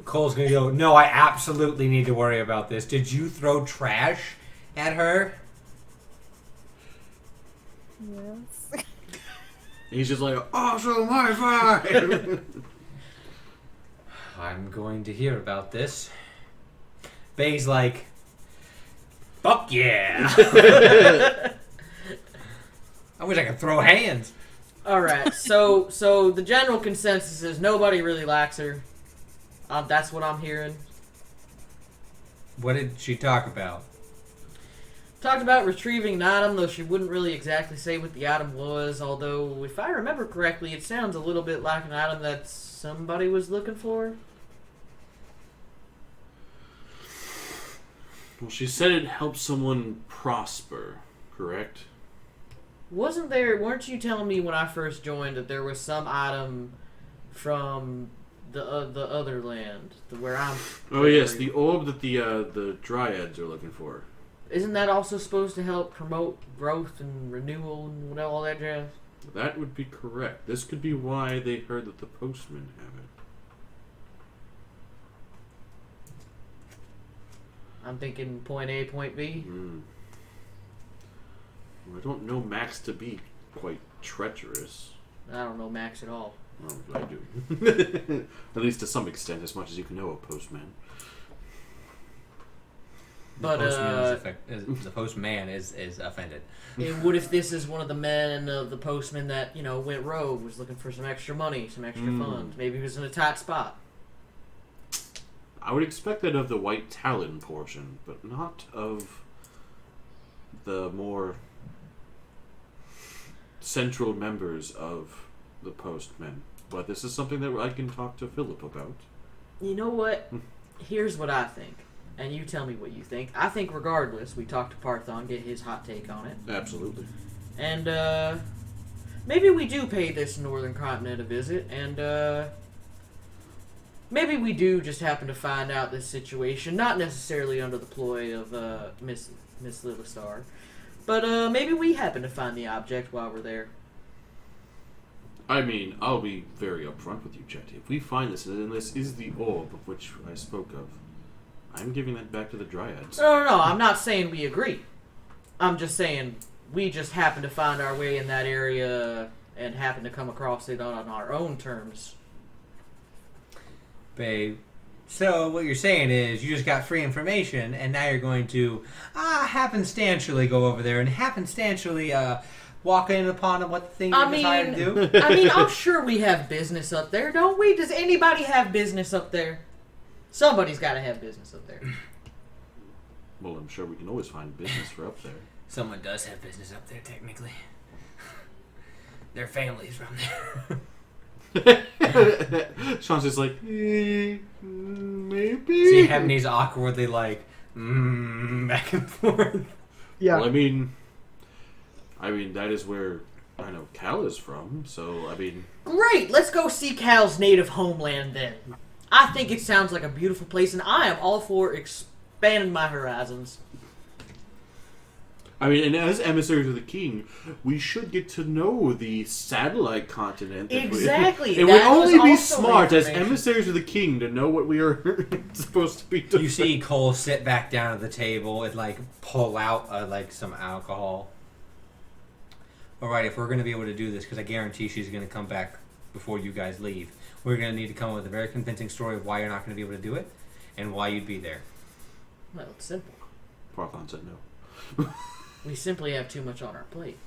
Cole's gonna go, "No, I absolutely need to worry about this. Did you throw trash at her?" Yes. He's just like, awesome, high five! I'm going to hear about this. Bay's like, "Fuck yeah!" I wish I could throw hands. All right. So the general consensus is nobody really likes her. That's what I'm hearing. What did she talk about? Talked about retrieving an item, though she wouldn't really exactly say what the item was. Although, if I remember correctly, it sounds a little bit like an item that somebody was looking for. Well, she said it helps someone prosper, correct? Weren't you telling me when I first joined that there was some item from the other land, where I'm... Oh yes, the orb that the dryads are looking for. Isn't that also supposed to help promote growth and renewal and all that jazz? That would be correct. This could be why they heard that the postmen have it. I'm thinking point A, point B. Well, I don't know Max to be quite treacherous. I don't know Max at all. Oh, I do. At least to some extent, as much as you can know a postman. But The postman is offended. And what if this is one of the men of the postman that, went rogue, was looking for some extra money, some extra funds? Maybe he was in a tight spot. I would expect that of the White Talon portion, but not of the more central members of the postmen. But this is something that I can talk to Philip about. You know what? Here's what I think. And you tell me what you think. I think regardless, we talk to Parthon, get his hot take on it. Absolutely. And maybe we do pay this northern continent a visit, and maybe we do just happen to find out this situation, not necessarily under the ploy of Miss Little Star, but maybe we happen to find the object while we're there. I mean, I'll be very upfront with you, Chet. If we find this, and this is the orb of which I spoke of, I'm giving that back to the Dryads. No, I'm not saying we agree. I'm just saying we just happen to find our way in that area and happen to come across it on our own terms. Babe, so what you're saying is you just got free information and now you're going to happenstantially go over there and happenstantially walk in upon what the thing you decided to do? I'm sure we have business up there, don't we? Does anybody have business up there? Somebody's got to have business up there. Well, I'm sure we can always find business for up there. Someone does have business up there, technically. Their family's from there. Sean's just like, maybe? See Hebney's awkwardly like, back and forth. Yeah. Well, I mean, that is where I know Cal is from, so, I mean... Great! Let's go see Cal's native homeland, then. I think it sounds like a beautiful place, and I am all for expanding my horizons. I mean, and as emissaries of the king, we should get to know the satellite continent. Exactly. It would That was only be also smart as information. emissaries of the king to know what we are supposed to be doing. You see Cole sit back down at the table and like pull out like some alcohol. All right, if we're going to be able to do this, because I guarantee she's going to come back before you guys leave, we're going to need to come up with a very convincing story of why you're not going to be able to do it and why you'd be there. Well, it's simple. Parthon said no. We simply have too much on our plate.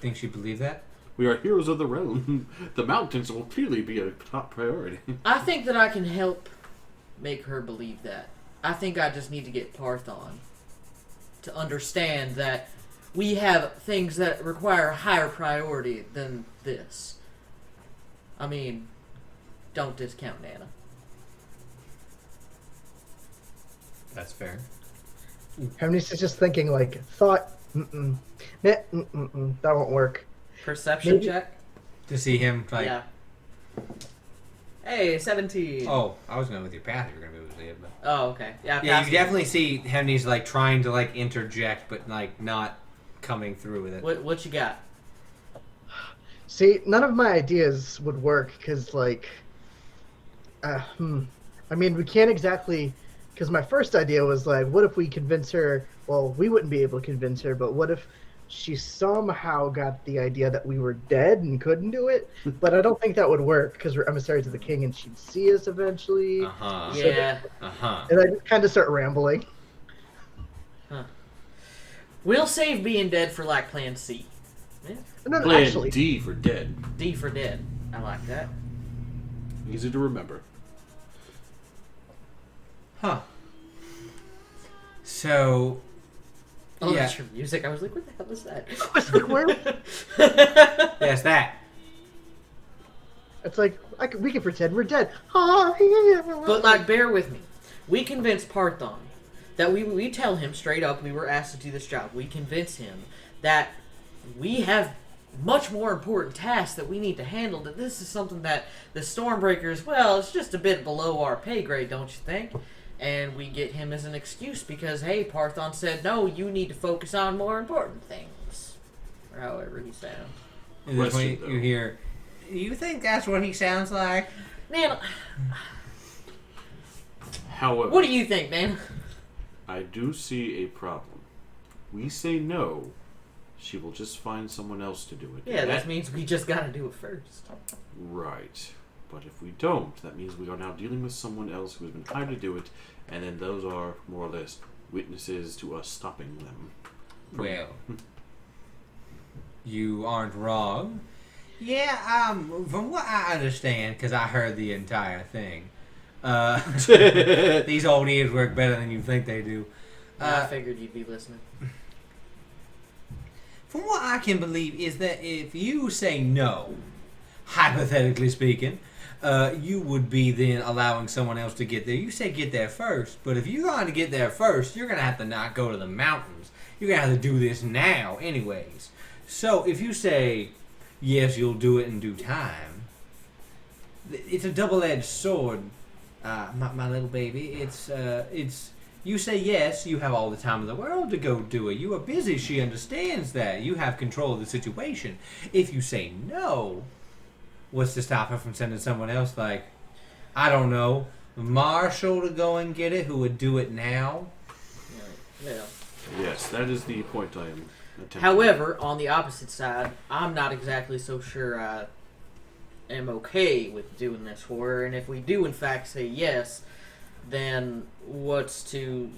Think she'd believe that? We are heroes of the realm. The mountains will clearly be a top priority. I think that I can help make her believe that. I think I just need to get Parthon to understand that we have things that require a higher priority than this. I mean, don't discount Nana. That's fair. Hermes is just thinking like thought. That won't work. Perception Maybe- check? To see him like, Yeah. Hey, 17. oh, I was going with your path. You're going to be able to see it, but Oh, okay. Yeah, yeah, pass you it. definitely see Henry's like trying to like interject, but like not coming through with it. What you got? See, none of my ideas would work because, like, I mean, we can't exactly. Because my first idea was like, what if we convince her? Well, we wouldn't be able to convince her, but what if she somehow got the idea that we were dead and couldn't do it? But I don't think that would work because we're emissaries of the king, and she'd see us eventually. Uh-huh. Yeah. Uh-huh. And I just kind of start rambling. We'll save being dead for like plan C. Yeah. No, Plan actually, D for dead. D for dead. I like that. Easy to remember. Huh. So, Oh, yeah. that's your music. I was like, what the hell is that? I was like, where? Yes, that. It's like we can pretend we're dead. Oh, But like, bear with me. We convince Parthon that we tell him straight up we were asked to do this job. We convince him that we have much more important tasks that we need to handle. That this is something that the Stormbreakers, well, it's just a bit below our pay grade, don't you think? And we get him as an excuse because, hey, Parthon said, no, you need to focus on more important things. Or however he sounds. And this Question, way though. you hear, you think that's what he sounds like? Nana, However, what do you think, Nana? I do see a problem. We say no, she will just find someone else to do it. Yeah, that means we just gotta do it first. Right. But if we don't, that means we are now dealing with someone else who has been trying to do it, and then those are more or less witnesses to us stopping them. Well, you aren't wrong. Yeah, from what I understand, because I heard the entire thing, these old ears work better than you think they do. I figured you'd be listening. From what I can believe is that if you say no, hypothetically speaking, you would be then allowing someone else to get there. You say get there first, but if you're going to get there first, you're going to have to not go to the mountains. You're going to have to do this now anyways. So if you say, yes, you'll do it in due time, it's a double-edged sword, my little baby. It's you say yes, you have all the time in the world to go do it. You are busy, she understands that. You have control of the situation. If you say no, what's to stop her from sending someone else like, I don't know, Marshall to go and get it, who would do it now? Yeah. Yes, that is the point I am attempting. However, on the opposite side, I'm not exactly so sure I am okay with doing this for her. And if we do, in fact, say yes, then what's to,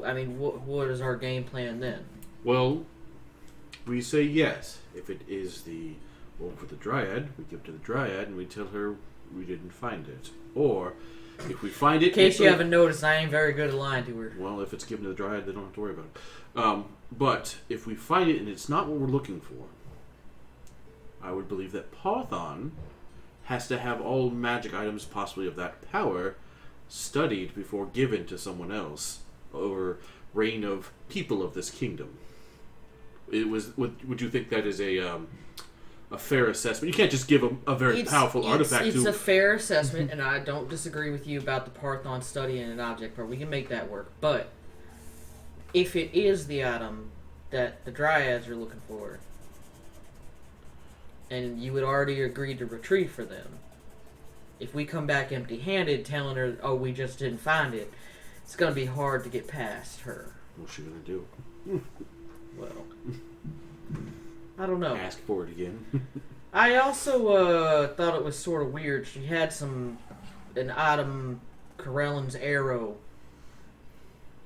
I mean, what is our game plan then? Well, we say yes. If it is the wolf with the dryad, we give it to the dryad and we tell her we didn't find it. Or, if we find it... In case you haven't noticed, I ain't very good at lying to her. Well, if it's given to the dryad, they don't have to worry about it. But if we find it and it's not what we're looking for, I would believe that Parthon has to have all magic items possibly of that power studied before given to someone else over reign of people of this kingdom. It was. Would you think that is a fair assessment? You can't just give a very powerful artifact It's to... a fair assessment, and I don't disagree with you about the Parthon study and an object part. We can make that work. But if it is the item that the Dryads are looking for, and you had already agreed to retrieve for them, if we come back empty-handed telling her, oh, we just didn't find it, it's going to be hard to get past her. What's she gonna do? Well, I don't know. Ask for it again. I also thought it was sort of weird. She had an item, Corellin's arrow,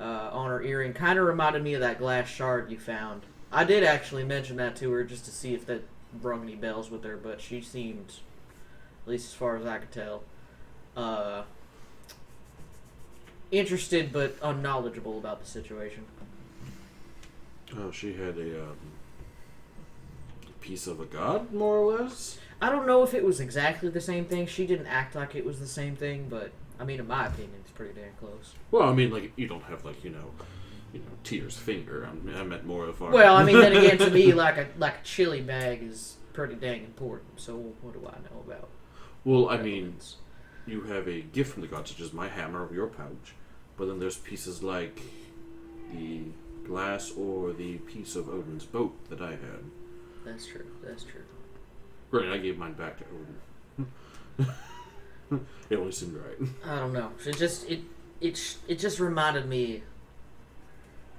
on her earring. Kind of reminded me of that glass shard you found. I did actually mention that to her just to see if that rung any bells with her, but she seemed, at least as far as I could tell, interested but unknowledgeable about the situation. Oh, she had a piece of a god, more or less? I don't know if it was exactly the same thing. She didn't act like it was the same thing, but I mean, in my opinion, it's pretty damn close. Well, I mean, like, you don't have, like, you know, Tier's finger. I meant more of our... Well, I mean, then again, to me, like a chili bag is pretty dang important. So what do I know about? Well, I mean, you have a gift from the gods, such as my hammer or your pouch, but then there's pieces like the glass or the piece of Odin's boat that I had. That's true. That's true. Granted, I gave mine back to Odin. It only seemed right. I don't know. It just reminded me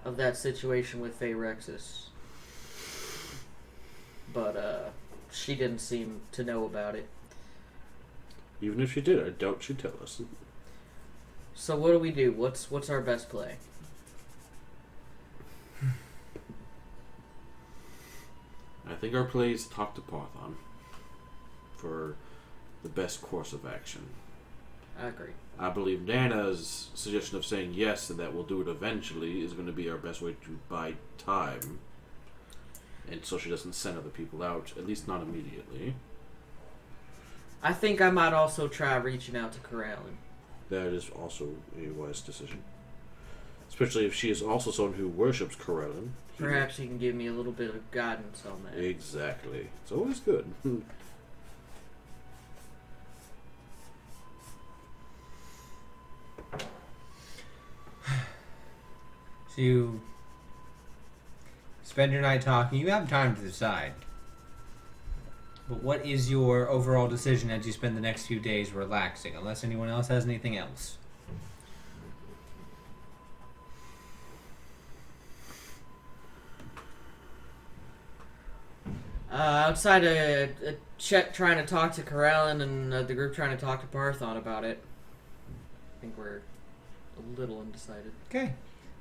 of that situation with Phyrexis. But she didn't seem to know about it. Even if she did, I doubt she'd tell us. So what do we do? What's our best play? I think our play is talk to Parthon for the best course of action. I agree. I believe Nana's suggestion of saying yes and that we'll do it eventually is going to be our best way to buy time. And so she doesn't send other people out, at least not immediately. I think I might also try reaching out to Corellin. That is also a wise decision. Especially if she is also someone who worships Corellin. Perhaps he can give me a little bit of guidance on that. Exactly. It's always good. So you spend your night talking. You have time to decide. But what is your overall decision as you spend the next few days relaxing? Unless anyone else has anything else. Outside of Chet trying to talk to Corellin and the group trying to talk to Parthon about it, I think we're a little undecided. Okay.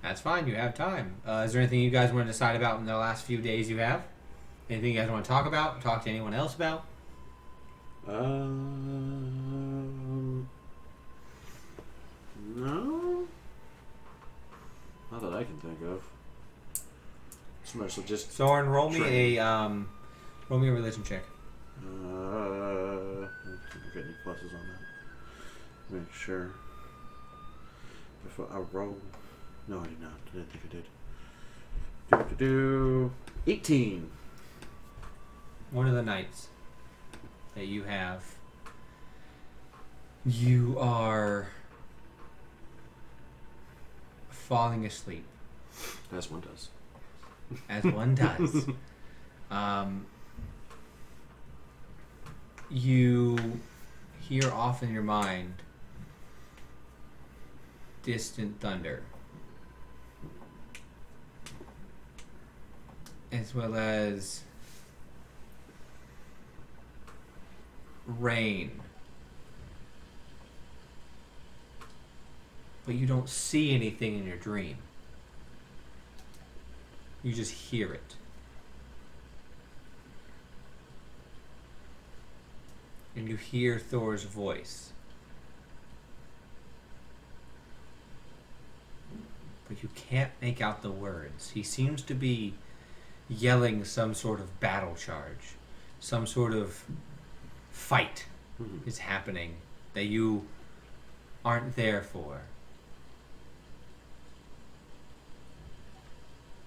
That's fine. You have time. Is there anything you guys want to decide about in the last few days you have? Anything you guys want to talk about? Talk to anyone else about? No. Not that I can think of. It's mostly just Soren, roll me training. a religion check. Get any pluses on that? Make sure. If I roll, no, I did not. I didn't think I did. 18. One of the nights that you have, you are falling asleep, As one does. as one does. You hear off in your mind distant thunder, as well as rain, but you don't see anything in your dream. You just hear it. And you hear Thor's voice. But you can't make out the words. He seems to be yelling some sort of battle charge. Some sort of fight is happening that you aren't there for.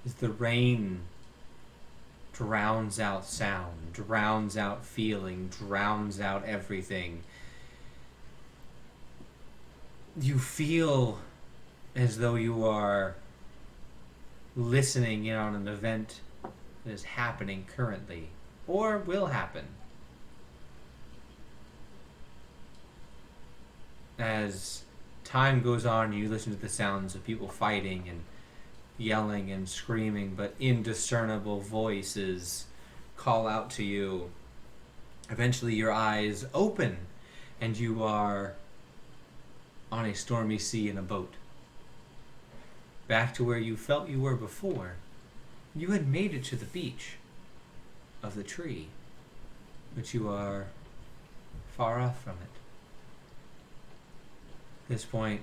As the rain drowns out sound, drowns out feeling, drowns out everything, you feel as though you are listening in on an event that is happening currently or will happen. As time goes on, you listen to the sounds of people fighting and yelling and screaming, but indiscernible voices call out to you. Eventually your eyes open and you are on a stormy sea in a boat. Back to where you felt you were before. You had made it to the beach of the tree, but you are far off from it. At this point,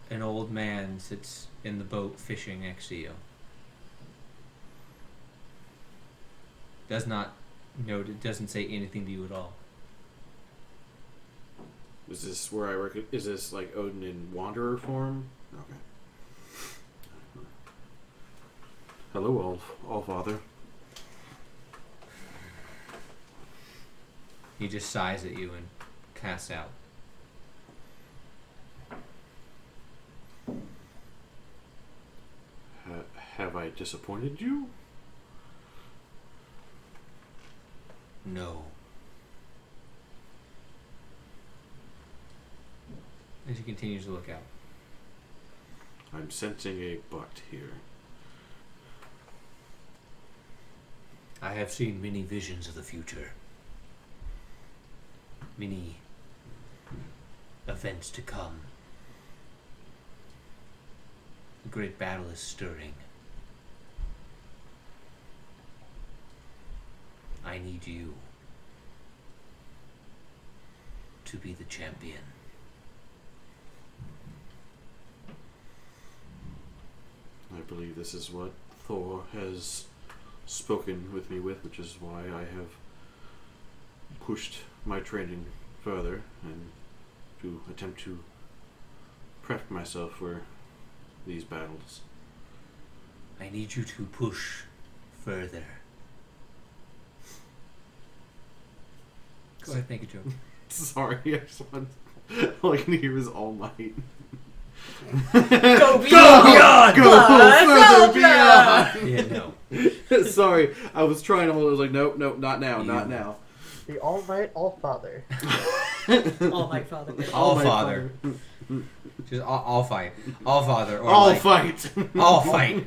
an old man sits in the boat fishing next to you. Does not note it, doesn't say anything to you at all. Is this where I reckon? Is this like Odin in Wanderer form? Okay. Hello, All-Father. He just sighs at you and casts out. Have I disappointed you? No. As he continues to look out. I'm sensing a but here. I have seen many visions of the future. Many events to come. The great battle is stirring. I need you to be the champion. I believe this is what Thor has spoken with me with, which is why I have pushed my training further and to attempt to prep myself for these battles. I need you to push further. Go ahead, make a joke. Sorry, I just want. All I can hear is All Might. Go beyond! Go Further beyond! Yeah, no. Sorry, I was trying to hold it. I was like, nope, not now, not now. The All-Might All-Father. All Might Father. All Might Father. Just all fight. All Father. Or All like, fight! all fight.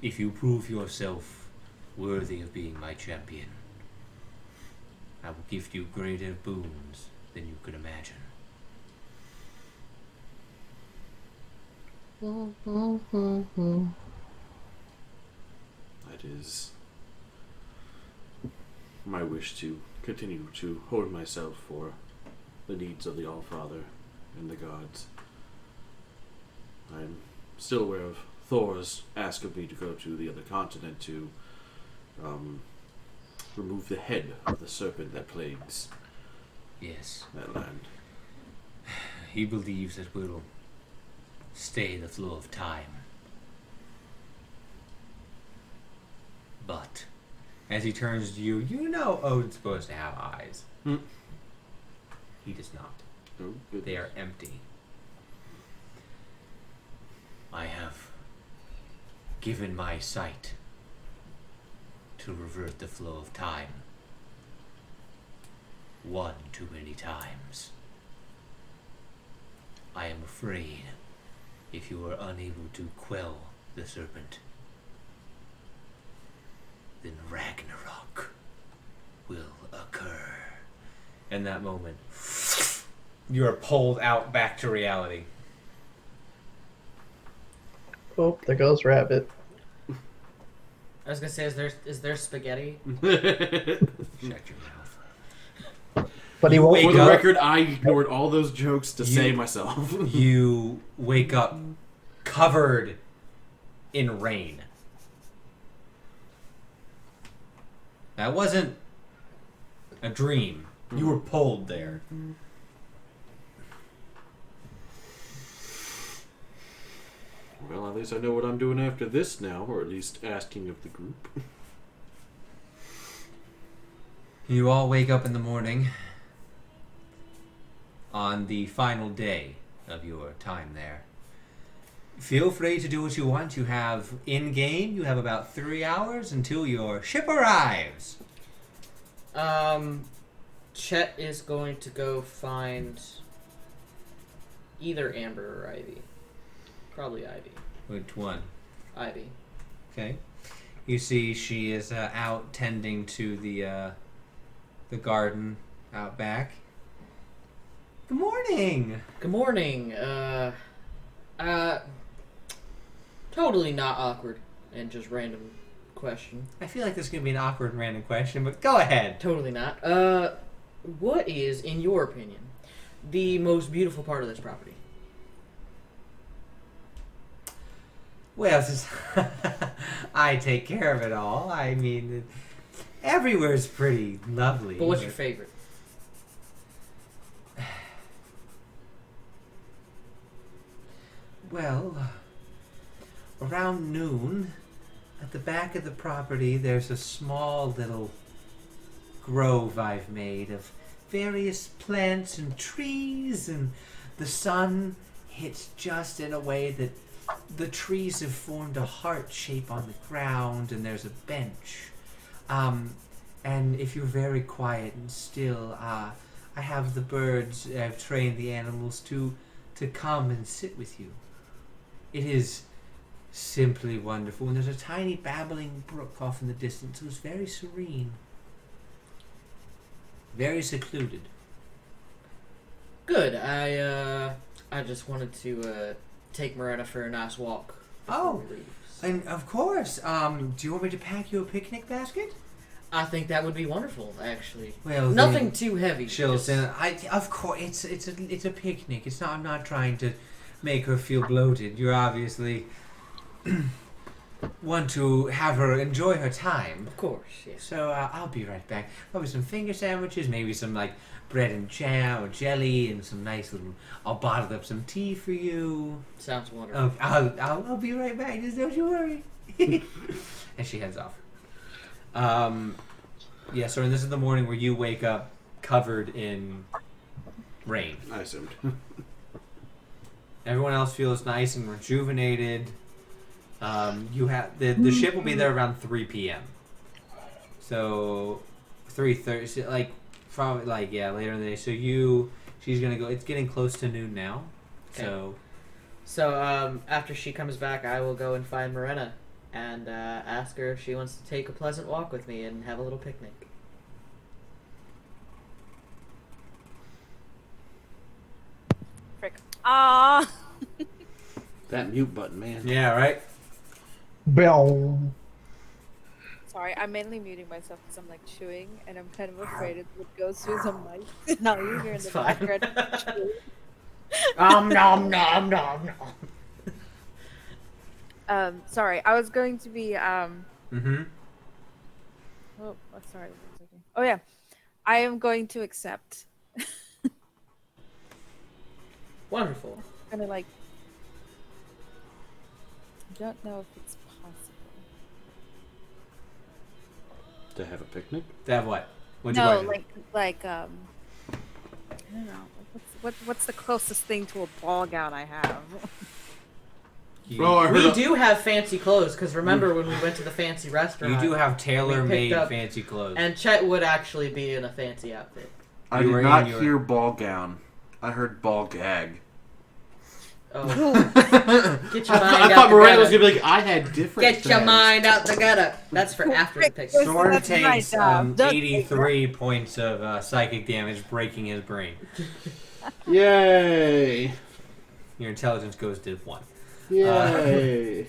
If you prove yourself worthy of being my champion, I will give you greater boons than you could imagine. That is my wish to continue to hold myself for the needs of the All-Father and the gods. I'm still aware of Thor's ask of me to go to the other continent to remove the head of the serpent that plagues Yes. that land. He believes it will stay the flow of time. But, as he turns to you, you know Odin's supposed to have eyes. Hmm. He does not. Oh, good. They are empty. I have given my sight to revert the flow of time. One too many times. I am afraid if you are unable to quell the serpent, then Ragnarok will occur. In that moment, you are pulled out back to reality. Oh, there goes Rabbit. I was gonna say, is there spaghetti? Shut your mouth. But he You won't. wake For the up. record, I ignored all those jokes to save myself. You wake up covered in rain. That wasn't a dream. You were pulled there. Well, at least I know what I'm doing after this now, or at least asking of the group. You all wake up in the morning. on the final day of your time there. Feel free to do what you want. You have in-game, you have about 3 hours until your ship arrives. Chet is going to go find either Amber or Ivy. Probably Ivy. Which one? Ivy. Okay. You see she is out tending to the garden out back. Good morning! Good morning. Totally not awkward and just random question. I feel like this is going to be an awkward and random question, but go ahead. Totally not. What is, in your opinion, the most beautiful part of this property? Well, since I take care of it all, I mean, everywhere's pretty lovely. But what's your favorite? Well, around noon, at the back of the property, there's a small little grove I've made of various plants and trees, and the sun hits just in a way that the trees have formed a heart shape on the ground, and there's a bench. And if you're very quiet and still, I have the birds, I've trained the animals to come and sit with you. It is simply wonderful. And there's a tiny babbling brook off in the distance. It was very serene. Very secluded. Good. I just wanted to take Morena for a nice walk. Oh, before we leave. and of course, do you want me to pack you a picnic basket? I think that would be wonderful, actually. Well, Nothing too heavy. Chills. just- And of course, it's a picnic. It's not. I'm not trying to make her feel bloated. You're obviously want to have her enjoy her time. Of course, yes. So I'll be right back. Probably some finger sandwiches, maybe some like bread and jam or jelly, and some nice little. I'll bottle up some tea for you. Sounds wonderful. Oh, I'll be right back. Just don't you worry. And she heads off. Yeah. So this is the morning where you wake up covered in rain. I assumed. Everyone else feels nice and rejuvenated. You have the ship will be there around 3 p.m. So 3:30, like probably like later in the day. So she's gonna go. It's getting close to noon now. Okay. So after she comes back, I will go and find Morena and ask her if she wants to take a pleasant walk with me and have a little picnic. Frick. Ah. That mute button, man. Yeah. Right. Bell. Sorry, I'm mainly muting myself because I'm like chewing, and I'm kind of afraid it would go through the mic. Now you hear in It's the fine. background. chewing. Nom nom nom nom. Sorry, I was going to be Mm-hmm. Oh, sorry. 1 second. Oh yeah, I am going to accept. Wonderful. Kind of like. I don't know if it's possible. To have a picnic? To have what? What'd you No, question? like I don't know. What's the closest thing to a ball gown I have? Oh, I heard We a- do have fancy clothes, because remember when we went to the fancy restaurant? You do have tailor-made up- fancy clothes. And Chet would actually be in a fancy outfit. I You were did not in your- hear ball gown. I heard ball gag. Oh. Get your I mind thought out the Miranda was gutter. gonna be like, I had different. Get your things. mind out the gutter. That's for after the picture. Yes. Thorn That's my takes job. Don't take 83 points of psychic damage, breaking his brain. Yay! Your intelligence goes to 1. Yay!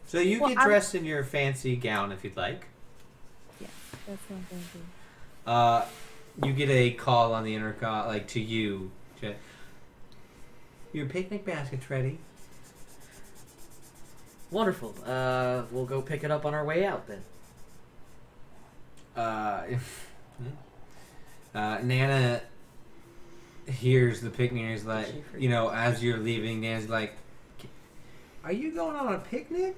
So you Well, get dressed in your fancy gown if you'd like. Yeah, that's what I'm going to do. You get a call on the intercom, like to you. Jet. Your picnic basket's ready. Wonderful. We'll go pick it up on our way out then. Nana hears the picnic and is like, She freaked you know, as you're leaving, Nana's like, "Are you going on a picnic?"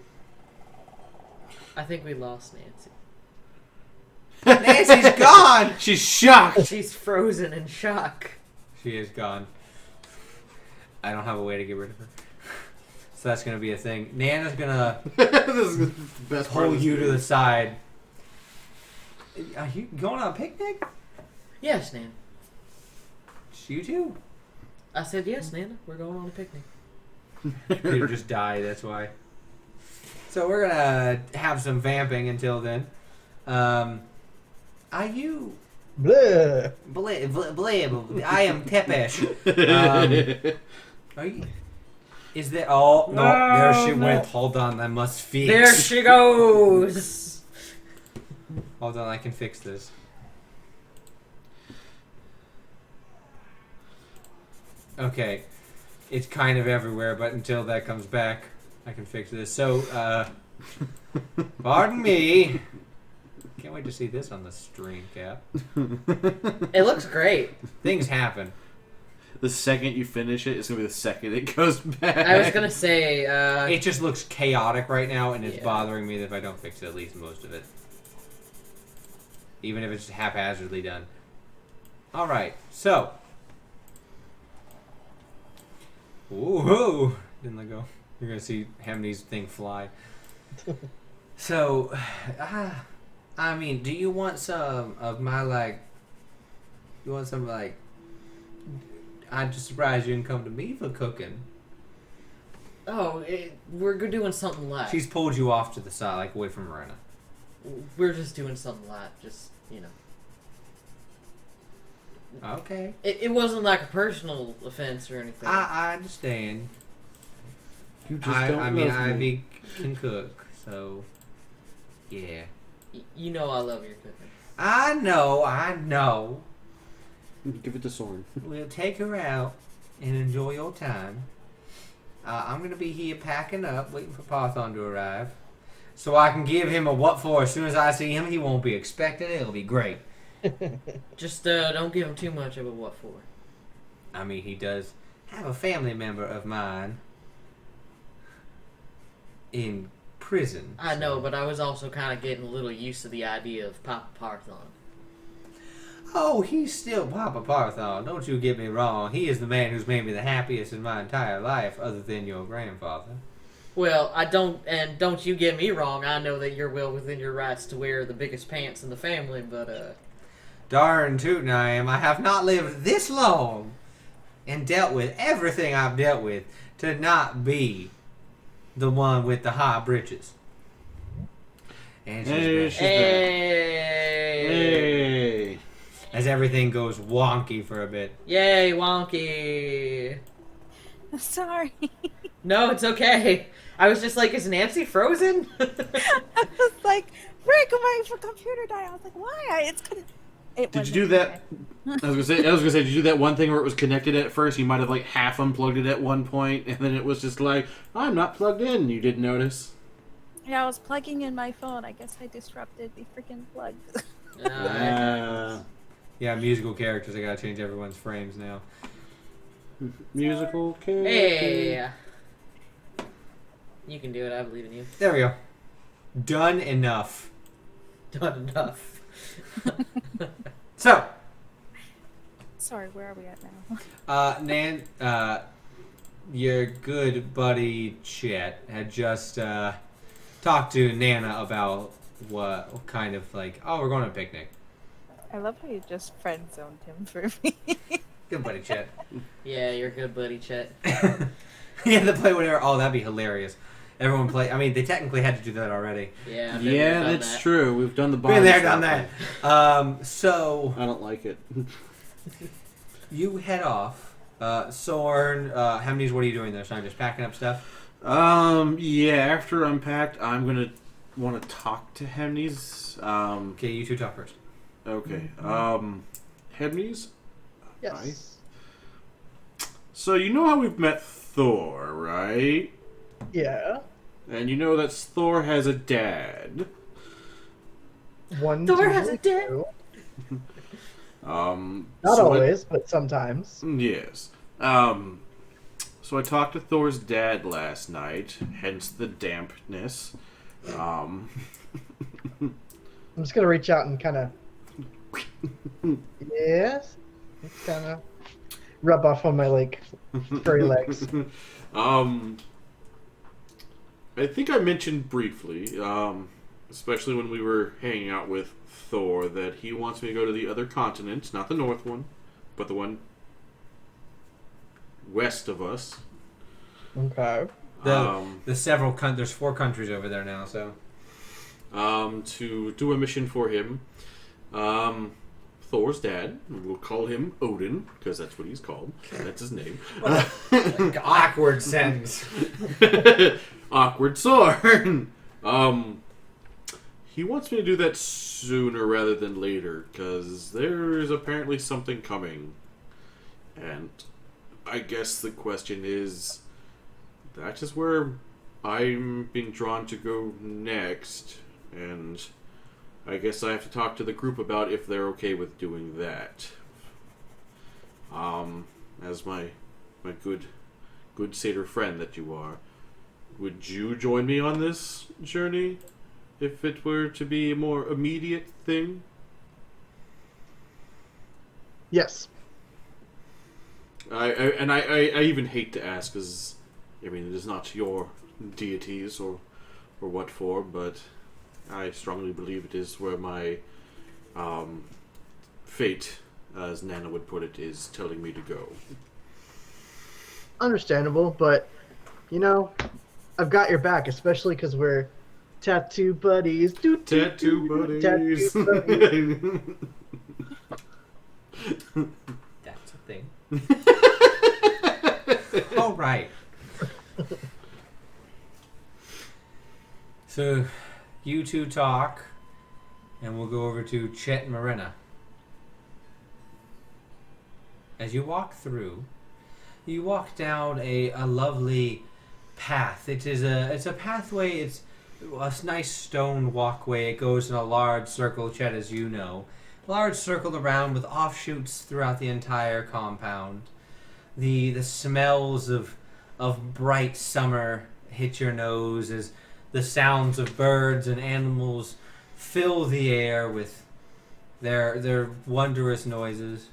I think we lost Nancy. Nancy's gone. She's shocked. She's frozen in shock. She is gone. I don't have a way to get rid of her. So that's going to be a thing. Nana's going to This is the best part pull of this you to game. the side. Are you going on a picnic? Yes, Nan. It's you too. I said yes, Nana. We're going on a picnic. Peter just died, that's why. So we're going to have some vamping until then. Are you... Blah. I am Tepesh. Are you... Is there... Oh, no, there she went. Hold on, I must fix. There she goes. Hold on, I can fix this. Okay. It's kind of everywhere, but until that comes back, I can fix this. So, pardon me. Can't wait to see this on the stream, Cap. It looks great. Things happen. The second you finish it, it's going to be the second it goes back. I was gonna say, It just looks chaotic right now, and it's Yeah. bothering me that if I don't fix it, at least most of it. Even if it's haphazardly done. Alright, so. Woohoo! Didn't let go. You're gonna see Hamney's thing fly. So, I mean, do you want some of my, like... You want some, like... I'm just surprised you didn't come to me for cooking. we're doing something light. She's pulled you off to the side, like away from Marina. We're just doing something light. Just, you know. Okay. It wasn't like a personal offense or anything. I understand. You just don't I mean, love me. Can cook, so yeah. You know I love your cooking. I know. Give it to Soren. We'll take her out and enjoy your time. I'm gonna be here packing up, waiting for Parthon to arrive, so I can give him a what for. As soon as I see him, he won't be expecting it. It'll be great. Just don't give him too much of a what for. I mean, he does have a family member of mine in prison. I know, but I was also kind of getting a little used to the idea of Papa Parthon. Oh, he's still Papa Parthon. Don't you get me wrong. He is the man who's made me the happiest in my entire life, other than your grandfather. Well, don't you get me wrong. I know that you're well within your rights to wear the biggest pants in the family, but Darn tootin' I am. I have not lived this long and dealt with everything I've dealt with to not be the one with the high britches. And she's back. Hey. As everything goes wonky for a bit. Yay, wonky. Sorry. No, it's okay. I was just like, is Nancy frozen? I was like, Rick, my computer died. I was like, why? It's gonna. Did you do that? I was gonna say, did you do that one thing where it was connected at first? You might have like half unplugged it at one point, and then it was just like, I'm not plugged in. You didn't notice. Yeah, I was plugging in my phone. I guess I disrupted the freaking plug. Yeah, musical characters. I gotta change everyone's frames now. Musical character. Hey. You can do it. I believe in you. There we go. Done enough. Done enough. So, Sorry, where are we at now? Nan, your good buddy Chet had just talked to Nana about what kind of like, oh, we're going on a picnic. I love how you just friend zoned him for me. Good buddy Chet. Yeah, you're a good buddy, Chet. Yeah, to play whatever. Oh, that'd be hilarious. Everyone play. I mean, they technically had to do that already. Yeah, I've been Yeah, there, done that's that. true. We've done the Been there, stuff. done that. So I don't like it. you head off. Soren, Hemnes, what are you doing there? So I'm just packing up stuff. Yeah. After unpacked, I'm gonna want to talk to Hemnes. Okay, you two talk first. Okay. Hemnes. Yes. So you know how we've met Thor, right? Yeah. And you know that Thor has a dad. One. Thor has a usually dick. two. Not Not always, but sometimes. Yes. So I talked to Thor's dad last night, hence the dampness. I'm just gonna reach out and kind of. Yes. It's kind of. rub off on my like furry legs. I think I mentioned briefly, especially when we were hanging out with Thor, that he wants me to go to the other continent, not the north one, but the one west of us. Okay. There's 4 countries over there now, so. To do a mission for him. Thor's dad, we'll call him Odin, because that's what he's called. That's his name. Awkward sentence. Awkward sword. He wants me to do that sooner rather than later, because there is apparently something coming. And I guess the question is, that is where I'm being drawn to go next, and I guess I have to talk to the group about if they're okay with doing that. As my good satyr friend that you are, would you join me on this journey if it were to be a more immediate thing? Yes. I even hate to ask, because I mean it is not your deities or what for, but I strongly believe it is where my fate, as Nana would put it, is telling me to go. Understandable, but you know, I've got your back, especially because we're tattoo buddies. Tattoo buddies. Tattoo buddies. That's a thing. All right. So, you two talk, and we'll go over to Chet and Marina. As you walk through, you walk down a lovely path. It's a pathway. It's a nice stone walkway. It goes in a large circle, Chet, as you know. Large circle around with offshoots throughout the entire compound. The smells of bright summer hit your nose as the sounds of birds and animals fill the air with their wondrous noises.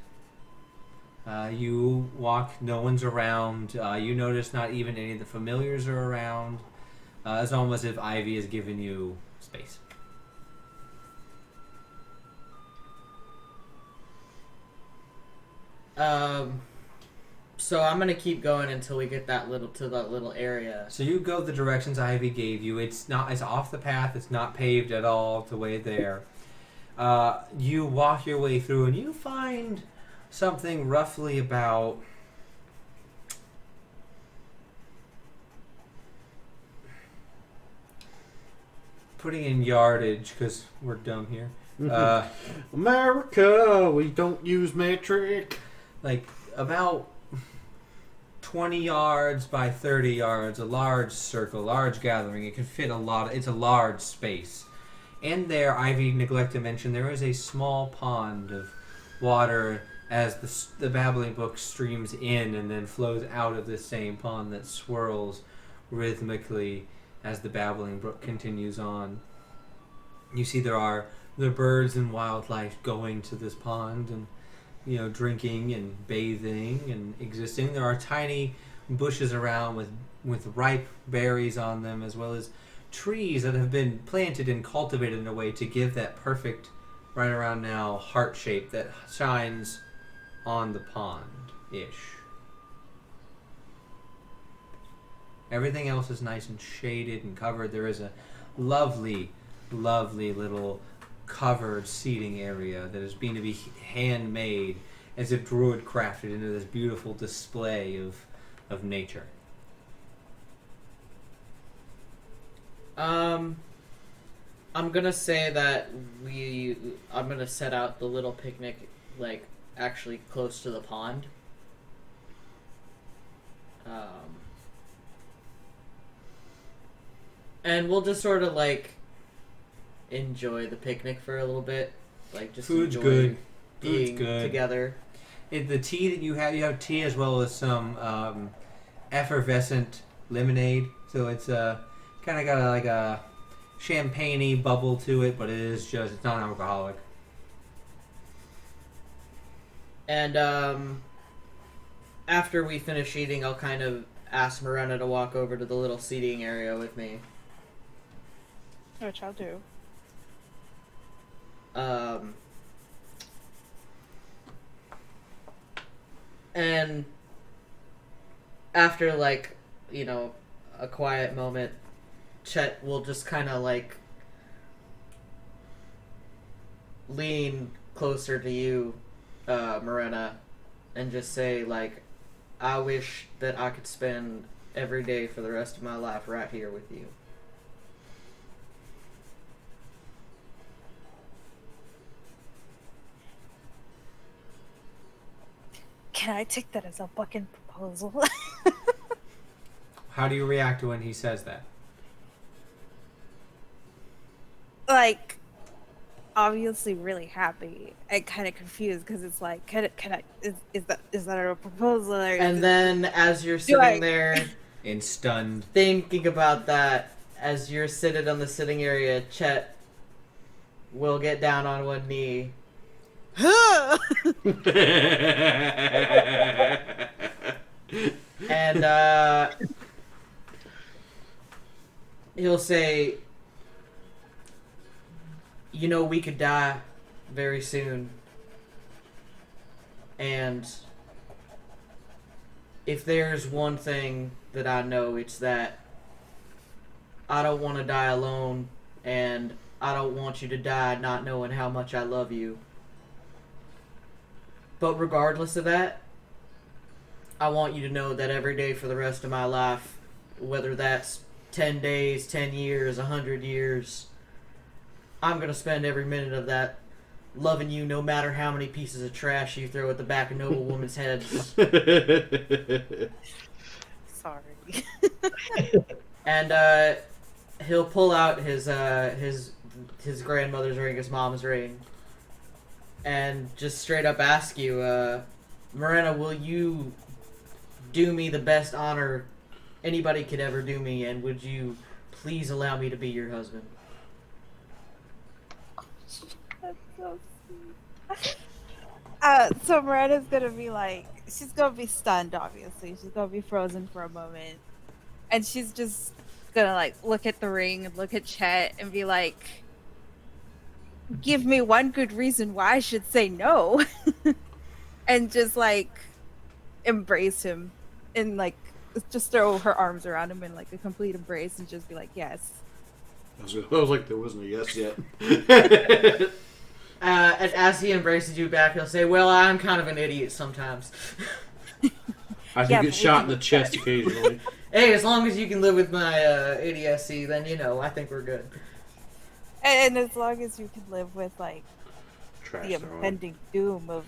You walk, no one's around. You notice not even any of the familiars are around. It's almost as if Ivy has given you space. So I'm gonna keep going until we get that little area. So you go the directions Ivy gave you. It's off the path. It's not paved at all to way there. You walk your way through and you find something roughly about putting in yardage because we're dumb here. America, we don't use metric. Like about 20 yards by 30 yards, a large circle, large gathering. It can fit it's a large space. And there, Ivy neglected to mention, there is a small pond of water as the babbling brook streams in and then flows out of the same pond that swirls rhythmically as the babbling brook continues on. You see there are the birds and wildlife going to this pond and drinking and bathing and existing. There are tiny bushes around with ripe berries on them, as well as trees that have been planted and cultivated in a way to give that perfect, right around now, heart shape that shines on the pond-ish. Everything else is nice and shaded and covered. There is a lovely, lovely little covered seating area that is being to be handmade as if Druid crafted into this beautiful display of nature. I'm gonna say that I'm gonna set out the little picnic actually close to the pond. And we'll just sort of enjoy the picnic for a little bit, just Food's enjoy good. being Food's good. together. The tea that you have tea as well as some effervescent lemonade. So it's kind of got a champagne-y bubble to it, but it's non-alcoholic. And after we finish eating, I'll kind of ask Morena to walk over to the little seating area with me. Which I'll do. And after, like, you know, a quiet moment, Chet will just kind of, like, lean closer to you, Morena, and just say, like, I wish that I could spend every day for the rest of my life right here with you. Can I take that as a fucking proposal? How do you react to when he says that? Like, obviously really happy and kind of confused because it's like, can I, is that a proposal? Or And then as you're sitting there In stunned. thinking about that, as you're seated on the sitting area, Chet will get down on one knee. And he'll say, you know, we could die very soon. And if there's one thing that I know, it's that I don't want to die alone, and I don't want you to die not knowing how much I love you. But regardless of that, I want you to know that every day for the rest of my life, whether that's 10 days, 10 years, 100 years, I'm going to spend every minute of that loving you no matter how many pieces of trash you throw at the back of noble women's heads. Sorry. And he'll pull out his grandmother's ring, his mom's ring, and just straight up ask you, Morena, will you do me the best honor anybody could ever do me, and would you please allow me to be your husband? That's so sweet. So Miranda's gonna be like, she's gonna be stunned, obviously. She's gonna be frozen for a moment. And she's just gonna, like, look at the ring and look at Chet and be like, give me one good reason why I should say no. And just, like, embrace him and, like, just throw her arms around him in, like, a complete embrace and just be like, yes. I was like, there wasn't a yes yet. And as he embraces you back, he'll say, well, I'm kind of an idiot sometimes. I can Yeah, get but shot in the chest occasionally. Hey, as long as you can live with my ADSC, then, you know, I think we're good. And as long as you can live with, like, Trash the throwing. impending doom of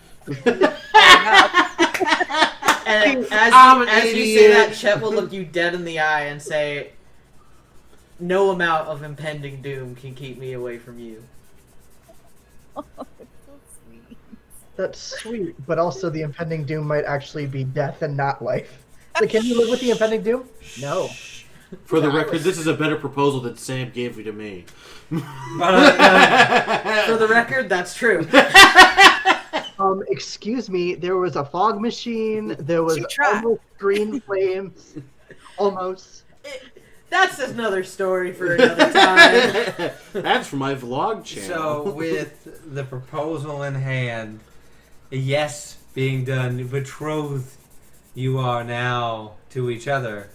And I'm an as you idiot. say that, Chet will look you dead in the eye and say, no amount of impending doom can keep me away from you. oh, it's so sweet. That's sweet, but also the impending doom might actually be death and not life. So can you live with the impending doom? No. For the record, this is a better proposal than Sam gave to me. For the record, that's true. Excuse me, there was a fog machine, there was She tried. almost green flames. Almost. That's another story for another time. That's for my vlog channel. So, with the proposal in hand, a yes being done, betrothed you are now to each other,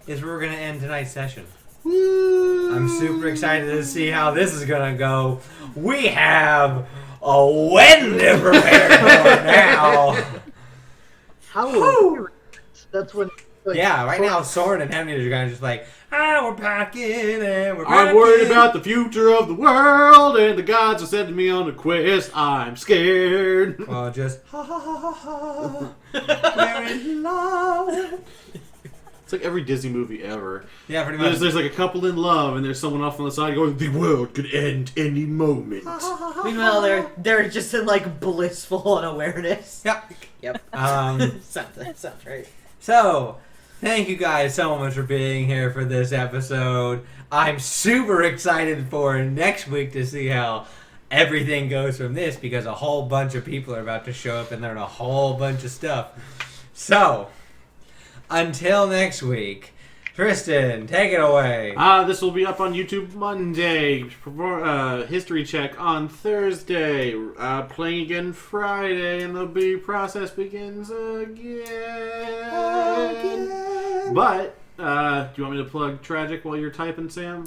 is where we're going to end tonight's session. I'm super excited to see how this is going to go. We have a wedding to prepare for now. How will we react? That's when. Like, Yeah, right now Soren and Henry are just like, we're packing and we're packing. I'm worried about the future of the world, and the gods are sending me on a quest. I'm scared. Well, just ha ha ha ha ha. We're in love. It's like every Disney movie ever. Yeah, pretty much. There's like a couple in love, and there's someone off on the side going, "The world could end any moment." Meanwhile, they're just in, like, blissful unawareness. Yep. Yep. Sounds right. So, thank you guys so much for being here for this episode. I'm super excited for next week to see how everything goes from this, because a whole bunch of people are about to show up and learn a whole bunch of stuff. So, until next week, Tristan, take it away. This will be up on YouTube Monday. History check on Thursday. Playing again Friday, and the process begins again. But, do you want me to plug Tragic while you're typing, Sam?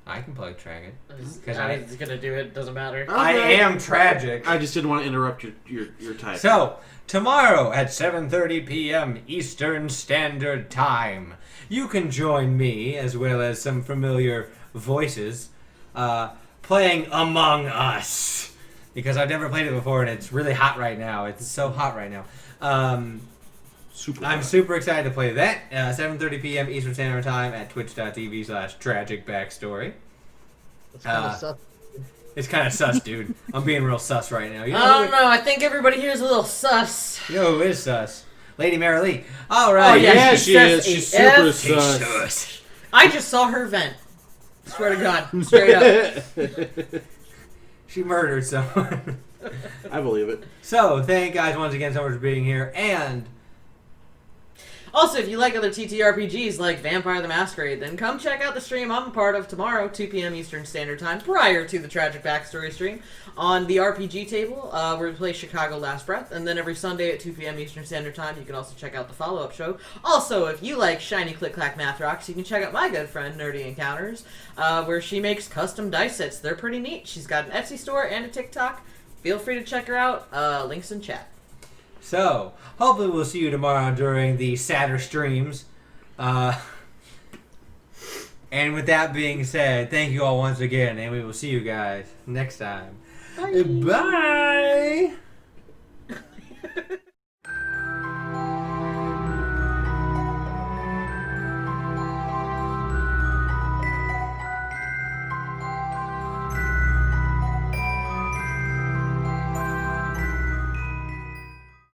I can plug Tragic. Because I was going to do it. Doesn't matter. I am Tragic. I just didn't want to interrupt your type. So, tomorrow at 7:30 p.m. Eastern Standard Time, you can join me, as well as some familiar voices, playing Among Us. Because I've never played it before, and it's really hot right now. It's so hot right now. I'm super excited to play that. 7:30 p.m. Eastern Standard Time at twitch.tv/tragicbackstory. It's kind of sus. It's kind of sus, dude. I'm being real sus right now. You know I don't know. I think everybody here is a little sus. You know who is sus? Lady Mary Lee. All right. Oh, yeah, she is. She's super sus. Sus. I just saw her vent. Swear to God. Straight up. She murdered someone. I believe it. So, thank you guys once again so much for being here. And Also, if you like other TTRPGs like Vampire the Masquerade, then come check out the stream I'm a part of tomorrow, 2 p.m. Eastern Standard Time, prior to the Tragic Backstory stream, on the RPG table, where we play Chicago Last Breath, and then every Sunday at 2 p.m. Eastern Standard Time, you can also check out the follow-up show. Also, if you like Shiny Click Clack Math Rocks, you can check out my good friend, Nerdy Encounters, where she makes custom dice sets. They're pretty neat. She's got an Etsy store and a TikTok. Feel free to check her out. Links in chat. so, hopefully we'll see you tomorrow during the sadder streams. And with that being said, thank you all once again, and we will see you guys next time. Bye. Bye.